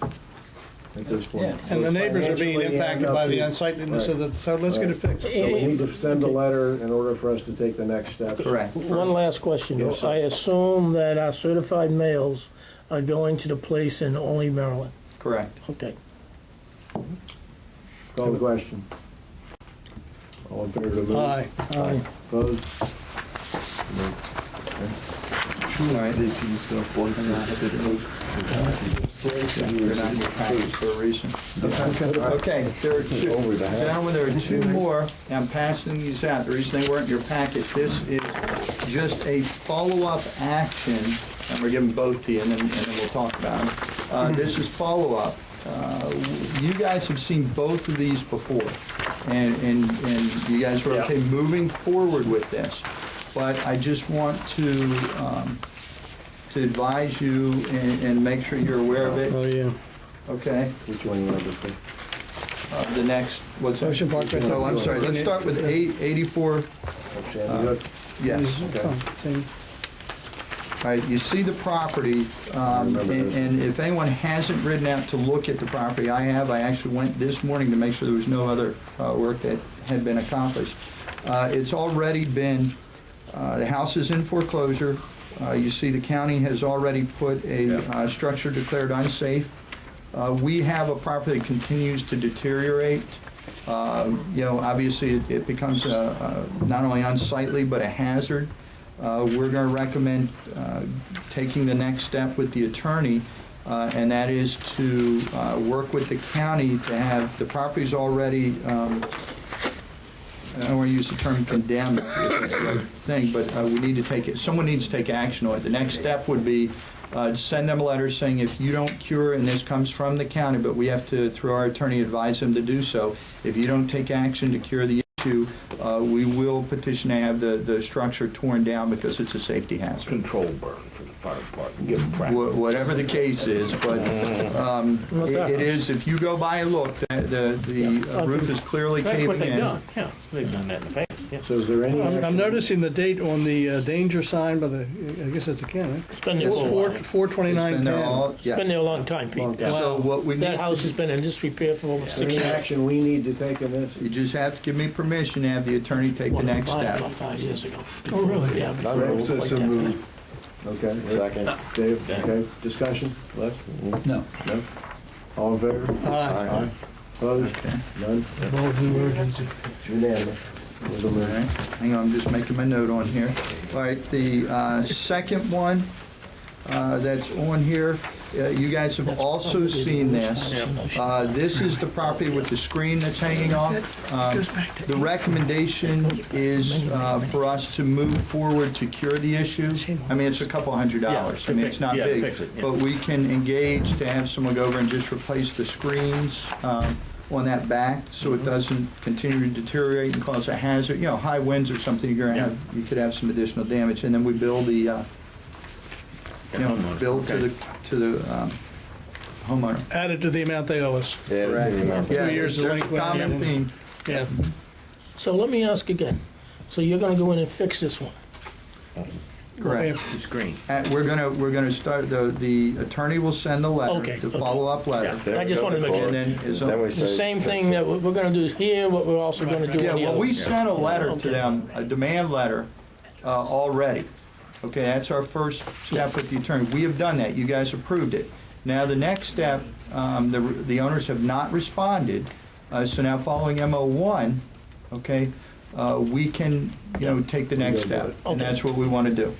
at this point. Yeah. And the neighbors are being Financially impacted and by the upbeat. unsightliness of Right. the, so let's get it fixed. So we need to send a letter in order for us to take the next step. Correct. One last question. Yes, sir. I assume that our certified mails are going to the place in Olney, Maryland. Correct. Okay. Call the question. All in favor of the move? Aye. Aye. Opposed? All right. They're not in your package for a reason. Okay, there are two, Over the house. gentlemen, there are two more. I'm passing these out. The reason they weren't in your packet, this is just a follow-up action, and we're giving both to you, and then we'll talk about it. This is follow-up. You guys have seen both of these before, and you guys are okay moving forward with this. But I just want to advise you and make sure you're aware of it, Oh, yeah. okay? Which one you want to do? The next, what's that? Ocean Park. Oh, I'm sorry, let's start with 84, Shandy Hook? yes. Same. All right, you see the property, and if anyone hasn't ridden out to look at the property, I have. I actually went this morning to make sure there was no other work that had been accomplished. It's already been, the house is in foreclosure. You see the county has already put a structure declared unsafe. We have a property that continues to deteriorate. Obviously it becomes not only unsightly but a hazard. We're going to recommend taking the next step with the attorney, and that is to work with the county to have the properties already, I don't want to use the term condemned, if it's the right thing, but we need to take it, someone needs to take action on it. The next step would be send them a letter saying if you don't cure, and this comes from the county, but we have to, through our attorney, advise them to do so. If you don't take action to cure the issue, we will petition to have the structure torn down because it's a safety hazard. Control burn for the fire department, give them practice. Whatever the case is, but it is, if you go by and look, the roof is clearly That's what caving they've in. done, yeah, they've done that in the past, yeah. So is there any I'm action? noticing the date on the danger sign by the, I guess it's a can, right? It's been there for a while. It's 4/29/10. been there all, It's been there a long time, Pete. So what we need That house to, has been in disrepair for over Is there 6 any years. action we need to take in this? you just have to give me permission to have the attorney take the next step. About 5 years ago. Oh, really? Yeah, I move. like that. Okay. Second. Dave, okay. Discussion? Les? No. No? All in favor? Aye. Opposed? Okay. None? Involved in emergency. It's unanimous. So All moved. right, hang on, I'm just making my note on here. All right, the second one that's on here, you guys have also seen this. This is the property with the screen that's hanging off. The recommendation is for us to move forward to cure the issue. I mean, it's a couple $100. I mean, it's not big, fix it, yeah. but we can engage to have someone go over and just replace the screens on that back so it doesn't continue to deteriorate and cause a hazard. You know, high winds or something, you're gonna have, you could have some additional damage. And then we build the, bill to the homeowner. Added to the amount they owe us. Yeah, 2 years there's a delinquent. common theme. Yeah. So let me ask again. So you're gonna go in and fix this one? Correct. The screen. We're gonna start, the attorney will send the letter, Okay, the okay. follow-up letter. I just wanted to make sure. And then is Then we The say- same thing that we're gonna do here, what we're also gonna do Yeah, on the well, other. we sent a letter to Okay. them, a demand letter, already. Okay, that's our first step with the attorney. We have done that, you guys approved it. Now, the next step, the owners have not responded, so now following MO1, okay, we can, take the next step. And Okay. that's what we want to do.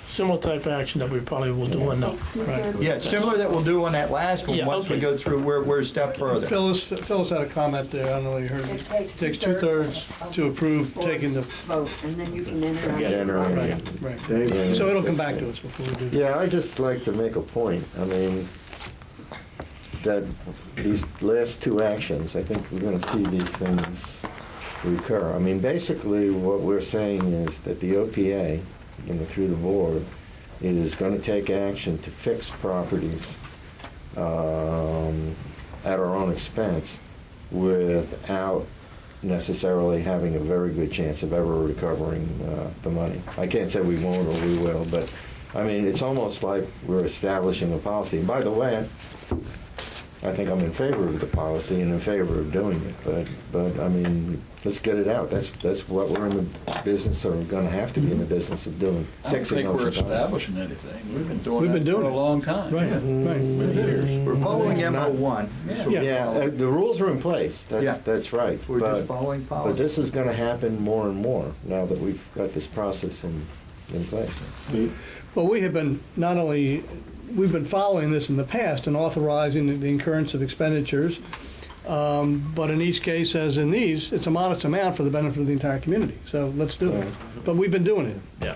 Similar type of action that we probably will do on that. Right. Yeah, similar that we'll do on that last one, Yeah, once we okay. go through, we're a step further. Phyllis had a comment there, I don't know if you heard it. It takes two-thirds to approve taking the, Vote, and then you can enter. Yeah, enter on right, it. right. Dave? So it'll come back to us before we do that. Yeah, I'd just like to make a point. I mean, that these last two actions, I think we're going to see these things recur. I mean, basically, what we're saying is that the OPA, through the board, is going to take action to fix properties at our own expense without necessarily having a very good chance of ever recovering the money. I can't say we won't or we will, but I mean, it's almost like we're establishing a policy. And by the way, I think I'm in favor of the policy and in favor of doing it, but I mean, let's get it out. That's what we're in the business, or we're going to have to be in the business of doing, I don't fixing think we're those policies. establishing anything. We've been doing We've that been doing for a it. long time. Right, Yeah. right. We're following MO1. Yeah, the rules are in place. Yeah. That's right. We're just But- following But policy. this is going to happen more and more now that we've got this process in place. Well, we have been, not only, we've been following this in the past and authorizing the incurrence of expenditures, but in each case, as in these, it's a modest amount for the benefit of the entire community. So let's do it. But we've been doing it. Yeah.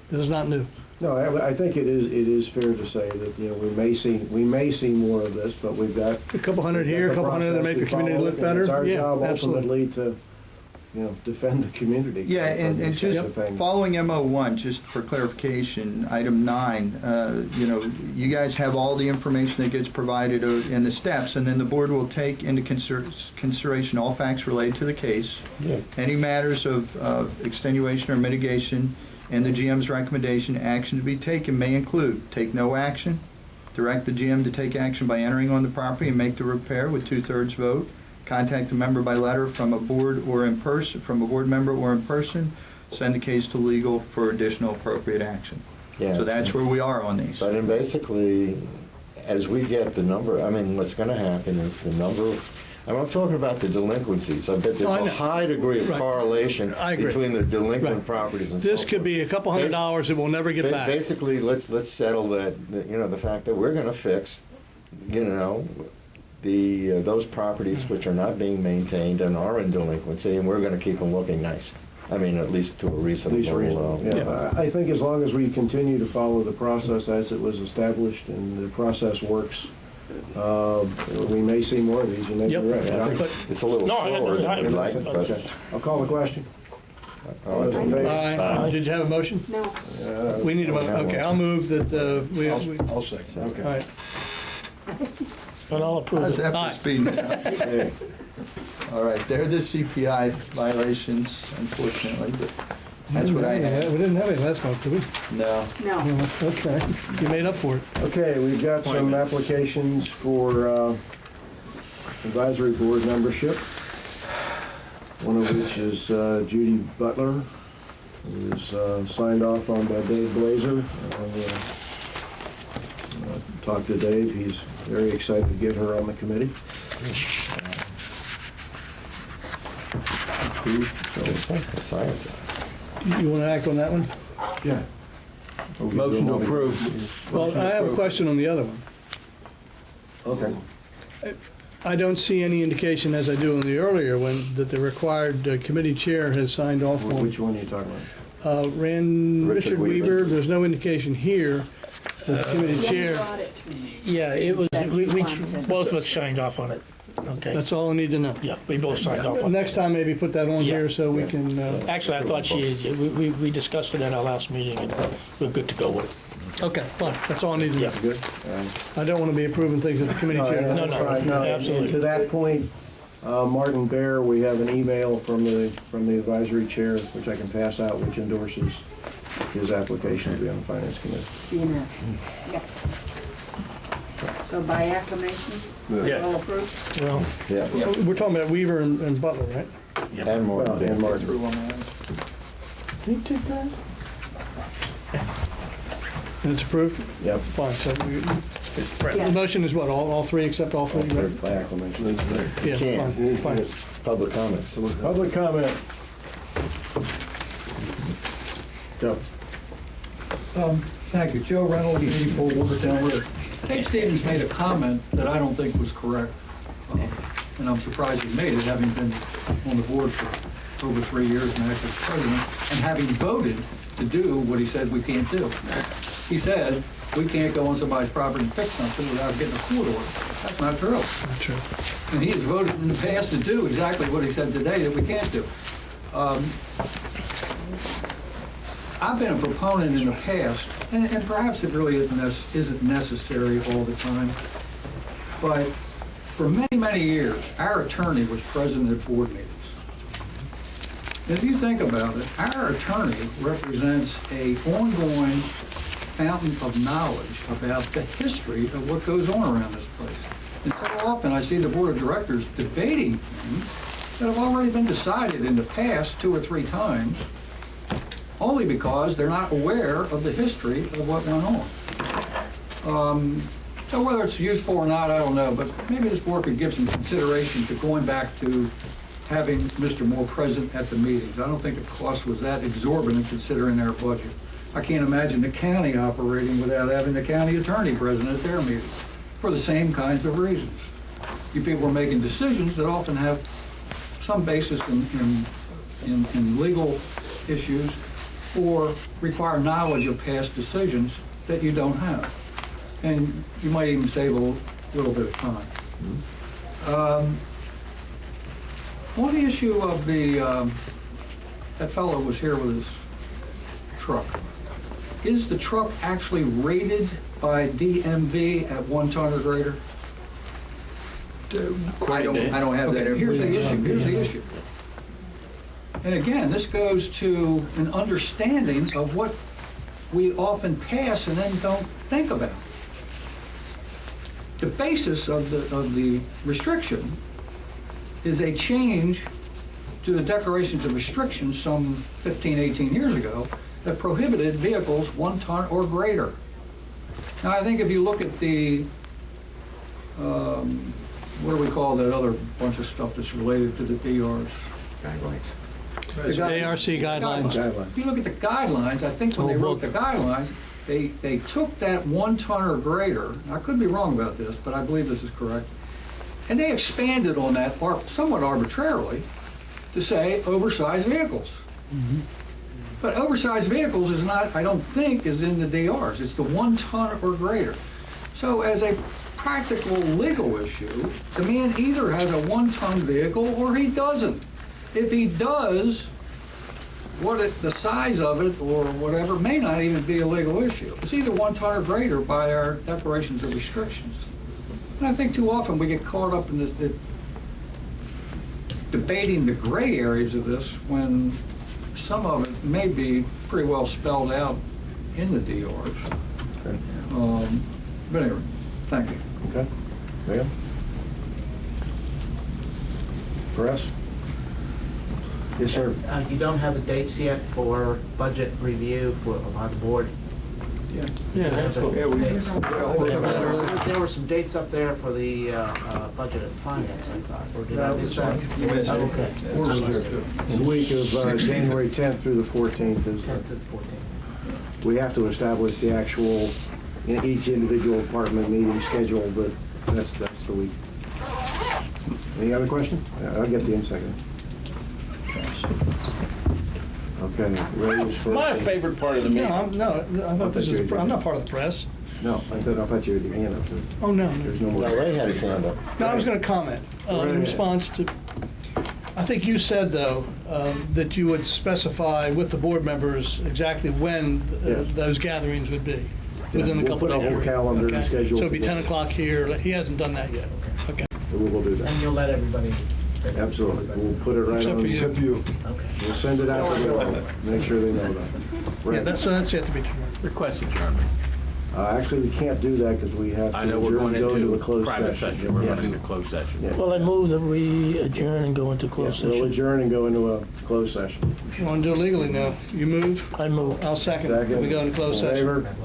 This is not new. No, I think it is fair to say that, we may see more of this, but we've got. A couple hundred here, a couple hundred that make the community look better. It's our Yeah, job absolutely. ultimately to, defend the community. Yeah, and from these just types of things. following MO1, just for clarification, item 9, you guys have all the information that gets provided in the steps, and then the board will take into consideration all facts related to the case, Yeah. any matters of extenuation or mitigation, and the GM's recommendation. Action to be taken may include: take no action, direct the GM to take action by entering on the property and make the repair with 2/3 vote, contact the member by letter from a board or in person, from a board member or in person, send the case to legal for additional appropriate action. Yeah. So that's where we are on these. But then basically, as we get the number, I mean, what's going to happen is the number of, I'm talking about the delinquencies. I bet there's I a know. high degree of Right. correlation I agree. between the delinquent Right. properties and so This forth. could be a couple $100 that we'll never get back. Basically, let's settle that, the fact that we're going to fix, those properties which are not being maintained and are in delinquency, and we're going to keep them looking nice. I mean, at least to a At least reasonable reasonable, yeah. I think as long as we continue to follow the process as it was established and the process works, we may see more of these, you may be Yep. right. I think it's a little No, slower than we'd like, but Okay, I'll call the question. all in favor? Aye. Did you have a motion? No. We need a we have motion. Okay, one. I'll move that we, I'll second. all Okay. right. And I'll approve How's it. that Aye. for speed now? Okay. All right, they're the CPI violations, unfortunately, but that's what I had. We didn't have any last month, did we? No. No. Okay, you made up for it. Okay, we've got some applications for advisory board membership, one of which is Judy Butler, who is signed off on by Dave Blazer. Talked to Dave, he's very excited to get her on the committee. He's a scientist. You want to act on that one? Yeah. Motion to approve. Well, I have a question on the other one. Okay. I don't see any indication, as I do on the earlier one, that the required committee chair has signed off on. Which one are you talking about? Richard Weaver, there's no indication here that the committee chair, Yeah, it was, we both of us signed off on it. Okay. that's all I need to know. Yeah, we both signed off on it. Next time, maybe put that on here so we can, Actually, I thought we discussed it at our last meeting, and we're good to go with it. okay, fine, that's all I need to know. Yeah. Good. I don't want to be approving things that the committee chair. No, absolutely. And to that point, Martin Bear, we have an email from the advisory chair, which I can pass out, which endorses his application to be on the finance committee. Yeah. So by acclamation, all approved? Well, Yeah, We're talking about Weaver and Butler, right? and more. Well, and Martin. You did that? And it's approved? Yep. Fine, so Yeah. the motion is what, all three, except all three, right? By acclamation. Yeah, Can't. fine, fine. Public comments. Public comment. Joe. Thank you. Joe Reynolds, 84 Watertown Road. Dave Stevens made a comment that I don't think was correct, and I'm surprised he made it, having been on the board for over 3 years and active president, and having voted to do what he said we can't do. He said, we can't go on somebody's property and fix something without getting a court order. That's not true. Not true. And he has voted in the past to do exactly what he said today that we can't do. I've been a proponent in the past, and perhaps it really isn't necessary all the time, but for many, many years, our attorney was present at board meetings. If you think about it, our attorney represents an ongoing fountain of knowledge about the history of what goes on around this place. And so often I see the board of directors debating things that have already been decided in the past 2 or 3 times, only because they're not aware of the history of what went on. So whether it's useful or not, I don't know, but maybe this board could give some consideration to going back to having Mr. Moore present at the meetings. I don't think the cost was that exorbitant considering their budget. I can't imagine the county operating without having the county attorney present at their meetings for the same kinds of reasons. You people are making decisions that often have some basis in legal issues or require knowledge of past decisions that you don't have. And you might even save a little bit of time. On the issue of that fellow was here with his truck. Is the truck actually rated by DMV at 1 ton or greater? I don't have that Okay, here's the information. issue, here's the issue. And again, this goes to an understanding of what we often pass and then don't think about. The basis of the restriction is a change to the declarations of restrictions some 15, 18 years ago that prohibited vehicles 1 ton or greater. Now, I think if you look at the, what do we call that other bunch of stuff that's related to the DRs? The ARC guidelines. If you look at the guidelines, I think when they wrote the guidelines, they took that 1 ton or greater, I could be wrong about this, but I believe this is correct, and they expanded on that somewhat arbitrarily to say oversized vehicles. But oversized vehicles is not, I don't think, is in the DRs. It's the 1 ton or greater. So as a practical legal issue, the man either has a 1 ton vehicle or he doesn't. If he does, the size of it or whatever may not even be a legal issue. It's either 1 ton or greater by our declarations of restrictions. And I think too often we get caught up in the debating the gray areas of this when some of it may be pretty well spelled out in the DRs. Okay. But anyway, thank you. Okay. Ma'am? Press? Yes, sir. You don't have the dates yet for budget review by the board? Yeah, that's what. Yeah, we got a hold of that earlier. There were some dates up there for the budget and finance, I thought, or did I miss that? You missed it. Okay. The week of January 10th through the 14th is, 10th to the 14th. we have to establish the actual, each individual department meeting schedule, but that's the week. Any other question? I'll get to you in a second. Okay, Ray's first. My favorite part of the meeting. I thought this is, I'm not part of the press. No, I thought you had your hand up. Oh, no. There's no more. No, Ray had his hand up. No, I was going to comment in response to, I think you said, though, that you would specify with the board members exactly when Yes. those gatherings would be, Yeah, within the we'll couple put a of days. whole calendar and schedule So it'd be 10 together. o'clock here. He hasn't done that yet. Okay. We will do that. And you'll let everybody. Absolutely. We'll put it right Except on. for you. Except you. Okay. We'll send it out to the world. Make sure they know that. Yeah, Right. that's yet to be determined. Request adjournment. Actually, we can't do that because we have to I know we're adjourn, going go into a into closed private session. session. We're Yes. going into closed session. Yeah. Well, I move that we adjourn and go into closed Yes, we'll session. adjourn and go into a closed session. You want to do it legally now? You move? I move. I'll second. Second. We go into closed All in session. favor?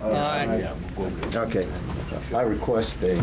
Aye. Yeah, we'll go. Okay. I request a